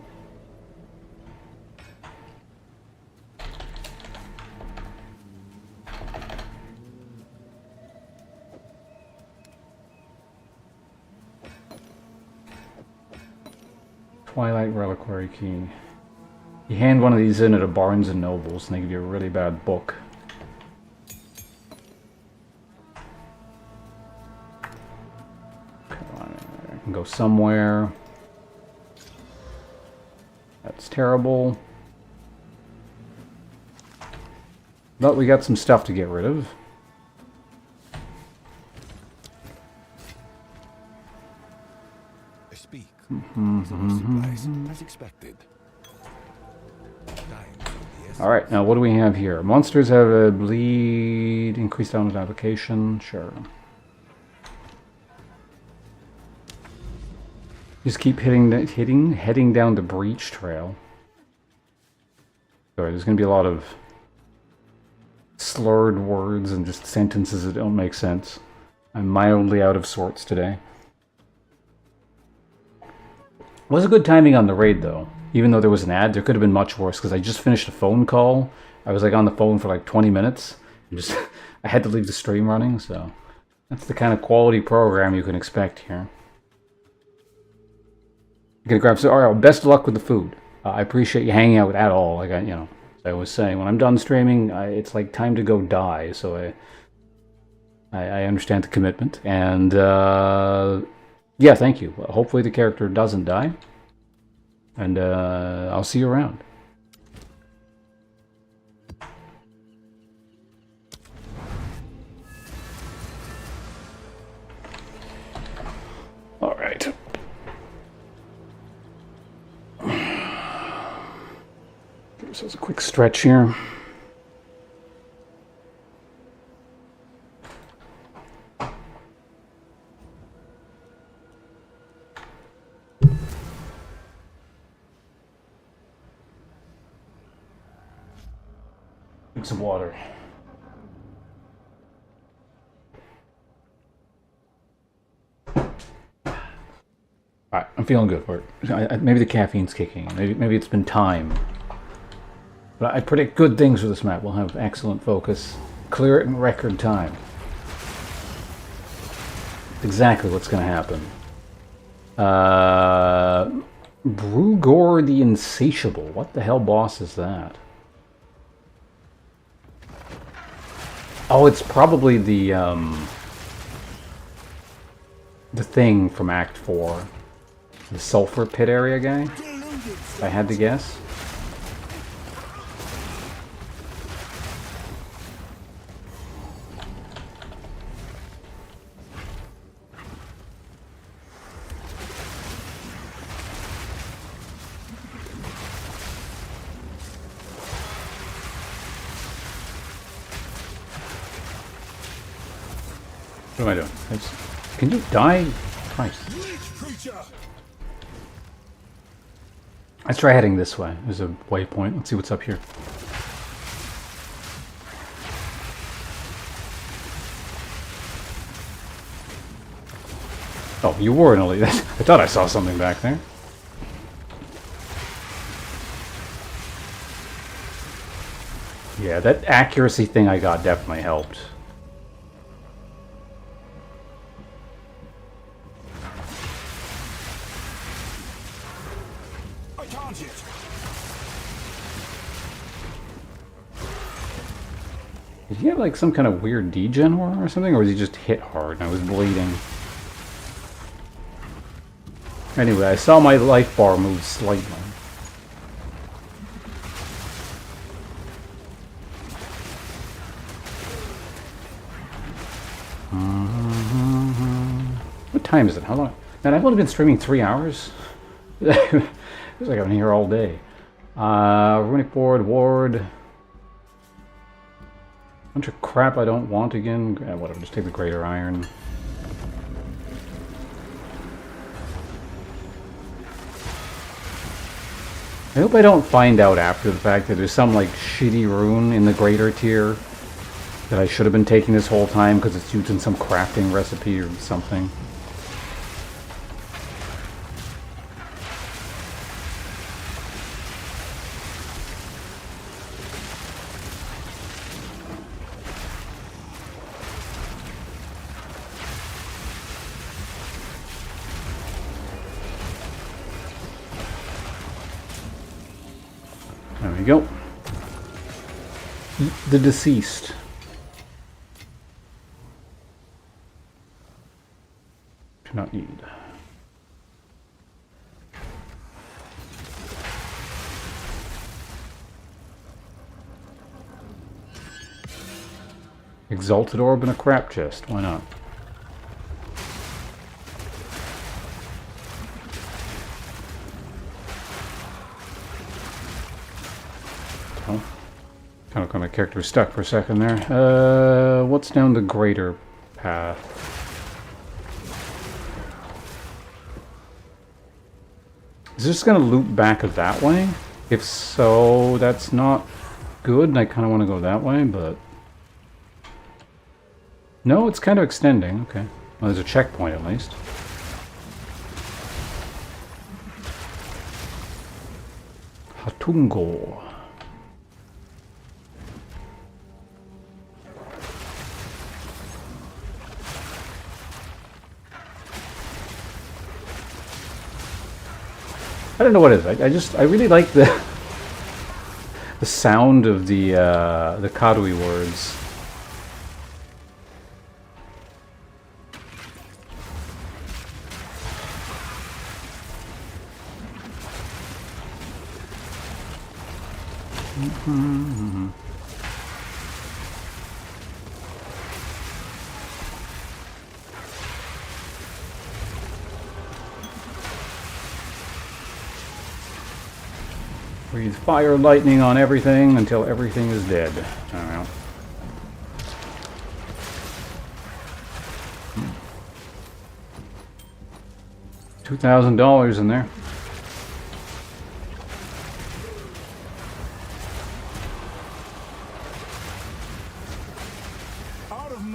Twilight Reliquary Key. You hand one of these in at a Barnes & Nobles and they give you a really bad book. Come on, I can go somewhere. That's terrible. But we got some stuff to get rid of. Speak. Supplies, as expected. Alright, now what do we have here? Monsters have a bleed, increased element application, sure. Just keep heading down the breach trail. Sorry, there's going to be a lot of slurred words and just sentences that don't make sense. I'm mildly out of sorts today. Was a good timing on the raid, though. Even though there was an ad, there could have been much worse, because I just finished a phone call. I was like on the phone for like 20 minutes. I had to leave the stream running, so... That's the kind of quality program you can expect here. I'm gonna grab some... Alright, well, best of luck with the food. I appreciate you hanging out with at all. Like, you know, as I was saying, when I'm done streaming, it's like time to go die, so I understand the commitment. And, yeah, thank you. Hopefully the character doesn't die. And I'll see you around. All right. Give ourselves a quick stretch here. Drink some water. Alright, I'm feeling good for it. Maybe the caffeine's kicking. Maybe it's been time. But I predict good things for this map. We'll have excellent focus. Clear it in record time. Exactly what's going to happen. Brugor the Insatiable. What the hell boss is that? Oh, it's probably the thing from Act 4. The sulfur pit area guy, if I had to guess. What am I doing? Can you die? Christ. Let's try heading this way. There's a waypoint. Let's see what's up here. Oh, you were an elite. I thought I saw something back there. Yeah, that accuracy thing I got definitely helped. Did he have like some kind of weird degen or something, or was he just hit hard and I was bleeding? Anyway, I saw my life bar move slightly. What time is it? How long? Man, I've only been streaming 3 hours. Feels like I've been here all day. Running forward, ward. Bunch of crap I don't want again. Whatever, just take the greater iron. I hope I don't find out after the fact that there's some like shitty rune in the greater tier that I should have been taking this whole time because it's used in some crafting recipe or something. There we go. Eat the deceased. Do not need. Exalted orb and a crap chest. Why not? Kind of got my character stuck for a second there. What's down the greater path? Is this going to loop back that way? If so, that's not good, and I kind of want to go that way, but... No, it's kind of extending. Okay. Well, there's a checkpoint at least. Hatungo. I don't know what it is. I really like the sound of the Kadui words. Breathe fire lightning on everything until everything is dead. I don't know. $2,000 in there.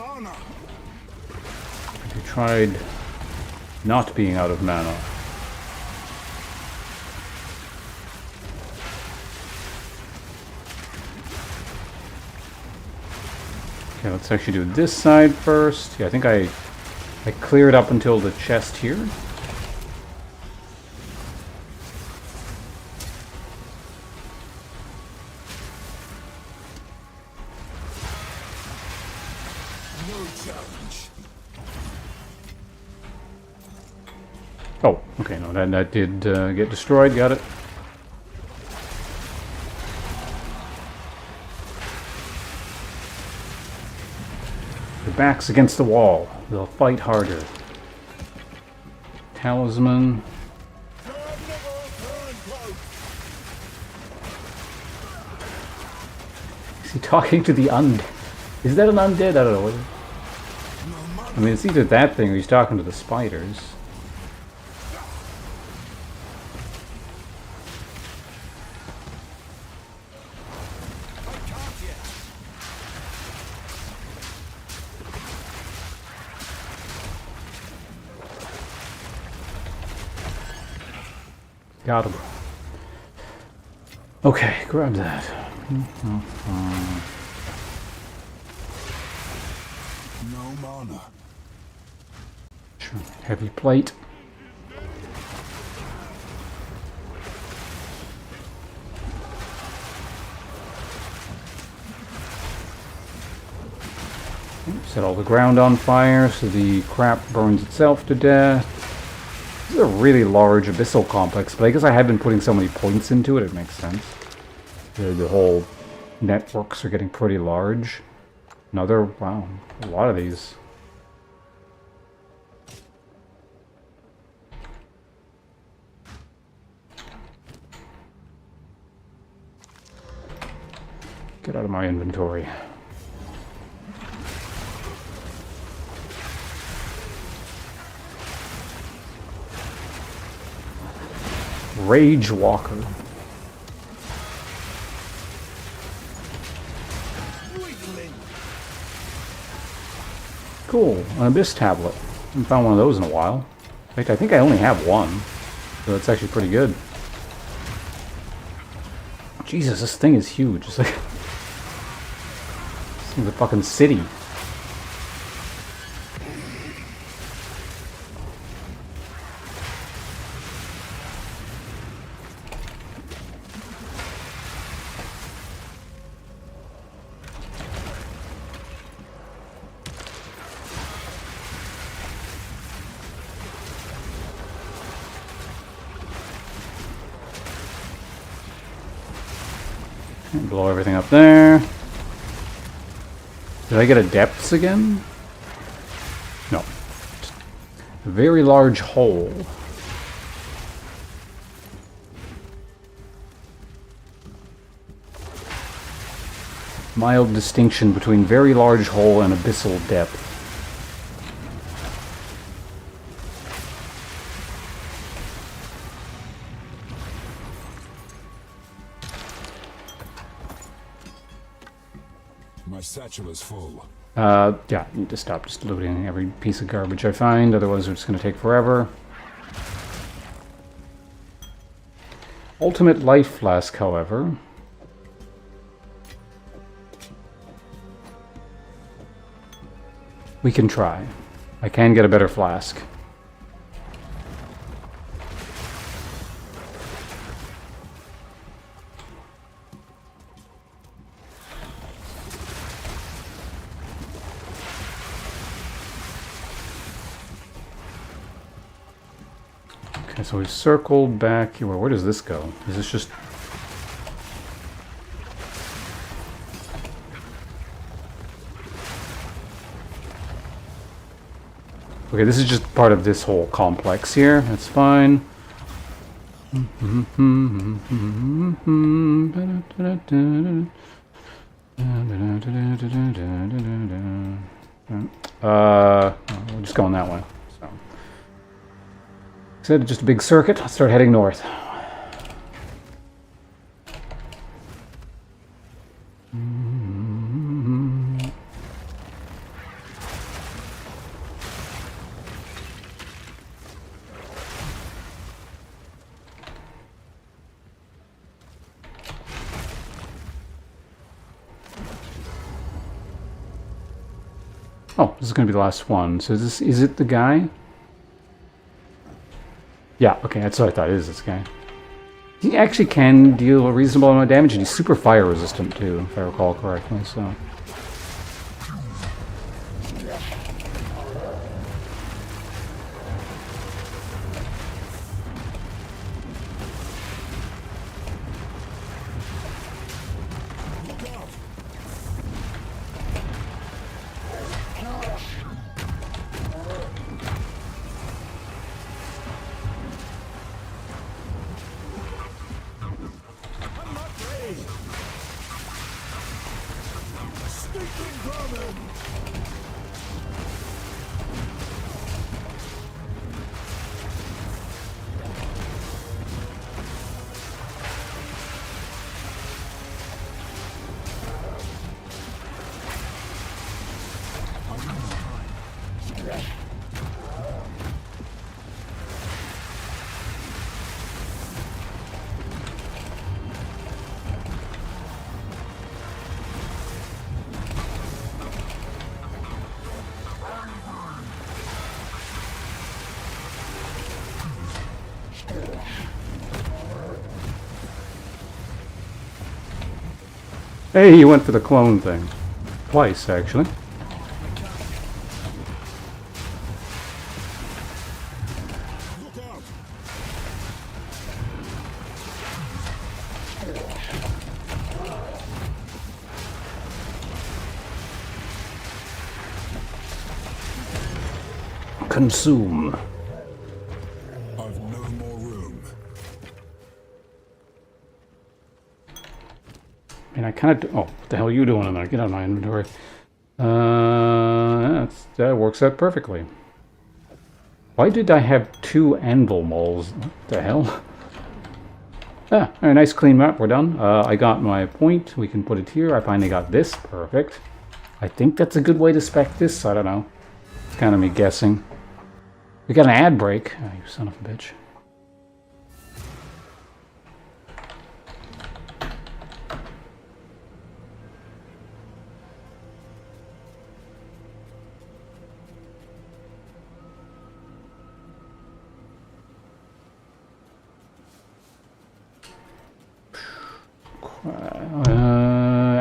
mana. Have you tried not being out of mana? Okay, let's actually do this side first. Yeah, I think I cleared up until the chest here. No challenge. Oh, okay, no, that did get destroyed, got it. Their backs against the wall. They'll fight harder. Talisman. Is he talking to the undead? Is that an undead? I don't know. I mean, it's either that thing or he's talking to the spiders. Got him. Okay, grab that. No mana. Sure. Heavy plate. Set all the ground on fire so the crap burns itself to death. This is a really large abyssal complex, but I guess I have been putting so many points into it, it makes sense. The whole networks are getting pretty large. Another, wow, a lot of these. Get out of my inventory. Rage Walker. Cool, an Abyss tablet. I haven't found one of those in a while. In fact, I think I only have one, so it's actually pretty good. Jesus, this thing is huge. It's like it's a fucking city. Blow everything up there. Did I get a depths again? No. Just a very large hole. Mild distinction between very large hole and abyssal depth. My satchel is full. Yeah, I need to stop just looting every piece of garbage I find, otherwise it's going to take forever. Ultimate life flask, however. We can try. I can get a better flask. Okay, so we've circled back here. Where does this go? Is this just... Okay, this is just part of this whole complex here. That's fine. We're just going that way. So, said just a big circuit. Let's start heading north. Oh, this is going to be the last one. So is it the guy? Yeah, okay, that's what I thought. It is this guy. He actually can deal a reasonable amount of damage, and he's super fire resistant too, if I recall correctly. So. Hey, you went for the clone thing. Twice, actually. Look out! Consume. I've no more room. And I kind of... Oh, what the hell are you doing in there? Get out of my inventory. That works out perfectly. Why did I have 2 anvil moles? What the hell? Ah, a nice clean map. We're done. I got my point. We can put it here. I finally got this. Perfect. I think that's a good way to spec this. I don't know. It's kind of me guessing. We got an ad break. Oh, you son of a bitch.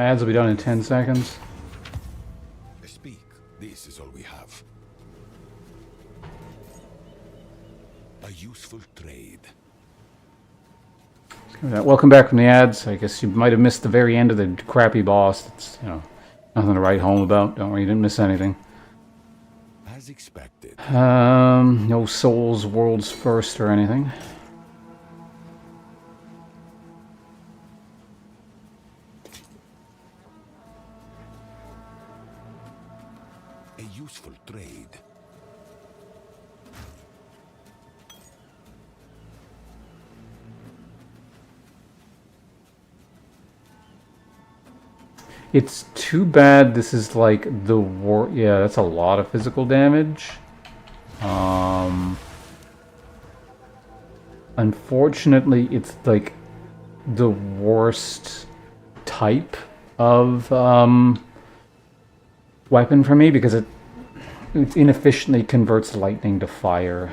Ads will be done in 10 seconds. Speak. This is all we have. A useful trade. Welcome back from the ads. I guess you might have missed the very end of the crappy boss. It's, you know, nothing to write home about. Don't worry, you didn't miss anything. As expected. No souls, world's first or anything. A useful trade. It's too bad this is like the war. Yeah, that's a lot of physical damage. Unfortunately, it's like the worst type of weapon for me because it inefficiently converts lightning to fire.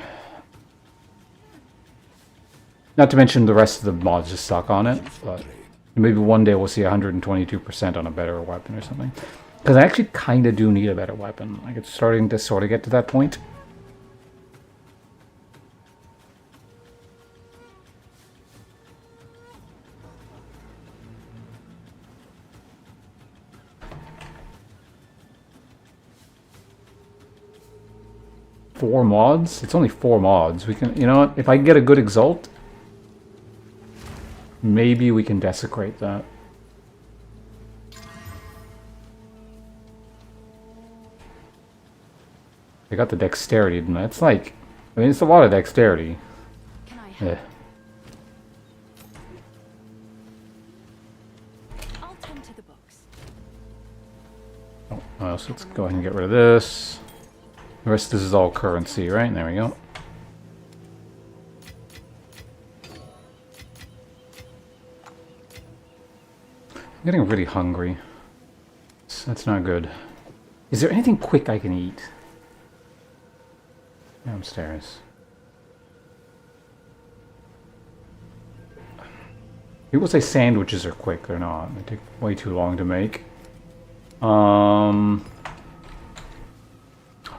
Not to mention the rest of the mods just suck on it, but maybe one day we'll see 122% on a better weapon or something. Because I actually kind of do need a better weapon. Like, it's starting to sort of get to that point. Four mods? It's only 4 mods. We can, you know what? If I can get a good exalt, maybe we can desecrate that. I got the dexterity, didn't I? It's like, I mean, it's a lot of dexterity. Can I help? Yeah. I'll tend to the books. Oh, well, so let's go ahead and get rid of this. The rest of this is all currency, right? There we go. I'm getting really hungry. That's not good. Is there anything quick I can eat? Downstairs. People say sandwiches are quick. They're not. They take way too long to make. Oh,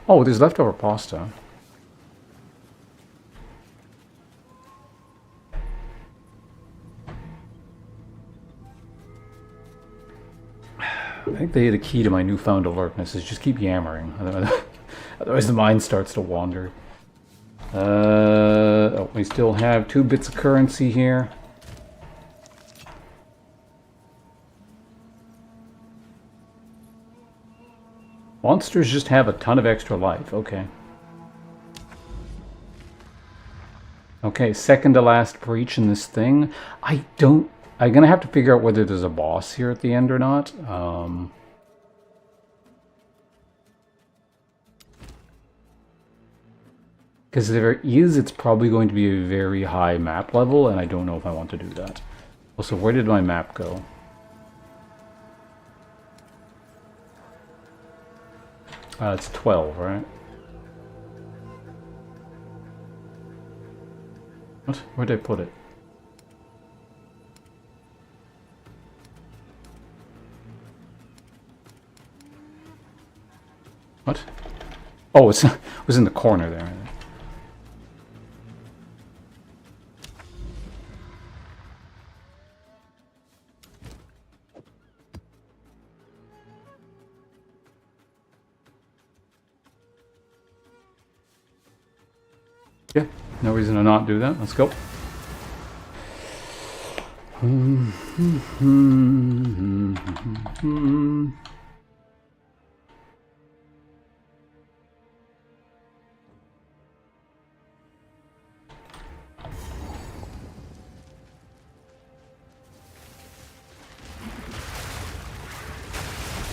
there's leftover pasta. I think the key to my newfound alertness is just keep yammering. Otherwise the mind starts to wander. Oh, we still have 2 bits of currency here. Monsters just have a ton of extra life. Okay. Okay, second to last breach in this thing. I'm gonna have to figure out whether there's a boss here at the end or not. Because if there is, it's probably going to be a very high map level, and I don't know if I want to do that. Also, where did my map go? It's 12, right? What? Where'd I put it? What? Oh, it was in the corner there. Yeah, no reason to not do that. Let's go.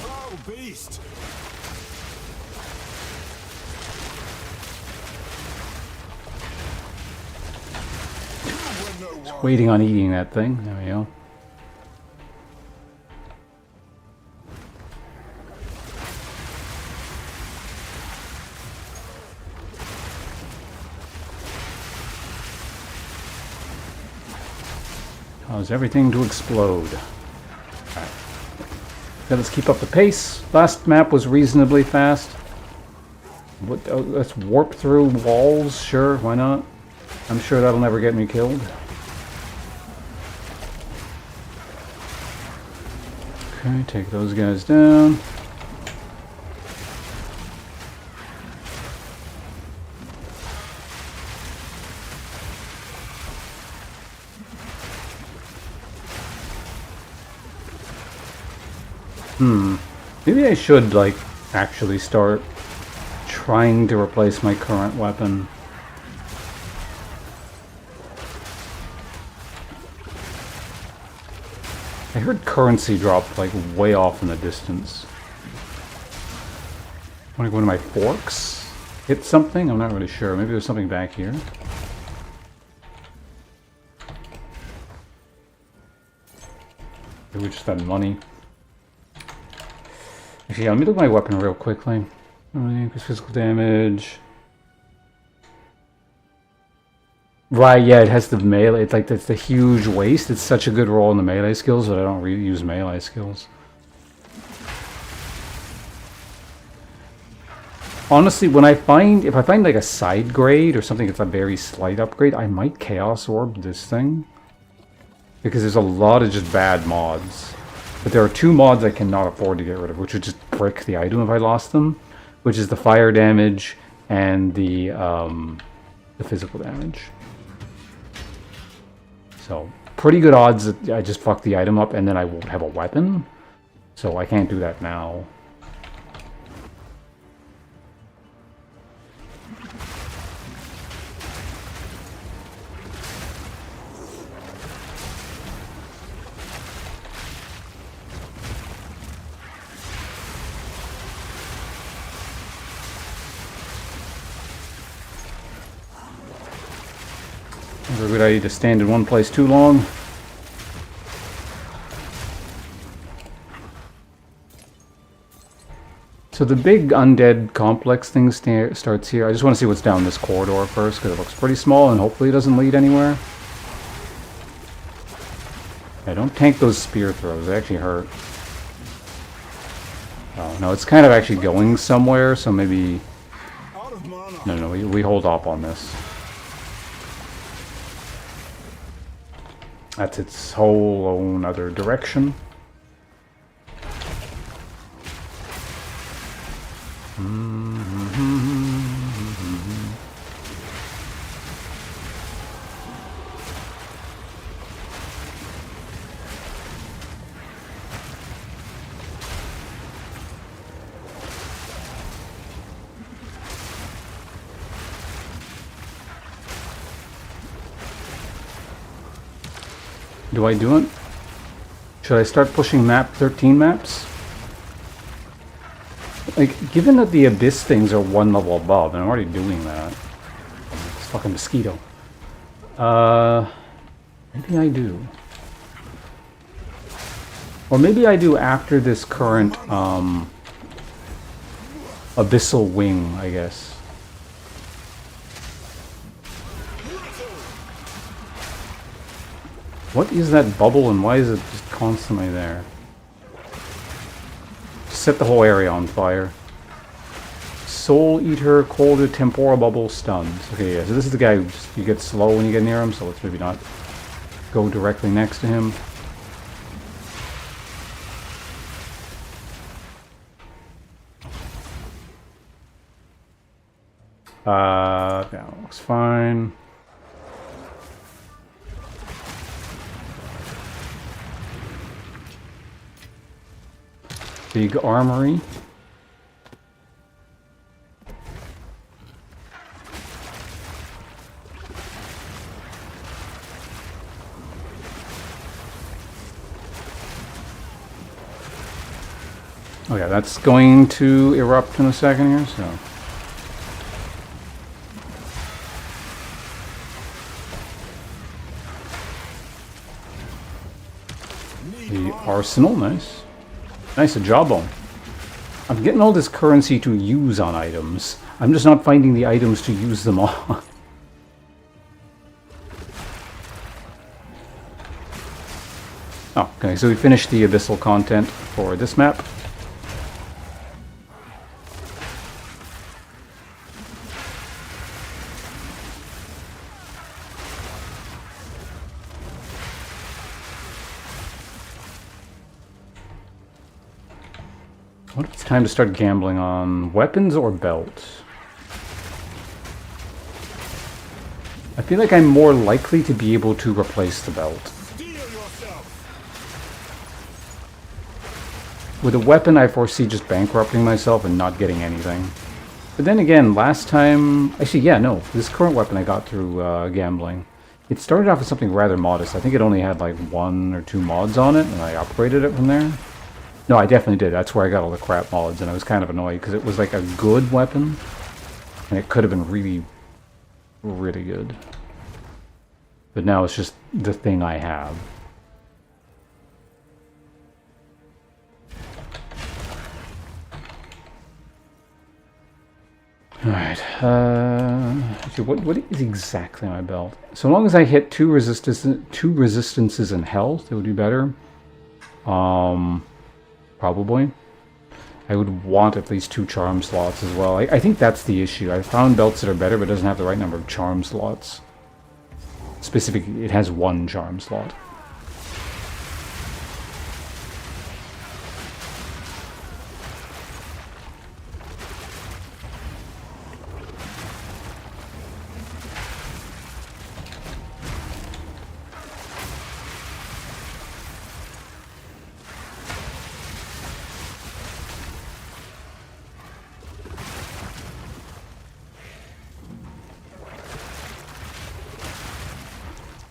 Oh, beast! Waiting on eating that thing. There we go. Cause everything to explode. Alright. Now let's keep up the pace. Last map was reasonably fast. Let's warp through walls. Sure, why not? I'm sure that'll never get me killed. Okay, take those guys down. Maybe I should, like, actually start trying to replace my current weapon. I heard currency drop, like, way off in the distance. Like one of my forks hit something? I'm not really sure. Maybe there's something back here. Maybe we just had money. Actually, yeah, let me look at my weapon real quickly. Increase physical damage. Right, yeah, it has the melee. It's like it's the huge waste. It's such a good roll in the melee skills, but I don't really use melee skills. Honestly, if I find like a side grade or something that's a very slight upgrade, I might Chaos Orb this thing. Because there's a lot of just bad mods. But there are 2 mods I cannot afford to get rid of, which would just brick the item if I lost them. Which is the fire damage and the physical damage. So, pretty good odds that I just fuck the item up and then I won't have a weapon. So I can't do that now. Never a good idea to stand in one place too long. So the big undead complex thing starts here. I just want to see what's down this corridor first, because it looks pretty small and hopefully it doesn't lead anywhere. Yeah, don't tank those spear throws, they actually hurt. Oh, no, it's kind of actually going somewhere, so maybe... Out of mana. No, we hold off on this. That's its whole own other direction. Do I do it? Should I start pushing map 13 maps? Like, given that the Abyss things are one level above, and I'm already doing that. It's fucking mosquito. Maybe I do. Or maybe I do after this current, Abyssal Wing, I guess. What is that bubble and why is it just constantly there? Set the whole area on fire. Soul Eater, Cold Tempora Bubble, Stuns. Okay, yeah, so this is the guy who just, you get slow when you get near him, so let's maybe not go directly next to him. Yeah, looks fine. Big armory. Oh yeah, that's going to erupt in a second here, so. The arsenal, nice. Nice, a jawbone. I'm getting all this currency to use on items. I'm just not finding the items to use them on. Oh, okay, so we finished the abyssal content for this map. What if it's time to start gambling on weapons or belt? I feel like I'm more likely to be able to replace the belt. Steel yourself. With a weapon, I foresee just bankrupting myself and not getting anything. But then again, last time... Actually, yeah, no. This current weapon I got through gambling. It started off with something rather modest. I think it only had like 1 or 2 mods on it, and I upgraded it from there. No, I definitely did. That's where I got all the crap mods, and I was kind of annoyed because it was like a good weapon, and it could have been really, really good. But now it's just the thing I have. Alright, okay, what is exactly my belt? So long as I hit two resistances in health, it would be better. Probably. I would want at least 2 charm slots as well. I think that's the issue. I found belts that are better, but it doesn't have the right number of charm slots. Specifically, it has 1 charm slot.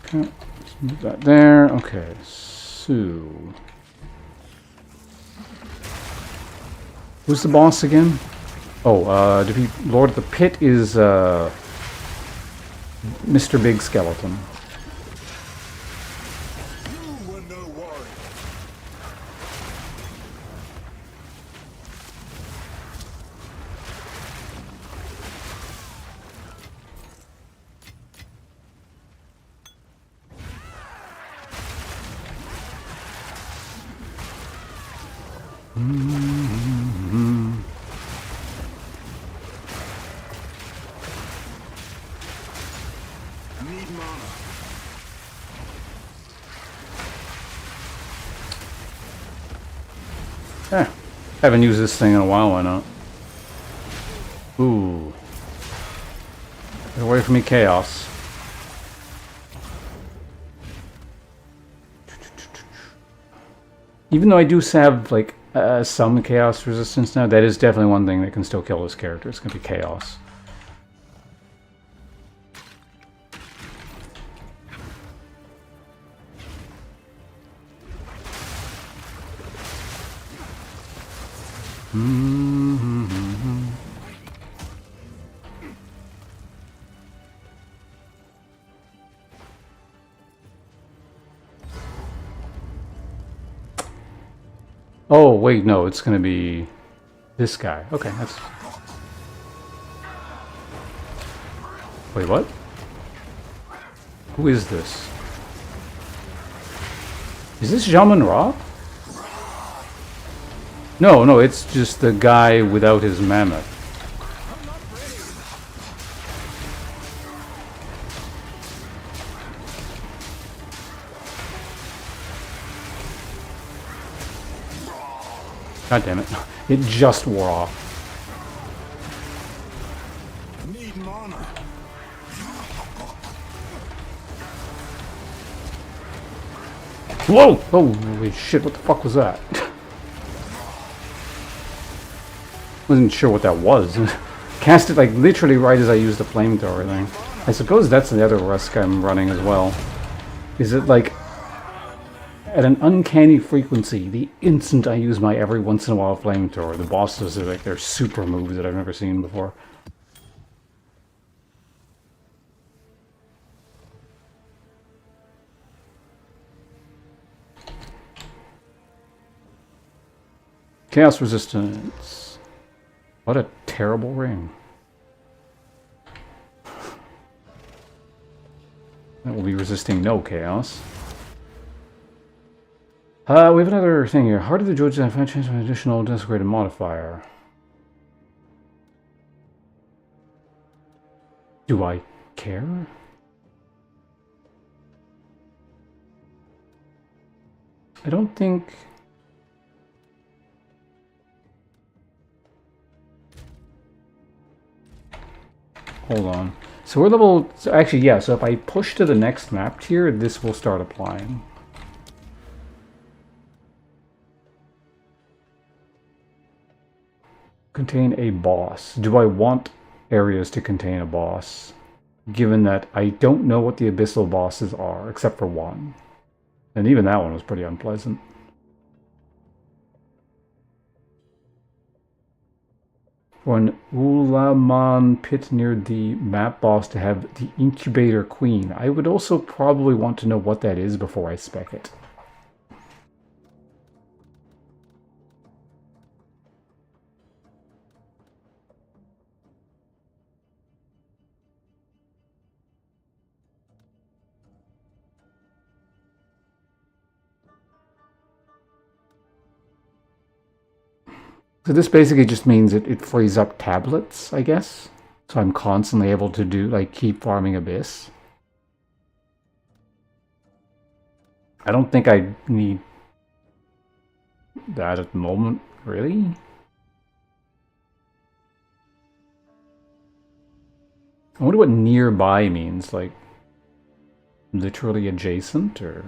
Okay, let's move that there. Okay, so... Who's the boss again? Oh, defeat Lord of the Pit is, Mr. Big Skeleton. You were no warrior. Need mana. Haven't used this thing in a while, why not? Ooh. Get away from me, Chaos. Even though I do have, like, some Chaos resistance now, that is definitely one thing that can still kill this character. It's going to be Chaos. Oh, wait, no, it's gonna be this guy. Okay, that's... Wait, what? Who is this? Is this Jamin Ra? No, it's just the guy without his mammoth. God damn it. It just wore off. Need mana. Whoa! Holy shit, what the fuck was that? Wasn't sure what that was. Cast it like literally right as I used the flamethrower thing. I suppose that's the other risk I'm running as well. Is it like at an uncanny frequency, the instant I use my every once in a while flamethrower, the bosses are like their super moves that I've never seen before. Chaos resistance. What a terrible ring. That will be resisting no chaos. We have another thing here. Heart of the Judge, I've changed an additional desecrated modifier. Do I care? I don't think... Hold on. So we're level... So actually, yeah, so if I push to the next map tier, this will start applying. Contain a boss. Do I want areas to contain a boss? Given that I don't know what the abyssal bosses are, except for one. And even that one was pretty unpleasant. For an Ulaman pit near the map boss to have the Incubator Queen. I would also probably want to know what that is before I spec it. So this basically just means it frees up tablets, I guess. So I'm constantly able to do, like, keep farming Abyss. I don't think I need that at the moment, really. I wonder what nearby means, like, literally adjacent, or...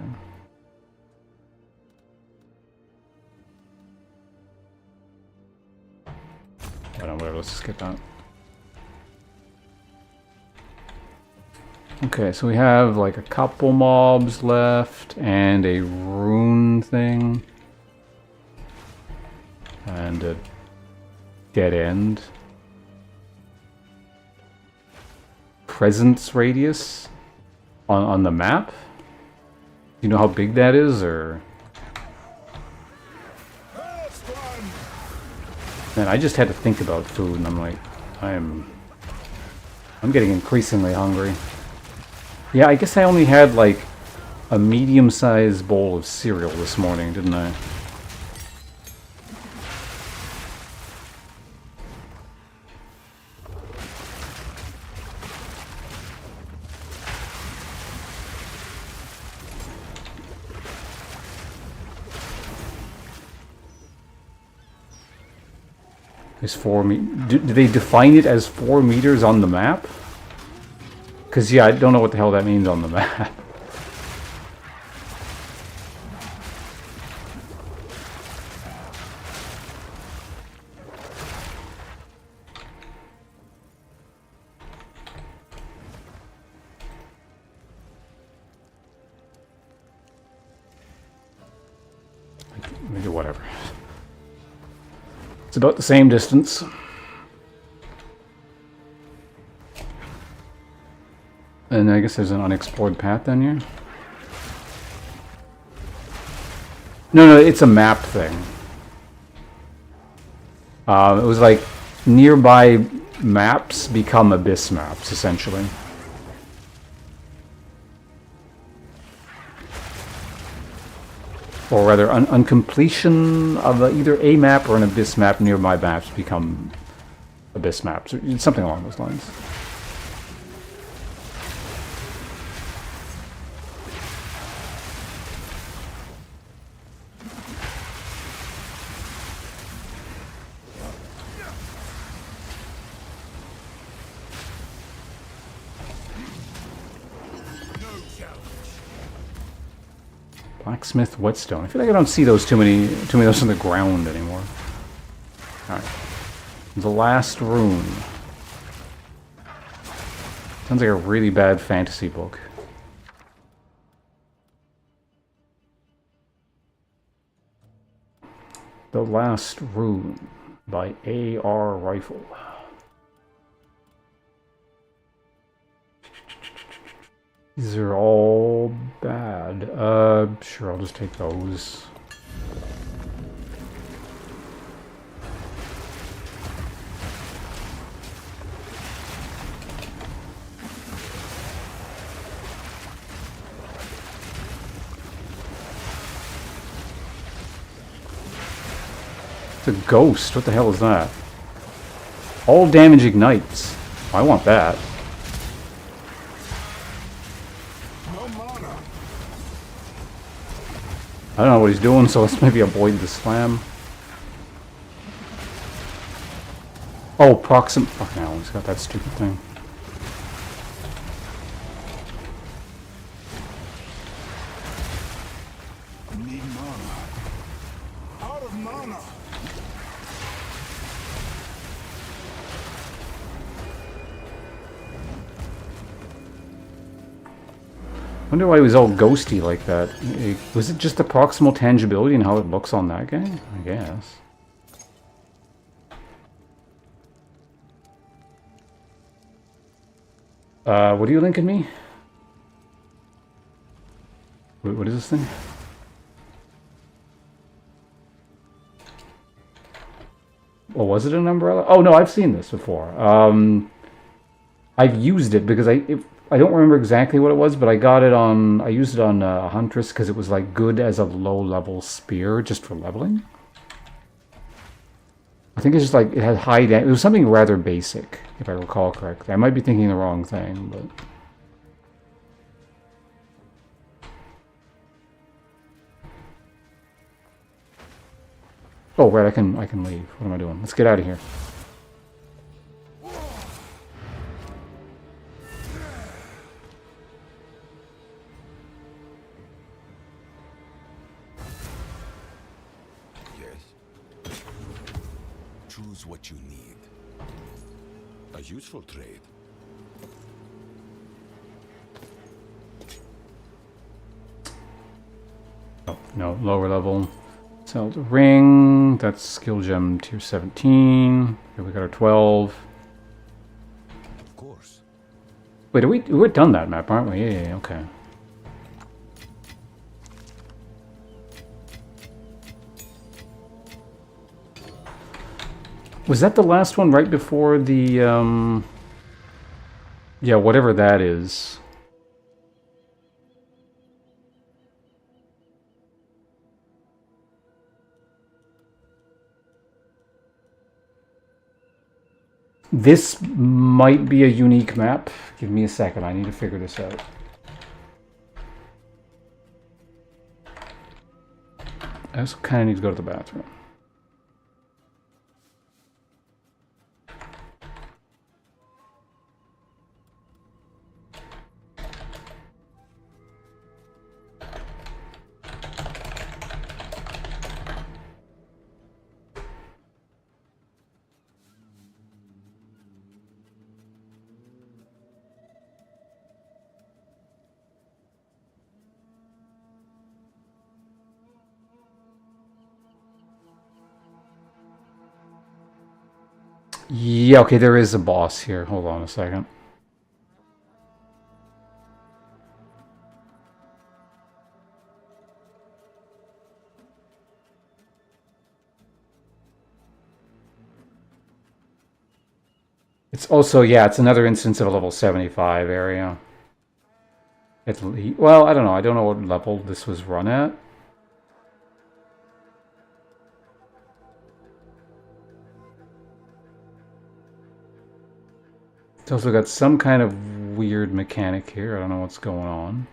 I don't know, whatever, let's skip that. Okay, so we have like a couple mobs left, and a rune thing. And a dead end. Presence radius on the map? Do you know how big that is, or...? Man, I just had to think about food, and I'm like, I'm getting increasingly hungry. Yeah, I guess I only had like a medium-sized bowl of cereal this morning, didn't I? Is 4 do they define it as 4 meters on the map? Because, yeah, I don't know what the hell that means on the map. Maybe whatever. It's about the same distance. And I guess there's an unexplored path down here. No, it's a map thing. It was like nearby maps become abyss maps, essentially. Or rather, on completion of either a map or an abyss map, nearby maps become abyss maps. Or something along those lines. Blacksmith whetstone. I feel like I don't see those too many of those on the ground anymore. Alright. The last rune. Sounds like a really bad fantasy book. The Last Rune by A.R. Rifle. These are all bad. Sure, I'll just take those. It's a ghost. What the hell is that? All damage ignites. I want that. I don't know what he's doing, so let's maybe avoid the slam. Oh, Fuck now, he's got that stupid thing. Need mana. Out of mana. I wonder why he was all ghosty like that. Was it just the proximal tangibility and how it looks on that guy? I guess. What are you linking me? What is this thing? Oh, was it an umbrella? Oh no, I've seen this before. I've used it because I don't remember exactly what it was, but I used it on Huntress because it was like good as a low-level spear just for leveling. I think it's just like it had high damage. It was something rather basic, if I recall correctly. I might be thinking the wrong thing, but oh right, I can leave. What am I doing? Let's get out of here. Choose what you need. A useful trade. Oh, no, lower level. Sell the ring. That's skill gem tier 17. Here we got our 12. Of course. Wait, we're done that map, aren't we? Yeah, okay. Was that the last one right before the, yeah, whatever that is. This might be a unique map. Give me a second, I need to figure this out. I also kind of need to go to the bathroom. Yeah, okay, there is a boss here. Hold on a second. It's also, yeah, it's another instance of a level 75 area. Well, I don't know. I don't know what level this was run at. It's also got some kind of weird mechanic here. I don't know what's going on.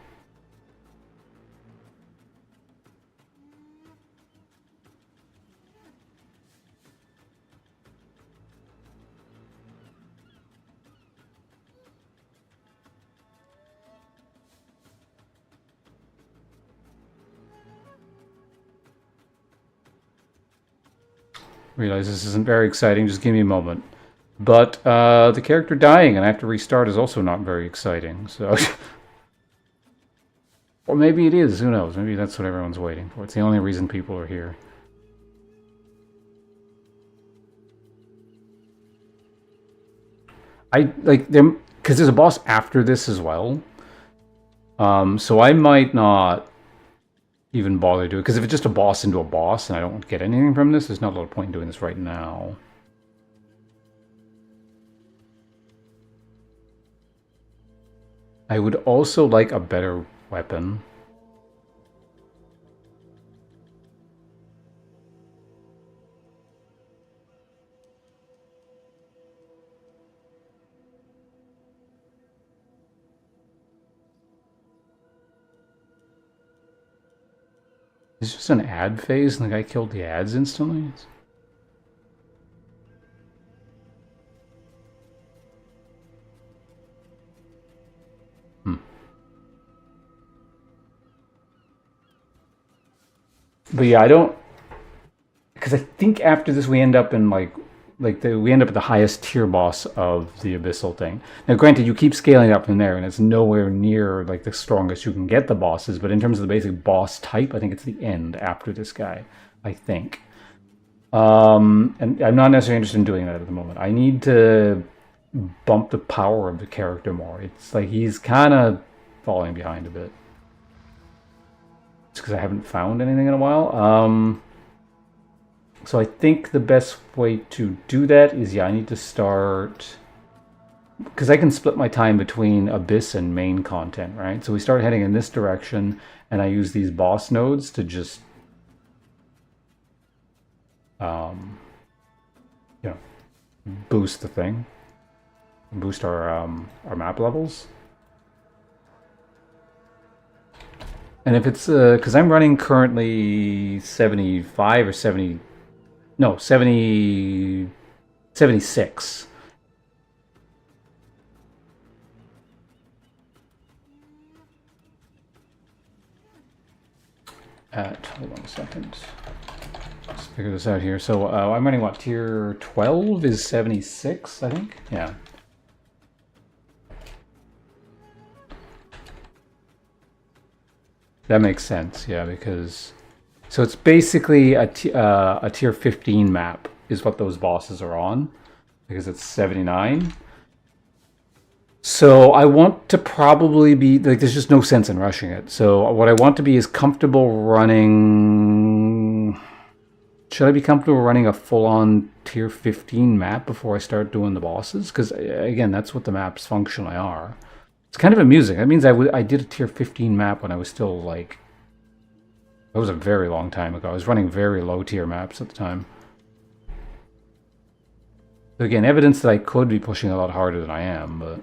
Realize this isn't very exciting. Just give me a moment. But the character dying and I have to restart is also not very exciting. So, or maybe it is. Who knows? Maybe that's what everyone's waiting for. It's the only reason people are here. I like them because there's a boss after this as well. So I might not even bother doing it because if it's just a boss into a boss and I don't get anything from this, there's not a lot of point in doing this right now. I would also like a better weapon. Is this just an ad phase and the guy killed the ads instantly? But yeah, I don't, because I think after this we end up in we end up at the highest tier boss of the abyssal thing. Now, granted, you keep scaling up from there, and it's nowhere near like the strongest you can get the bosses. But in terms of the basic boss type, I think it's the end after this guy. I think, and I'm not necessarily interested in doing that at the moment. I need to bump the power of the character more. It's like he's kind of falling behind a bit. It's because I haven't found anything in a while. So I think the best way to do that is, yeah, I need to start... Because I can split my time between Abyss and main content, right? So we start heading in this direction, and I use these boss nodes to just... you know, boost the thing. Boost our map levels. And if it's... because I'm running currently 75 or 70... No, 76. Hold on a second. Let's figure this out here. So I'm running what? Tier 12 is 76, I think? Yeah. That makes sense, yeah, because... So it's basically a tier 15 map is what those bosses are on, because it's 79. So I want to probably be, like, there's just no sense in rushing it. So what I want to be is comfortable running... Should I be comfortable running a full-on tier 15 map before I start doing the bosses? Because, again, that's what the maps functionally are. It's kind of amusing. That means I did a tier 15 map when I was still, like... That was a very long time ago. I was running very low tier maps at the time. So again, evidence that I could be pushing a lot harder than I am, but...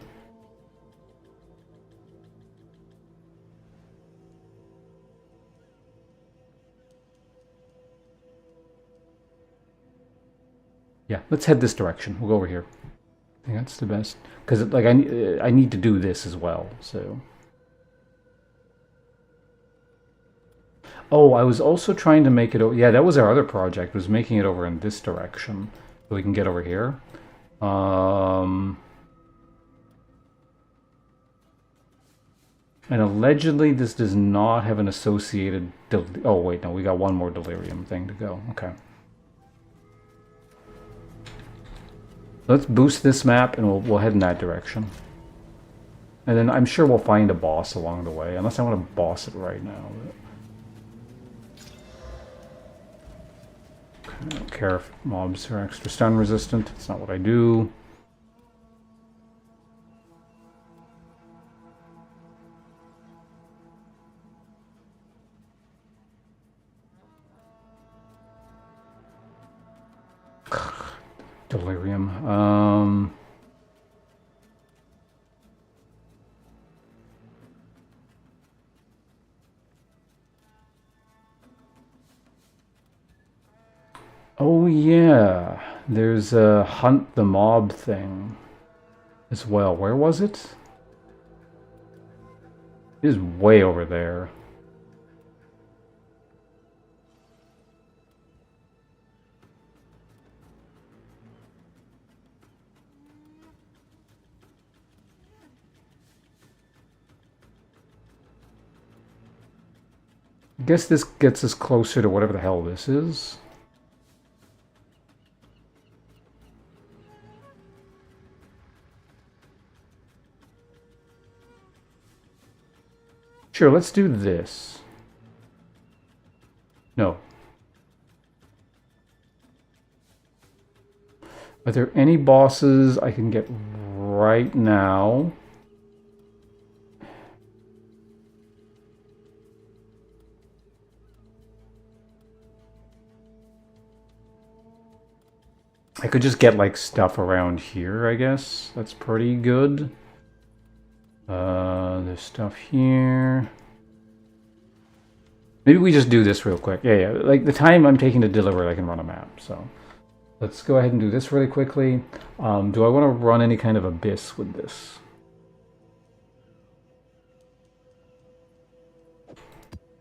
Yeah, let's head this direction. We'll go over here. I think that's the best. Because, like, I need to do this as well, so... Oh, I was also trying to make it... Yeah, that was our other project, was making it over in this direction. So we can get over here. And allegedly this does not have an associated... Oh, wait, no, we got one more delirium thing to go. Okay. Let's boost this map and we'll head in that direction. And then I'm sure we'll find a boss along the way, unless I want to boss it right now. Okay, I don't care if mobs are extra stun resistant. That's not what I do. Delirium. Oh yeah, there's a hunt the mob thing as well. Where was it? It is way over there. I guess this gets us closer to whatever the hell this is. Sure, let's do this. No. Are there any bosses I can get right now? I could just get like stuff around here, I guess. That's pretty good. There's stuff here. Maybe we just do this real quick. Yeah. Like the time I'm taking to deliver it, I can run a map. So let's go ahead and do this really quickly. Do I want to run any kind of abyss with this?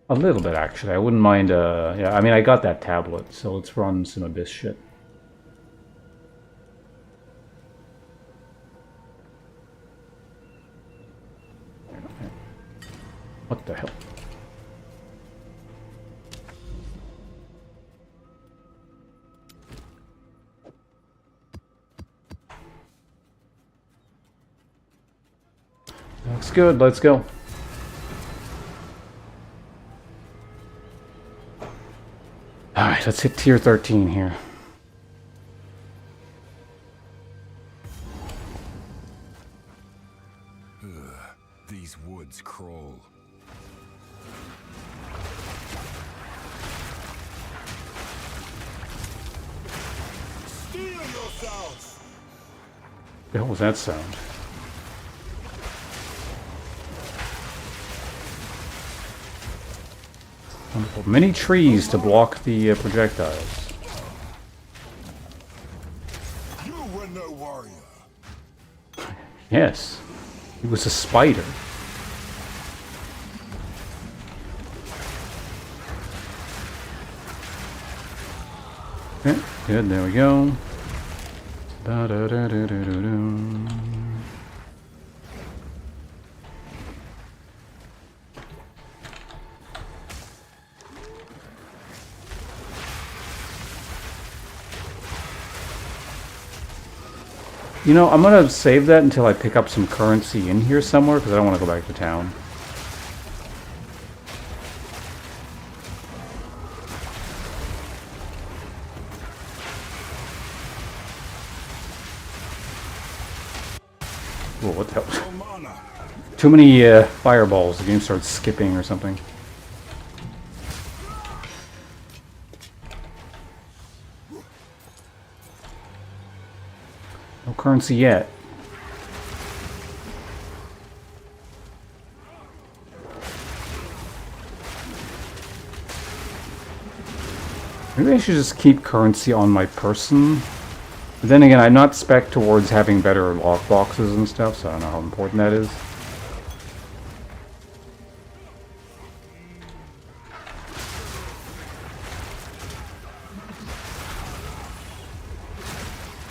A little bit, actually. I wouldn't mind. Yeah, I mean, I got that tablet, so let's run some abyss shit. What the hell? Looks good, let's go. Alright, let's hit tier 13 here. These woods crawl. Steel yourselves! The hell was that sound? Wonderful. Many trees to block the projectiles. You were no warrior. Yes. It was a spider. Okay, good, there we go. Da-da-da-da-da-da-da. You know, I'm gonna save that until I pick up some currency in here somewhere, because I don't want to go back to town. Whoa, what the hell? Too many fireballs, the game starts skipping or something. No currency yet. Maybe I should just keep currency on my person. But then again, I'm not spec towards having better lockboxes and stuff, so I don't know how important that is.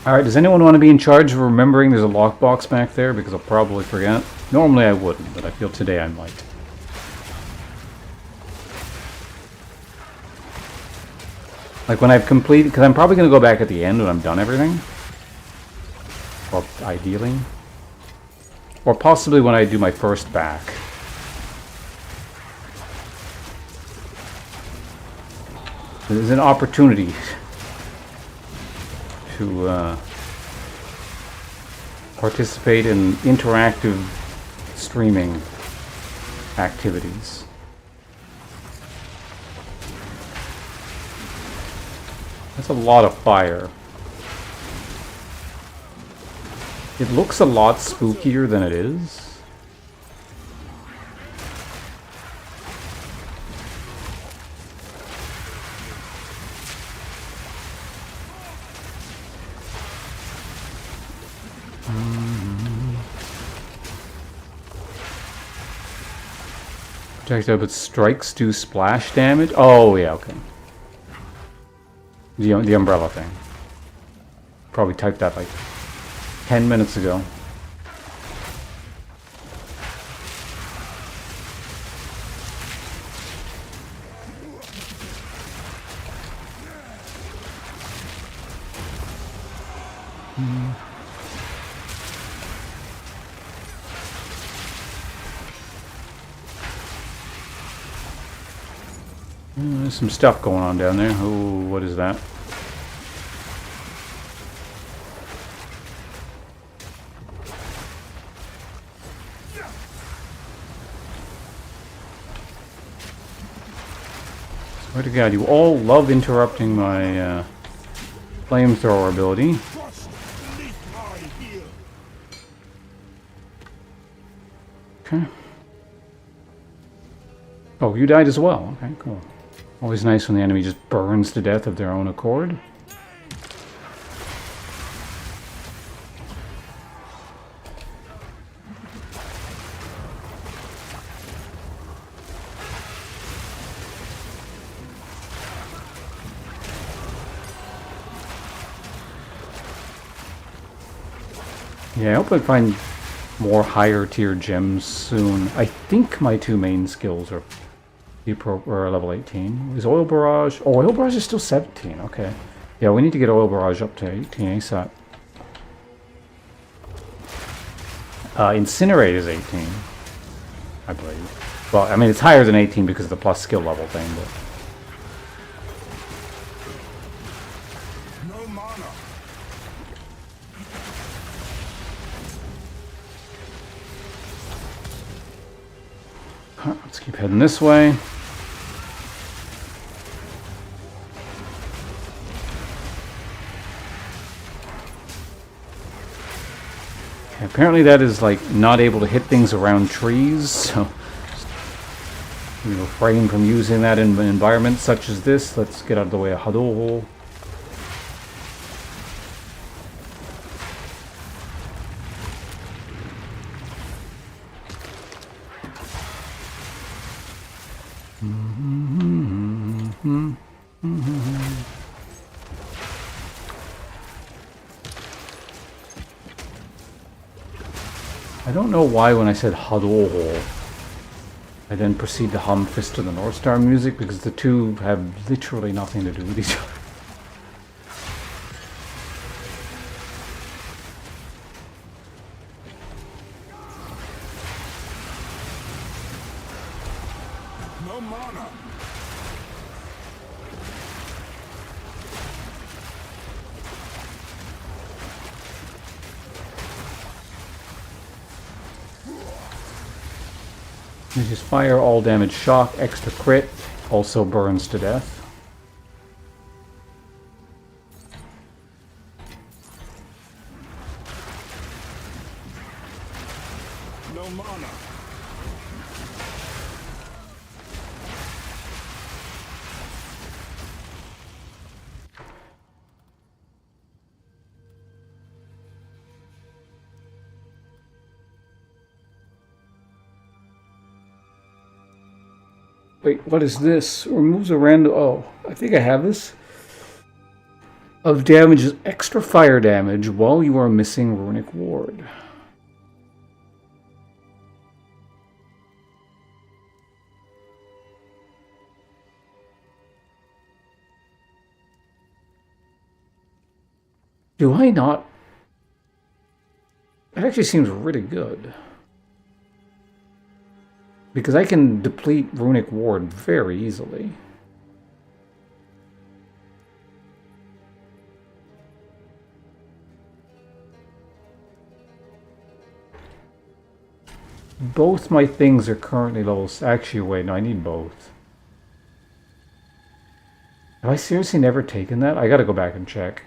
Alright, does anyone want to be in charge of remembering there's a lockbox back there? Because I'll probably forget. Normally I wouldn't, but I feel today I might. Like when I've completed, because I'm probably going to go back at the end when I'm done everything. Or ideally. Or possibly when I do my first back. There's an opportunity to participate in interactive streaming activities. That's a lot of fire. It looks a lot spookier than it is. Projectile, but strikes do splash damage? Oh, yeah, okay. The umbrella thing. Probably typed that like 10 minutes ago. There's some stuff going on down there. Oh, what is that? Swear to God, you all love interrupting my flamethrower ability. Crushed beneath my heel. Okay. Oh, you died as well. Okay, cool. Always nice when the enemy just burns to death of their own accord. Yeah, I hope I find more higher tier gems soon. I think my two main skills are level 18. Is Oil Barrage? Oh, Oil Barrage is still 17. Okay. Yeah, we need to get Oil Barrage up to 18 ASAP. Incinerate is 18, I believe. Well, I mean, it's higher than 18 because of the plus skill level thing, but... No mana. Let's keep heading this way. Okay, apparently that is like not able to hit things around trees, so we refrain from using that in environments such as this. Let's get out of the way of Hadouho. I don't know why when I said Hadouho, I then proceed to hum Fist of the North Star music, because the two have literally nothing to do with each other. No mana. You just fire all damage shock, extra crit, also burns to death. No mana. Wait, what is this? Removes a random... Oh, I think I have this. Of damages extra fire damage while you are missing Runic Ward. Do I not... That actually seems really good. Because I can deplete Runic Ward very easily. Both my things are currently low. Actually, wait, no, I need both. Have I seriously never taken that? I gotta go back and check.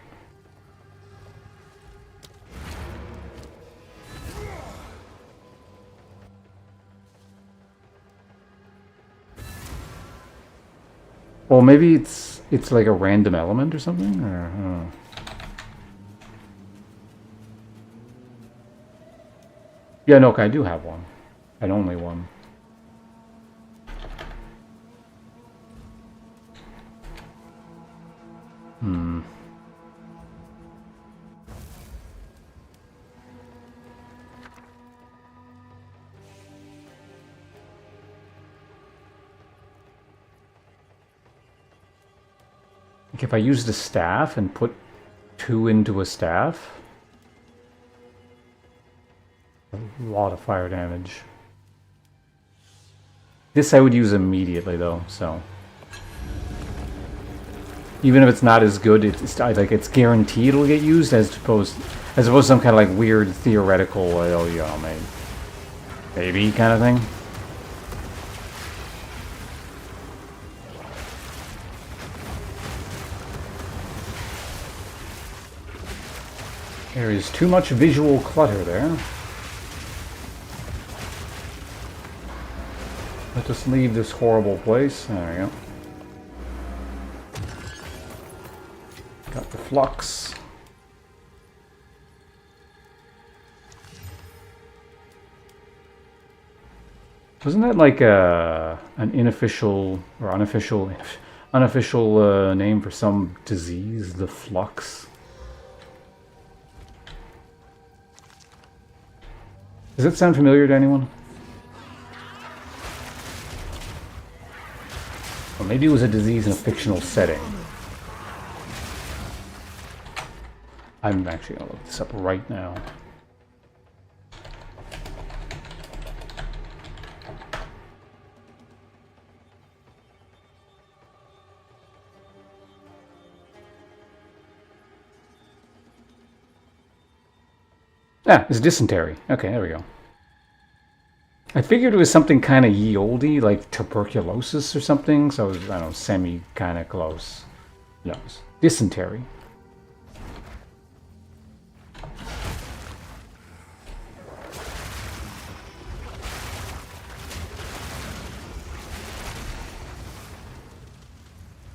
Well, maybe it's like a random element or something? Or, I don't know. Yeah, no, I do have one. And only one. Like if I use the staff and put 2 into a staff, a lot of fire damage. This I would use immediately though, so even if it's not as good, it's like it's guaranteed it'll get used as opposed to some kind of like weird theoretical, oh yeah, maybe kind of thing. There is too much visual clutter there. Let us leave this horrible place. There we go. Got the flux. Wasn't that like an unofficial name for some disease? The flux. Does that sound familiar to anyone? Or maybe it was a disease in a fictional setting. I'm actually going to look this up right now. Ah, it's dysentery. Okay, there we go. I figured it was something kind of ye olde, like tuberculosis or something, so I was, I don't know, semi kind of close. No, it's dysentery.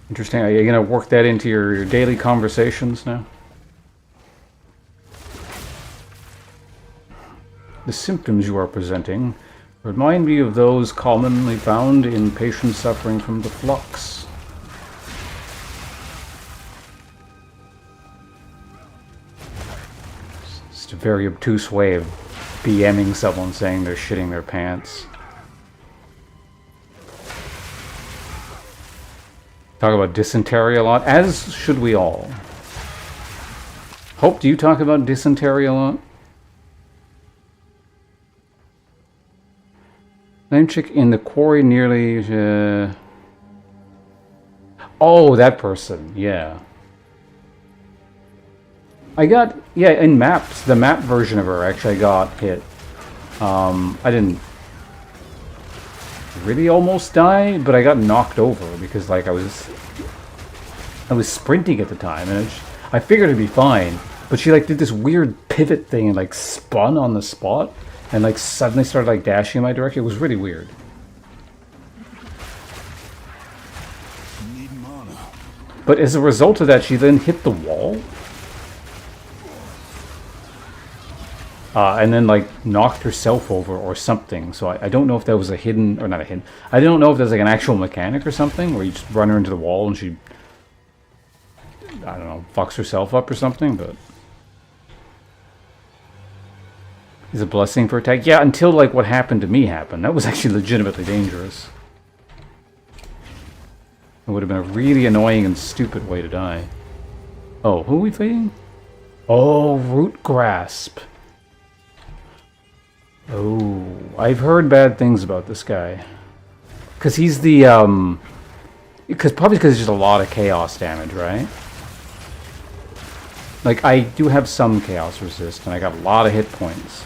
Interesting. Are you going to work that into your daily conversations now? The symptoms you are presenting remind me of those commonly found in patients suffering from the flux. It's just a very obtuse way of BMing someone saying they're shitting their pants. Talk about dysentery a lot, as should we all. Hope, do you talk about dysentery a lot? Name chick in the quarry nearly... Oh, that person, yeah. I got... Yeah, in maps, the map version of her, actually, I got hit. I didn't really almost die, but I got knocked over because, like, I was sprinting at the time, and I figured it'd be fine. But she, like, did this weird pivot thing and, like, spun on the spot. And like suddenly started like dashing in my direction. It was really weird. Need mana. But as a result of that, she then hit the wall. And then like knocked herself over or something. So I don't know if that was a hidden, or not a hidden. I don't know if there's like an actual mechanic or something where you just run her into the wall and she, I don't know, fucks herself up or something, but... Is a blessing for attack? Yeah, until like what happened to me happened. That was actually legitimately dangerous. It would have been a really annoying and stupid way to die. Oh, who are we fighting? Oh, Root Grasp. Oh, I've heard bad things about this guy. Because he's the, probably because he's just a lot of chaos damage, right? Like, I do have some chaos resist, and I got a lot of hit points.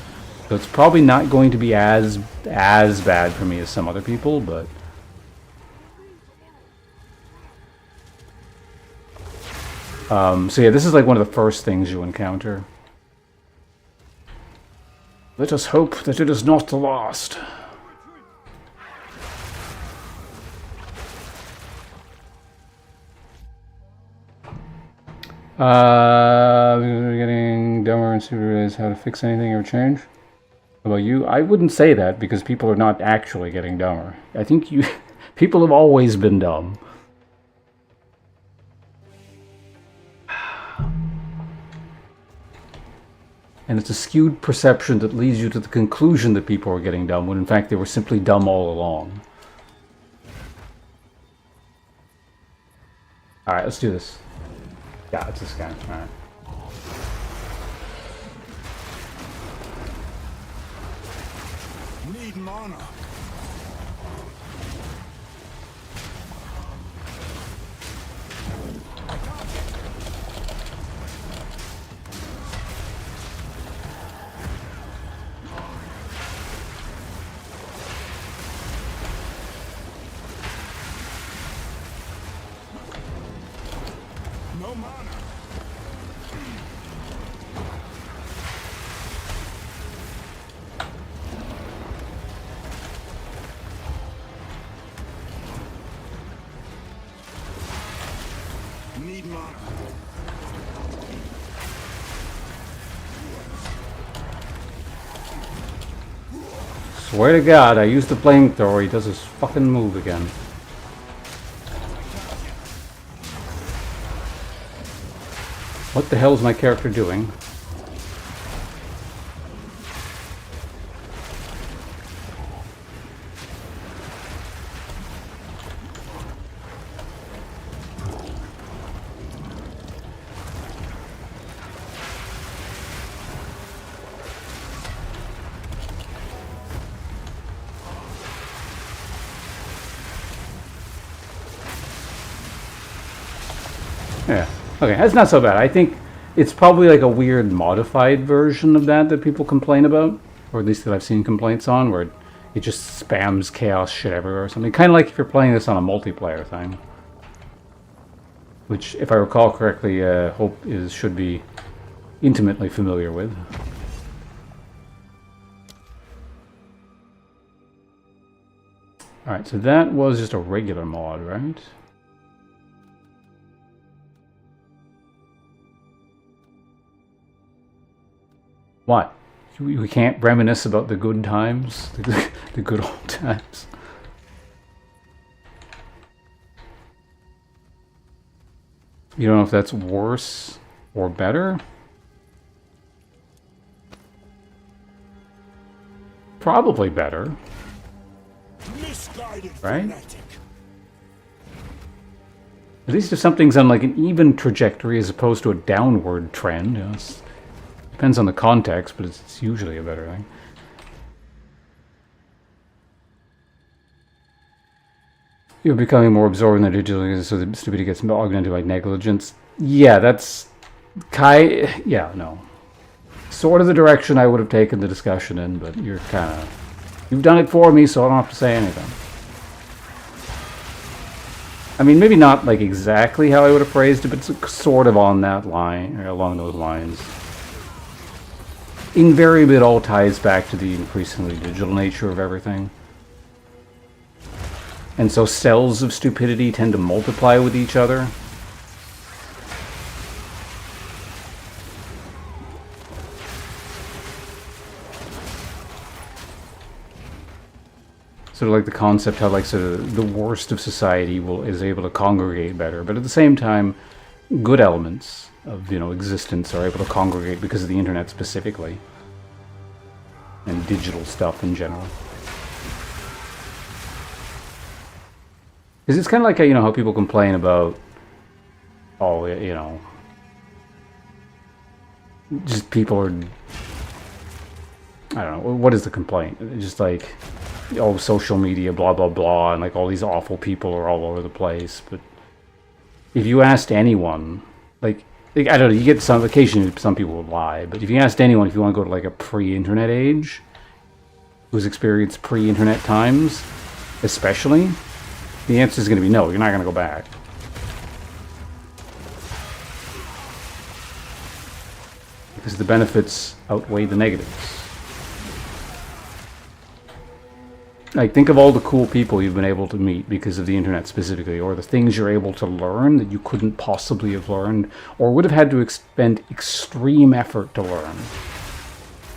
So it's probably not going to be as bad for me as some other people, but... so yeah, this is like one of the first things you encounter. Let us hope that it is not the last. We're getting dumber and super realize how to fix anything or change. How about you? I wouldn't say that because people are not actually getting dumber. I think people have always been dumb. And it's a skewed perception that leads you to the conclusion that people are getting dumb, when in fact they were simply dumb all along. Alright, let's do this. Yeah, it's this guy. Alright. Need mana. No mana. Need mana. Swear to God, I used the flamethrower, he does his fucking move again. What the hell is my character doing? Yeah. Okay, that's not so bad. I think it's probably like a weird modified version of that people complain about, or at least that I've seen complaints on, where it just spams chaos shit everywhere or something. Kind of like if you're playing this on a multiplayer thing, which, if I recall correctly, Hope should be intimately familiar with. All right, so that was just a regular mod, right? What? We can't reminisce about the good times? The good old times? You don't know if that's worse or better? Probably better. Misguided Right? fanatic. At least if something's on like an even trajectory as opposed to a downward trend, you know, depends on the context, but it's usually a better thing. You're becoming more absorbed in the digital, so the stupidity gets augmented by negligence. Yeah, that's yeah, no. Sort of the direction I would have taken the discussion in, but you've done it for me, so I don't have to say anything. I mean, maybe not like exactly how I would have phrased it, but it's sort of on that line, or along those lines. Invariably, it all ties back to the increasingly digital nature of everything. And so cells of stupidity tend to multiply with each other. Sort of like the concept how like sort of the worst of society is able to congregate better, but at the same time, good elements of existence are able to congregate because of the internet specifically, and digital stuff in general. Because it's kind of like how people complain about, just people are I don't know, what is the complaint? Just like, oh, social media, blah, blah, blah, and like all these awful people are all over the place. But if you asked anyone, like I don't know, you get some, occasionally some people will lie, but if you asked anyone if you want to go to like a pre-internet age, who's experienced pre-internet times, especially, the answer is going to be no, you're not going to go back. Because the benefits outweigh the negatives. Like, think of all the cool people you've been able to meet because of the internet specifically, or the things you're able to learn that you couldn't possibly have learned, or would have had to expend extreme effort to learn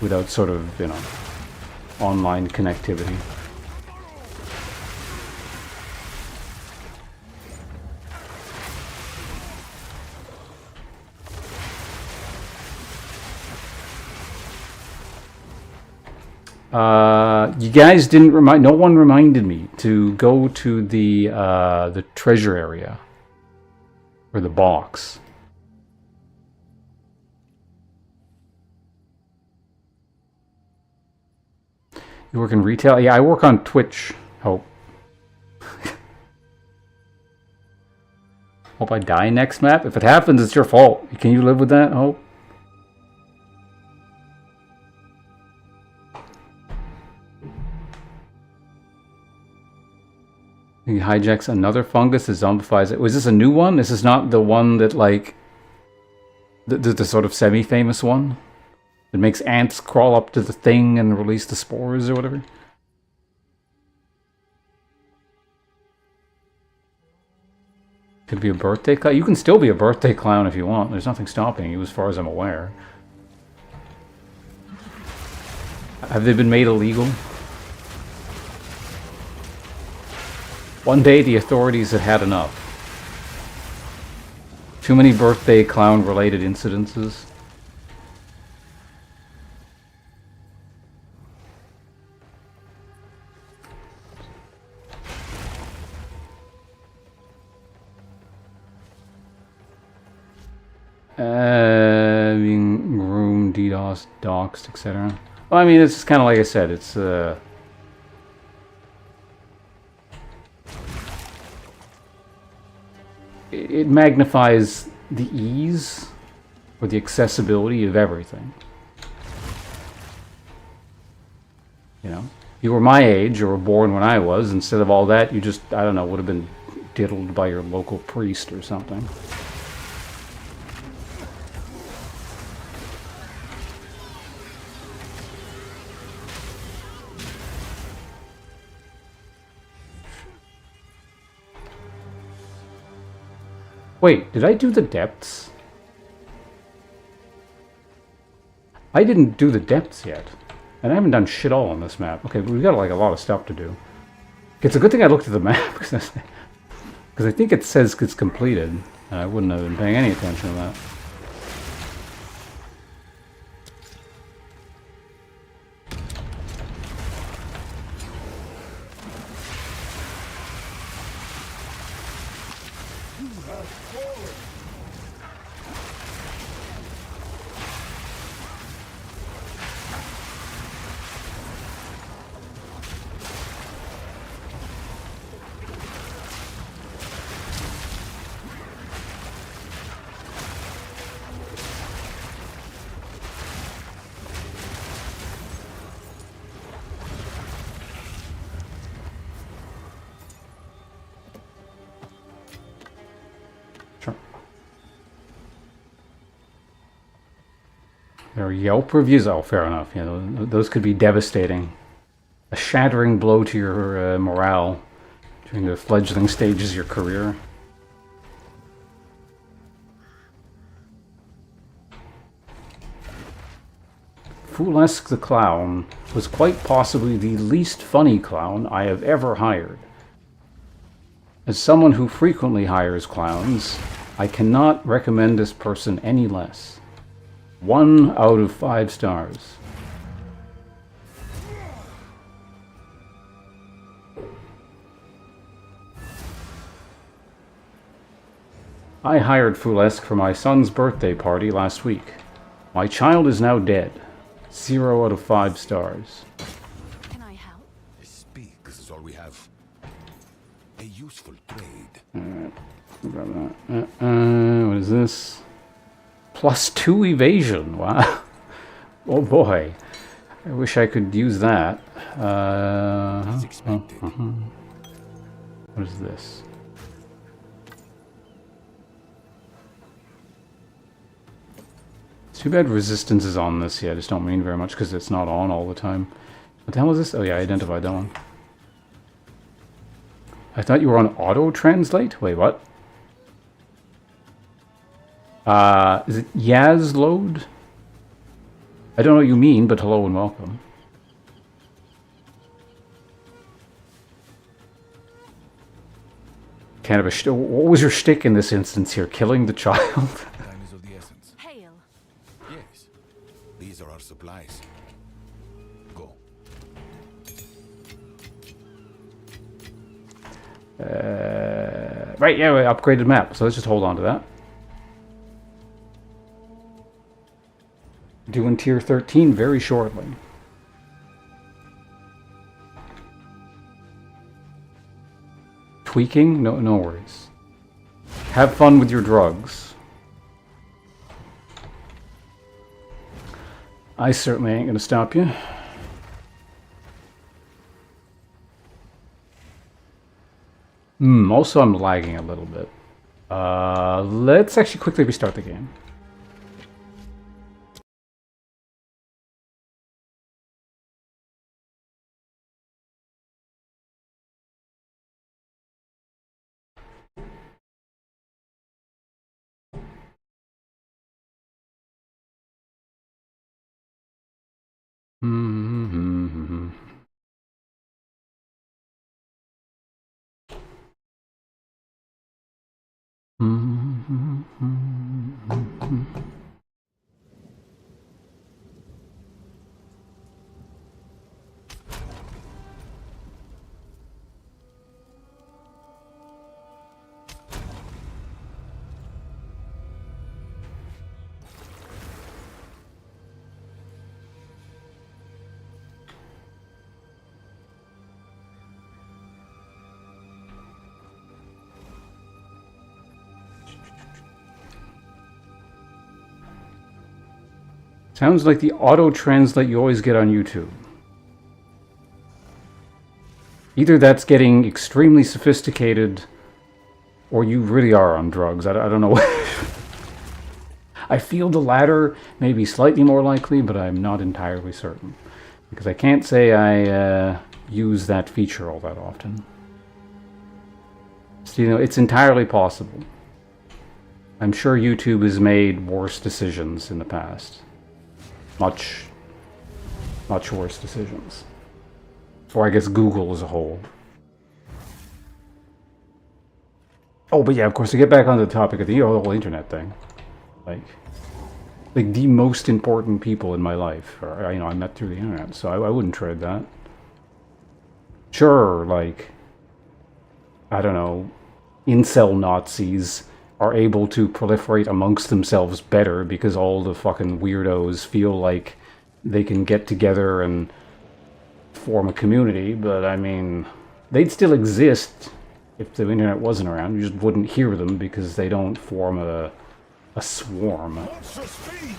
without sort of, you know, online connectivity. You guys didn't remind. No one reminded me to go to the treasure area or the box. You work in retail? Yeah, I work on Twitch. Hope. Hope I die next map. If it happens, it's your fault. Can you live with that, Hope? He hijacks another fungus that zombifies it. Was this a new one? This is not the one that, like, the sort of semi-famous one? That makes ants crawl up to the thing and release the spores or whatever? Could be a birthday clown? You can still be a birthday clown if you want. There's nothing stopping you as far as I'm aware. Have they been made illegal? One day the authorities had had enough. Too many birthday clown related incidences. Being groomed, DDoS, doxed, etc. Well, I mean, it's kind of like I said, it's it magnifies the ease or the accessibility of everything. You know, you were my age or were born when I was. Instead of all that, you just, I don't know, would have been diddled by your local priest or something. Wait, did I do the depths? I didn't do the depths yet. And I haven't done shit all on this map. Okay, we've got like a lot of stuff to do. It's a good thing I looked at the map, because I think it says it's completed. And I wouldn't have been paying any attention to that. There are Yelp reviews. Oh, fair enough. Yeah, those could be devastating. A shattering blow to your morale during the fledgling stages of your career. Foolesque the Clown was quite possibly the least funny clown I have ever hired. As someone who frequently hires clowns, I cannot recommend this person any less. 1 out of 5 stars. I hired Foolesque for my son's birthday party last week. My child is now dead. 0 out of 5 stars. Can I help? Speak, this is all we have. A useful trade. Grab that. What is this? +2 evasion. Wow. Oh boy. I wish I could use that. As expected. What is this? It's too bad resistance is on this. Yeah, I just don't mean very much because it's not on all the time. What the hell is this? Oh yeah, I identified that one. I thought you were on auto-translate? Wait, what? Is it Yaz load? I don't know what you mean, but hello and welcome. Kind of a what was your shtick in this instance here? Killing the child? Time is of the essence. Hail. Yes. These are our supplies. Go. Right, yeah, upgraded map. So let's just hold on to that. Doing tier 13 very shortly. Tweaking? No worries. Have fun with your drugs. I certainly ain't gonna stop you. Also I'm lagging a little bit. Let's actually quickly restart the game. Sounds like the auto-translate you always get on YouTube. Either that's getting extremely sophisticated, or you really are on drugs. I don't know. I feel the latter may be slightly more likely, but I'm not entirely certain. Because I can't say I use that feature all that often. So, you know, it's entirely possible. I'm sure YouTube has made worse decisions in the past. Much worse decisions. Or I guess Google as a whole. Oh, but yeah, of course, to get back on the topic of the whole internet thing. Like the most important people in my life, or, you know, I met through the internet, so I wouldn't trade that. Sure, like, I don't know, incel Nazis are able to proliferate amongst themselves better because all the fucking weirdos feel like they can get together and form a community, but I mean, they'd still exist if the internet wasn't around. You just wouldn't hear them because they don't form a swarm. Monster speed!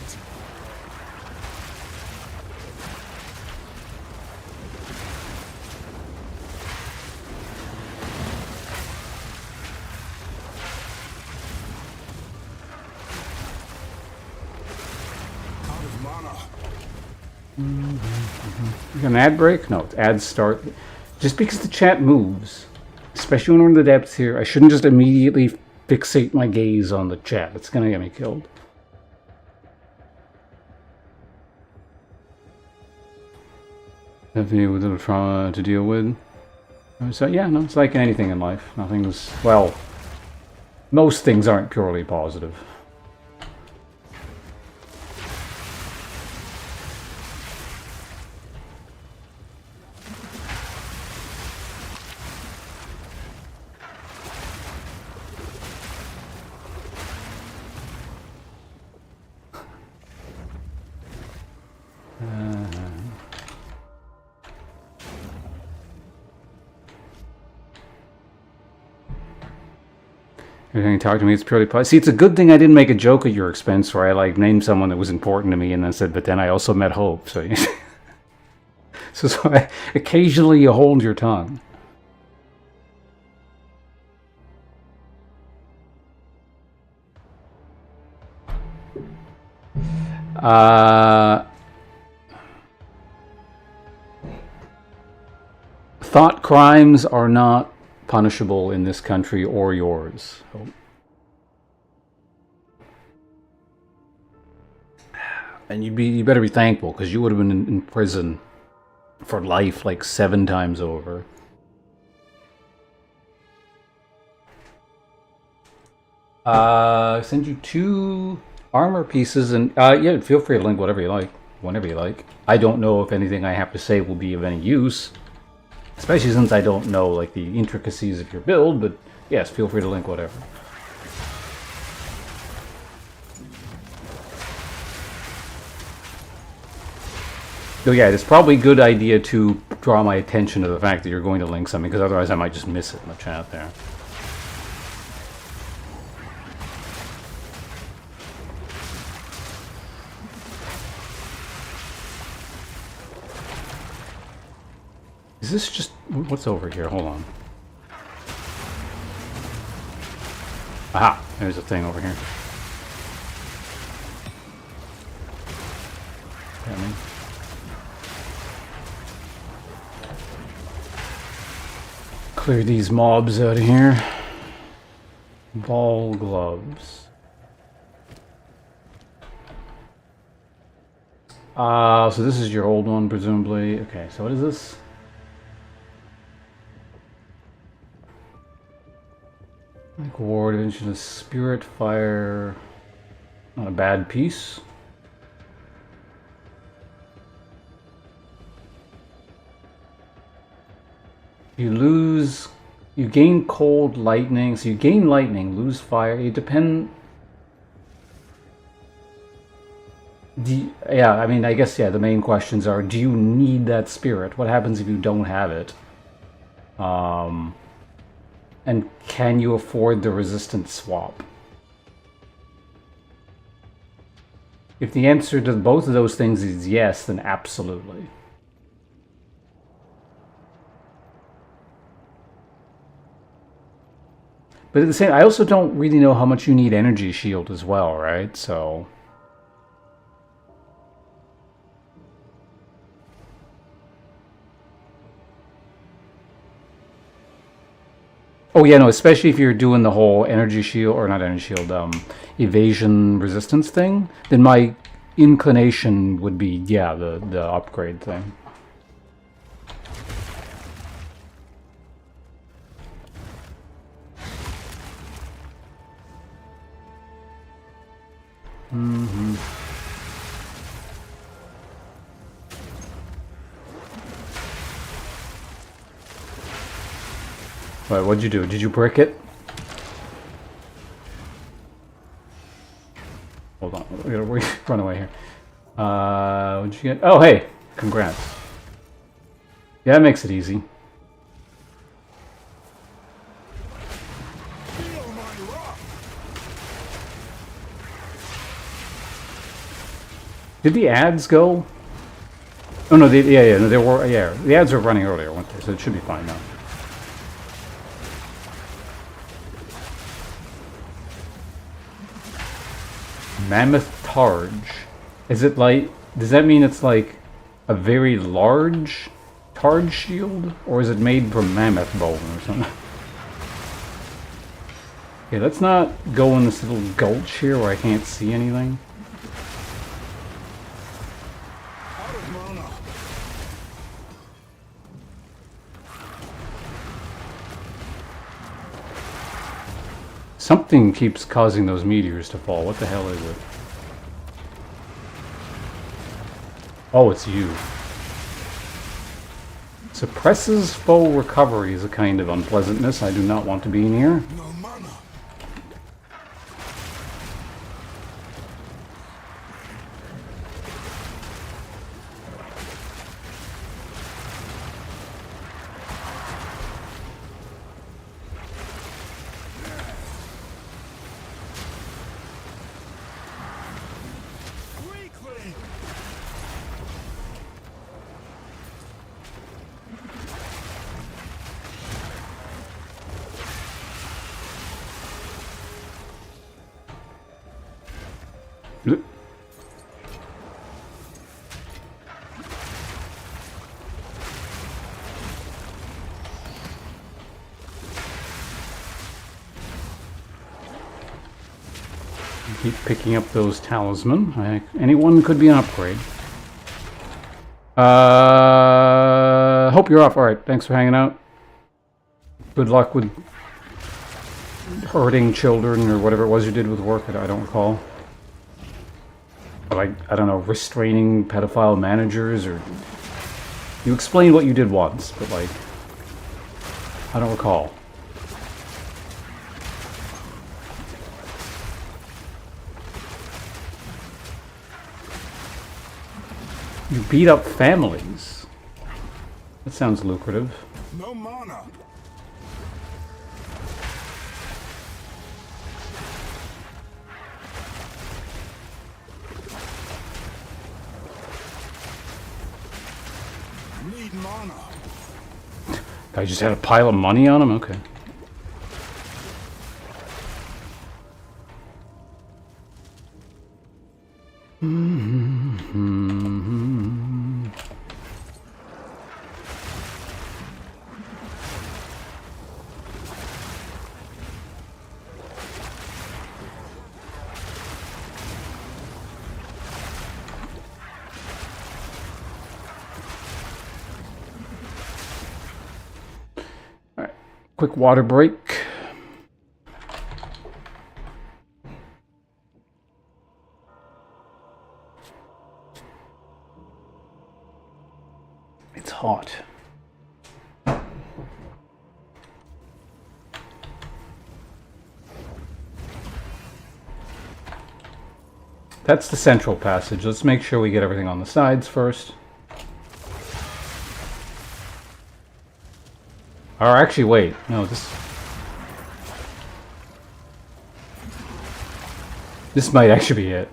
Out of mana. You got an ad break? No, it's ad start. Just because the chat moves, especially when we're in the depths here, I shouldn't just immediately fixate my gaze on the chat. It's gonna get me killed. Definitely with a little trauma to deal with. So yeah, no, it's like anything in life. Nothing's, well, most things aren't purely positive. Everything you talk to me, it's purely positive. See, it's a good thing I didn't make a joke at your expense where I like named someone that was important to me and then said, but then I also met Hope. So, so occasionally you hold your tongue. Thought crimes are not punishable in this country or yours. And you better be thankful, because you would have been in prison for life like 7 times over. Send you 2 armor pieces, and yeah, feel free to link whatever you like, whenever you like. I don't know if anything I have to say will be of any use, especially since I don't know like the intricacies of your build, but yes, feel free to link whatever. So yeah, it's probably a good idea to draw my attention to the fact that you're going to link something, because otherwise I might just miss it in the chat there. Is this just... what's over here? Hold on. Aha! There's a thing over here. Damn me. Clear these mobs out of here. Ball gloves. So this is your old one, presumably. Okay, so what is this? Like ward engine of spirit fire. Not a bad piece. You gain cold lightning, so you gain lightning, lose fire. You depend. Yeah, I mean, I guess, yeah, the main questions are, do you need that spirit? What happens if you don't have it? And can you afford the resistance swap? If the answer to both of those things is yes, then absolutely. But at the same, I also don't really know how much you need energy shield as well, right? So... oh yeah, no, especially if you're doing the whole energy shield, or not energy shield, evasion resistance thing, then my inclination would be, yeah, the upgrade thing. Mm-hmm. Wait, what'd you do? Did you brick it? Hold on, we gotta run away here. What'd you get? Oh, hey, congrats. Yeah, that makes it easy. Did the ads go? Oh no, no, there were, yeah, the ads were running earlier, weren't they? So it should be fine now. Mammoth Targe. Is it like, does that mean it's like a very large Targe shield? Or is it made from mammoth bone or something? Okay, let's not go in this little gulch here where I can't see anything. Something keeps causing those meteors to fall. What the hell is it? Oh, it's you. Suppresses foe recovery is a kind of unpleasantness I do not want to be near. No mana. Keep picking up those talisman. Anyone could be an upgrade. Hope you're off. Alright, thanks for hanging out. Good luck with hurting children or whatever it was you did with work. I don't recall. Like, I don't know, restraining pedophile managers, or... You explained what you did once, but like... I don't recall. You beat up families. That sounds lucrative. No mana. Need mana. I just had a pile of money on him? Okay. Quick water break. It's hot. That's the central passage. Let's make sure we get everything on the sides first. Or actually, wait. No, this might actually be it.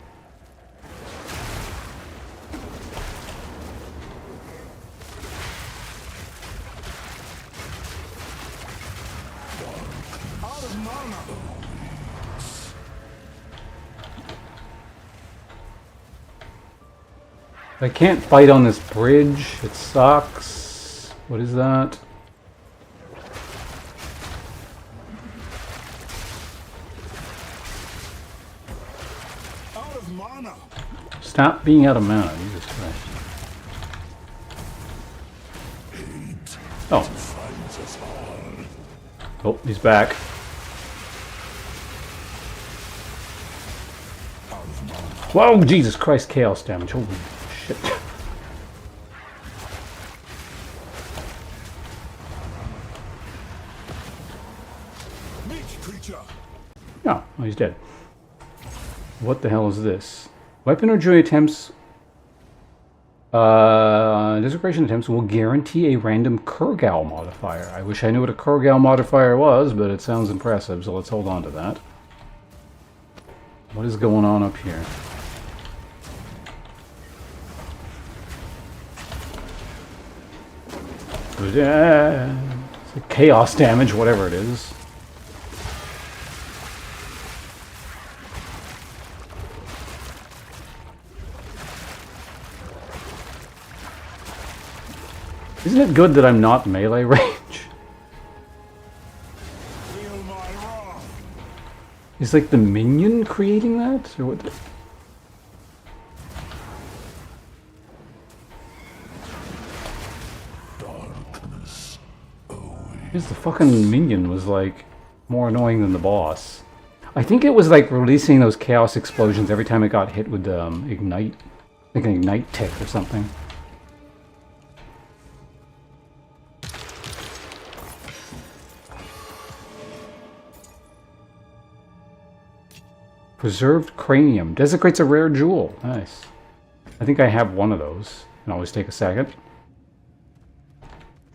Out of mana. I can't fight on this bridge. It sucks. What is that? Out of mana. Stop being out of mana, Jesus Christ. Oh. Oh, he's back. Whoa, Jesus Christ, chaos damage. Holy shit. Meat creature. Oh, he's dead. What the hell is this? Weapon or joy attempts... desecration attempts will guarantee a random Kurgal modifier. I wish I knew what a Kurgal modifier was, but it sounds impressive, so let's hold on to that. What is going on up here? It's like chaos damage, whatever it is. Isn't it good that I'm not melee range? Feel my wrath. Is like the minion creating that? Or what? Because the fucking minion was like more annoying than the boss. I think it was like releasing those chaos explosions every time it got hit with ignite, like an ignite tick or something. Preserved cranium desecrates a rare jewel. Nice. I think I have one of those. Can always take a second.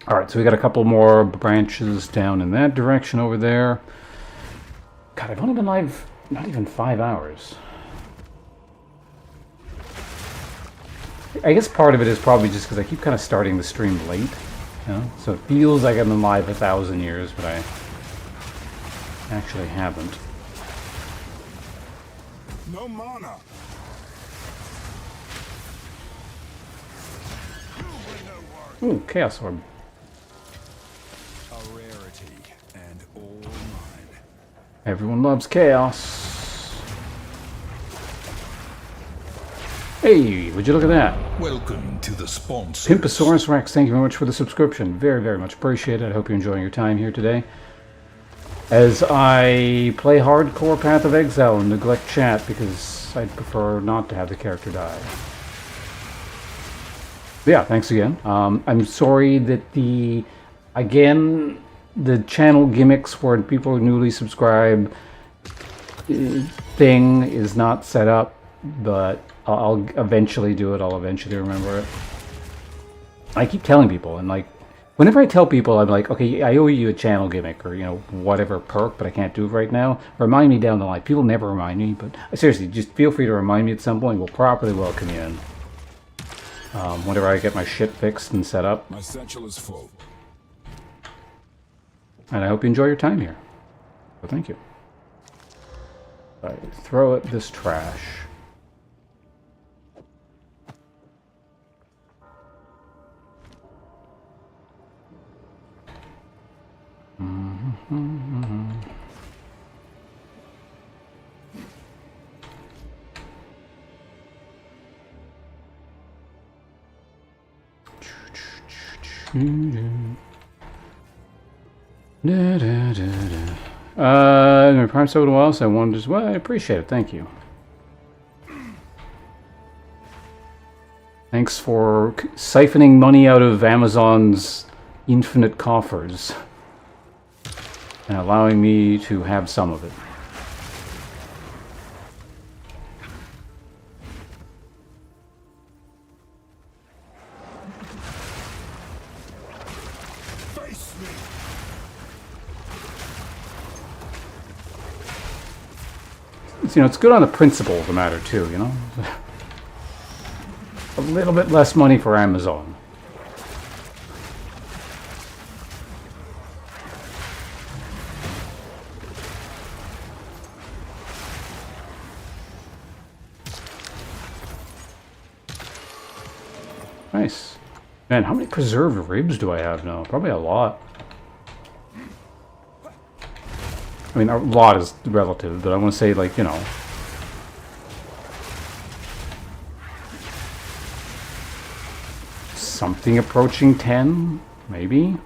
Alright, so we got a couple more branches down in that direction over there. God, I've only been live not even 5 hours. I guess part of it is probably just because I keep kind of starting the stream late. You know? So it feels like I've been live 1,000 years, but I actually haven't. No mana. Ooh, Chaos Orb. A rarity and all mine. Everyone loves chaos. Hey, would you look at that? Welcome to the sponsor. Pimpasaurus Rex, thank you very much for the subscription. Very, very much appreciated. I hope you're enjoying your time here today. As I play hardcore Path of Exile and neglect chat because I'd prefer not to have the character die. But yeah, thanks again. I'm sorry that the channel gimmicks where people newly subscribe thing is not set up, but I'll eventually do it. I'll eventually remember it. I keep telling people, and like, whenever I tell people, I'm like, okay, I owe you a channel gimmick or, you know, whatever perk, but I can't do it right now. Remind me down the line. People never remind me, but seriously, just feel free to remind me at some point. We'll properly welcome you in. Whenever I get my shit fixed and set up. My satchel is full. And I hope you enjoy your time here. So thank you. Right, throw at this trash. My Prime so in a while, so I wanted to. Well, I appreciate it. Thank you. Thanks for siphoning money out of Amazon's infinite coffers and allowing me to have some of it. Face me. You know, it's good on the principle of the matter too, you know? A little bit less money for Amazon. Nice. Man, how many preserved ribs do I have now? Probably a lot. I mean, a lot is relative, but I want to say, like, you know, something approaching 10, maybe?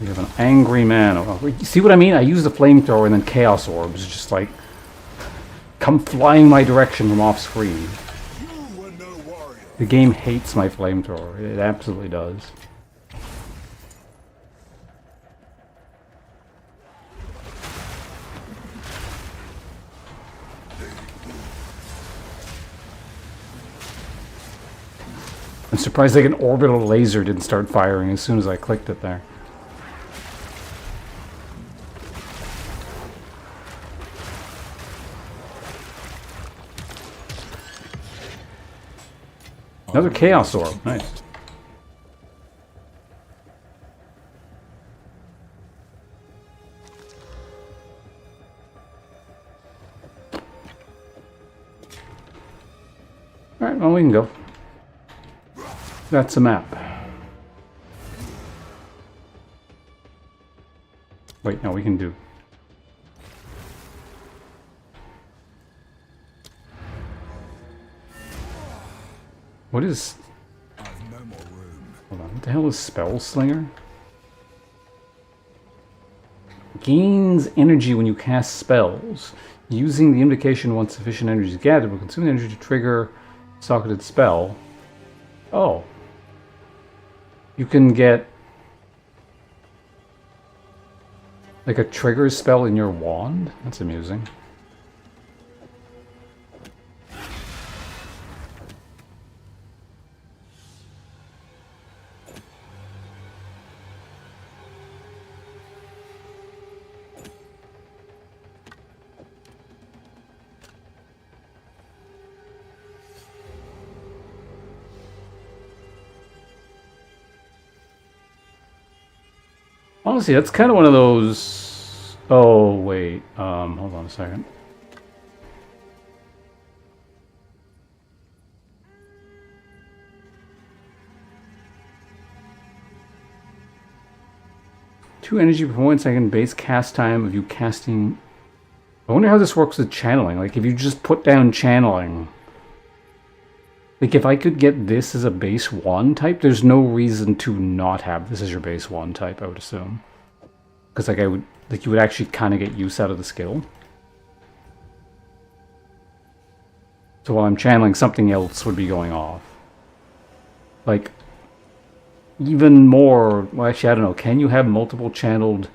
We have an angry man. Oh, you see what I mean? I use the flamethrower and then Chaos Orbs just, like, come flying my direction from off screen. You were no warrior. The game hates my flamethrower. It absolutely does. I'm surprised like an orbital laser didn't start firing as soon as I clicked it there. Another Chaos Orb, nice. Alright, well we can go. That's a map. Wait, no, we can do. What is... I've no more room. Hold on, what the hell is Spell Slinger? Gains energy when you cast spells. Using the invocation once sufficient energy is gathered will consume energy to trigger socketed spell. Oh. You can get like a trigger spell in your wand? That's amusing. Honestly, that's kind of one of those... Oh, wait. Hold on a second. 2 energy per point second base cast time of you casting. I wonder how this works with channeling. Like, if you just put down channeling. Like, if I could get this as a base 1 type, there's no reason to not have this as your base 1 type, I would assume. Because, like, you would actually kind of get use out of the skill. So while I'm channeling, something else would be going off. Like, even more... Well, actually, I don't know. Can you have multiple channeled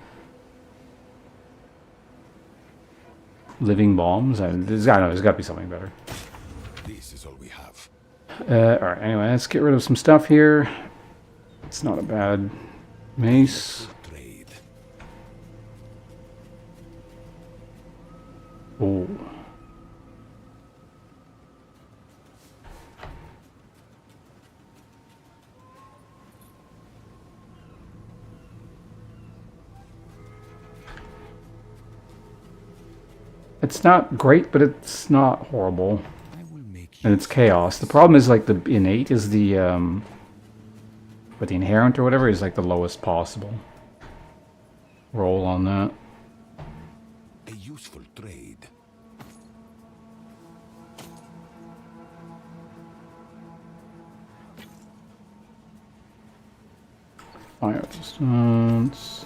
living bombs? I don't know. There's got to be something better. This is all we have. Alright, anyway, let's get rid of some stuff here. It's not a bad mace. Trade. Oh. It's not great, but it's not horrible. And it's chaos. The problem is, like, the innate is the, but the inherent or whatever is, like, the lowest possible. Roll on that. A useful trade. Fire resistance.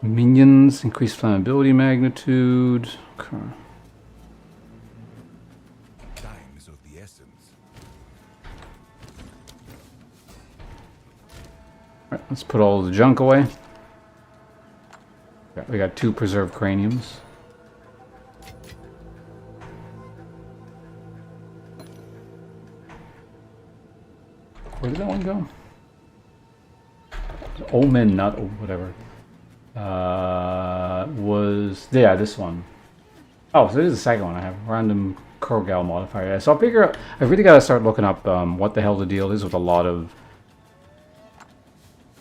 Minions, increased flammability magnitude. Okay. Time is of the essence. Alright, let's put all the junk away. Yeah, we got 2 preserved craniums. Where did that one go? Omen, not whatever. Yeah, this one. Oh, so this is the second one I have. Random Kurgal modifier. Yeah, so I'll figure out... I really got to start looking up what the hell the deal is with a lot of...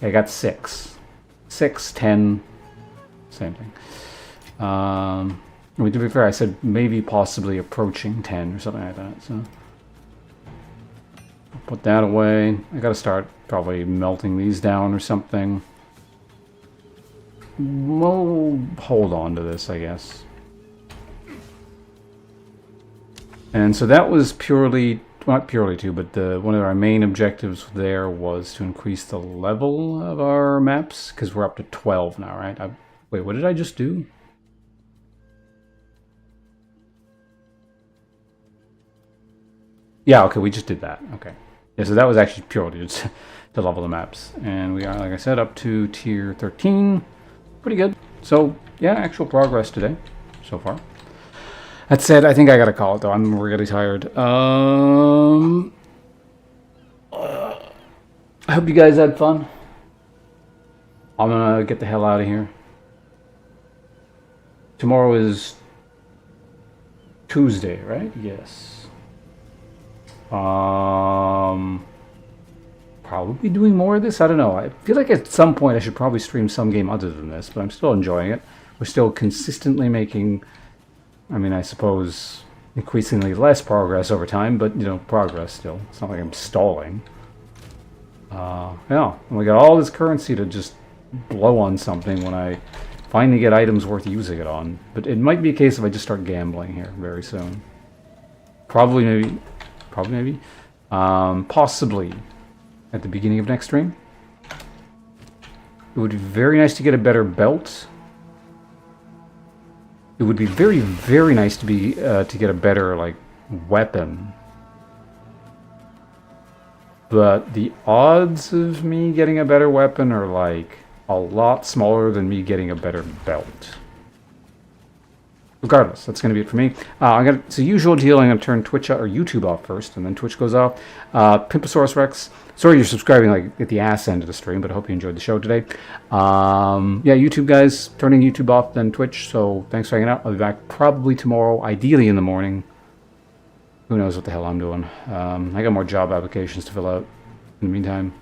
I got 6. 6, 10... Same thing. I mean, to be fair, I said maybe possibly approaching 10 or something like that, so... I'll put that away. I got to start probably melting these down or something. We'll hold on to this, I guess. And so that was purely, not purely too, but one of our main objectives there was to increase the level of our maps, because we're up to 12 now, right? Wait, what did I just do? Yeah, okay, we just did that. Okay. Yeah, so that was actually purely just to level the maps. And we are, like I said, up to tier 13. Pretty good. So, yeah, actual progress today so far. That said, I think I gotta call it, though. I'm really tired. I hope you guys had fun. I'm gonna get the hell out of here. Tomorrow is Tuesday, right? Yes. Probably doing more of this. I don't know. I feel like at some point I should probably stream some game other than this, but I'm still enjoying it. We're still consistently making, I mean, I suppose increasingly less progress over time, but, you know, progress still. It's not like I'm stalling. Yeah, and we got all this currency to just blow on something when I finally get items worth using it on. But it might be a case if I just start gambling here very soon. Probably, maybe. Possibly at the beginning of next stream. It would be very nice to get a better belt. It would be very, very nice to get a better, like, weapon. But the odds of me getting a better weapon are, like, a lot smaller than me getting a better belt. Regardless, that's going to be it for me. It's a usual deal. I'm going to turn Twitch or YouTube off first, and then Twitch goes off. Pimpasaurus Rex. Sorry you're subscribing like at the ass end of the stream, but I hope you enjoyed the show today. Yeah, YouTube guys, turning YouTube off, then Twitch. So thanks for hanging out. I'll be back probably tomorrow, ideally in the morning. Who knows what the hell I'm doing. I got more job applications to fill out in the meantime.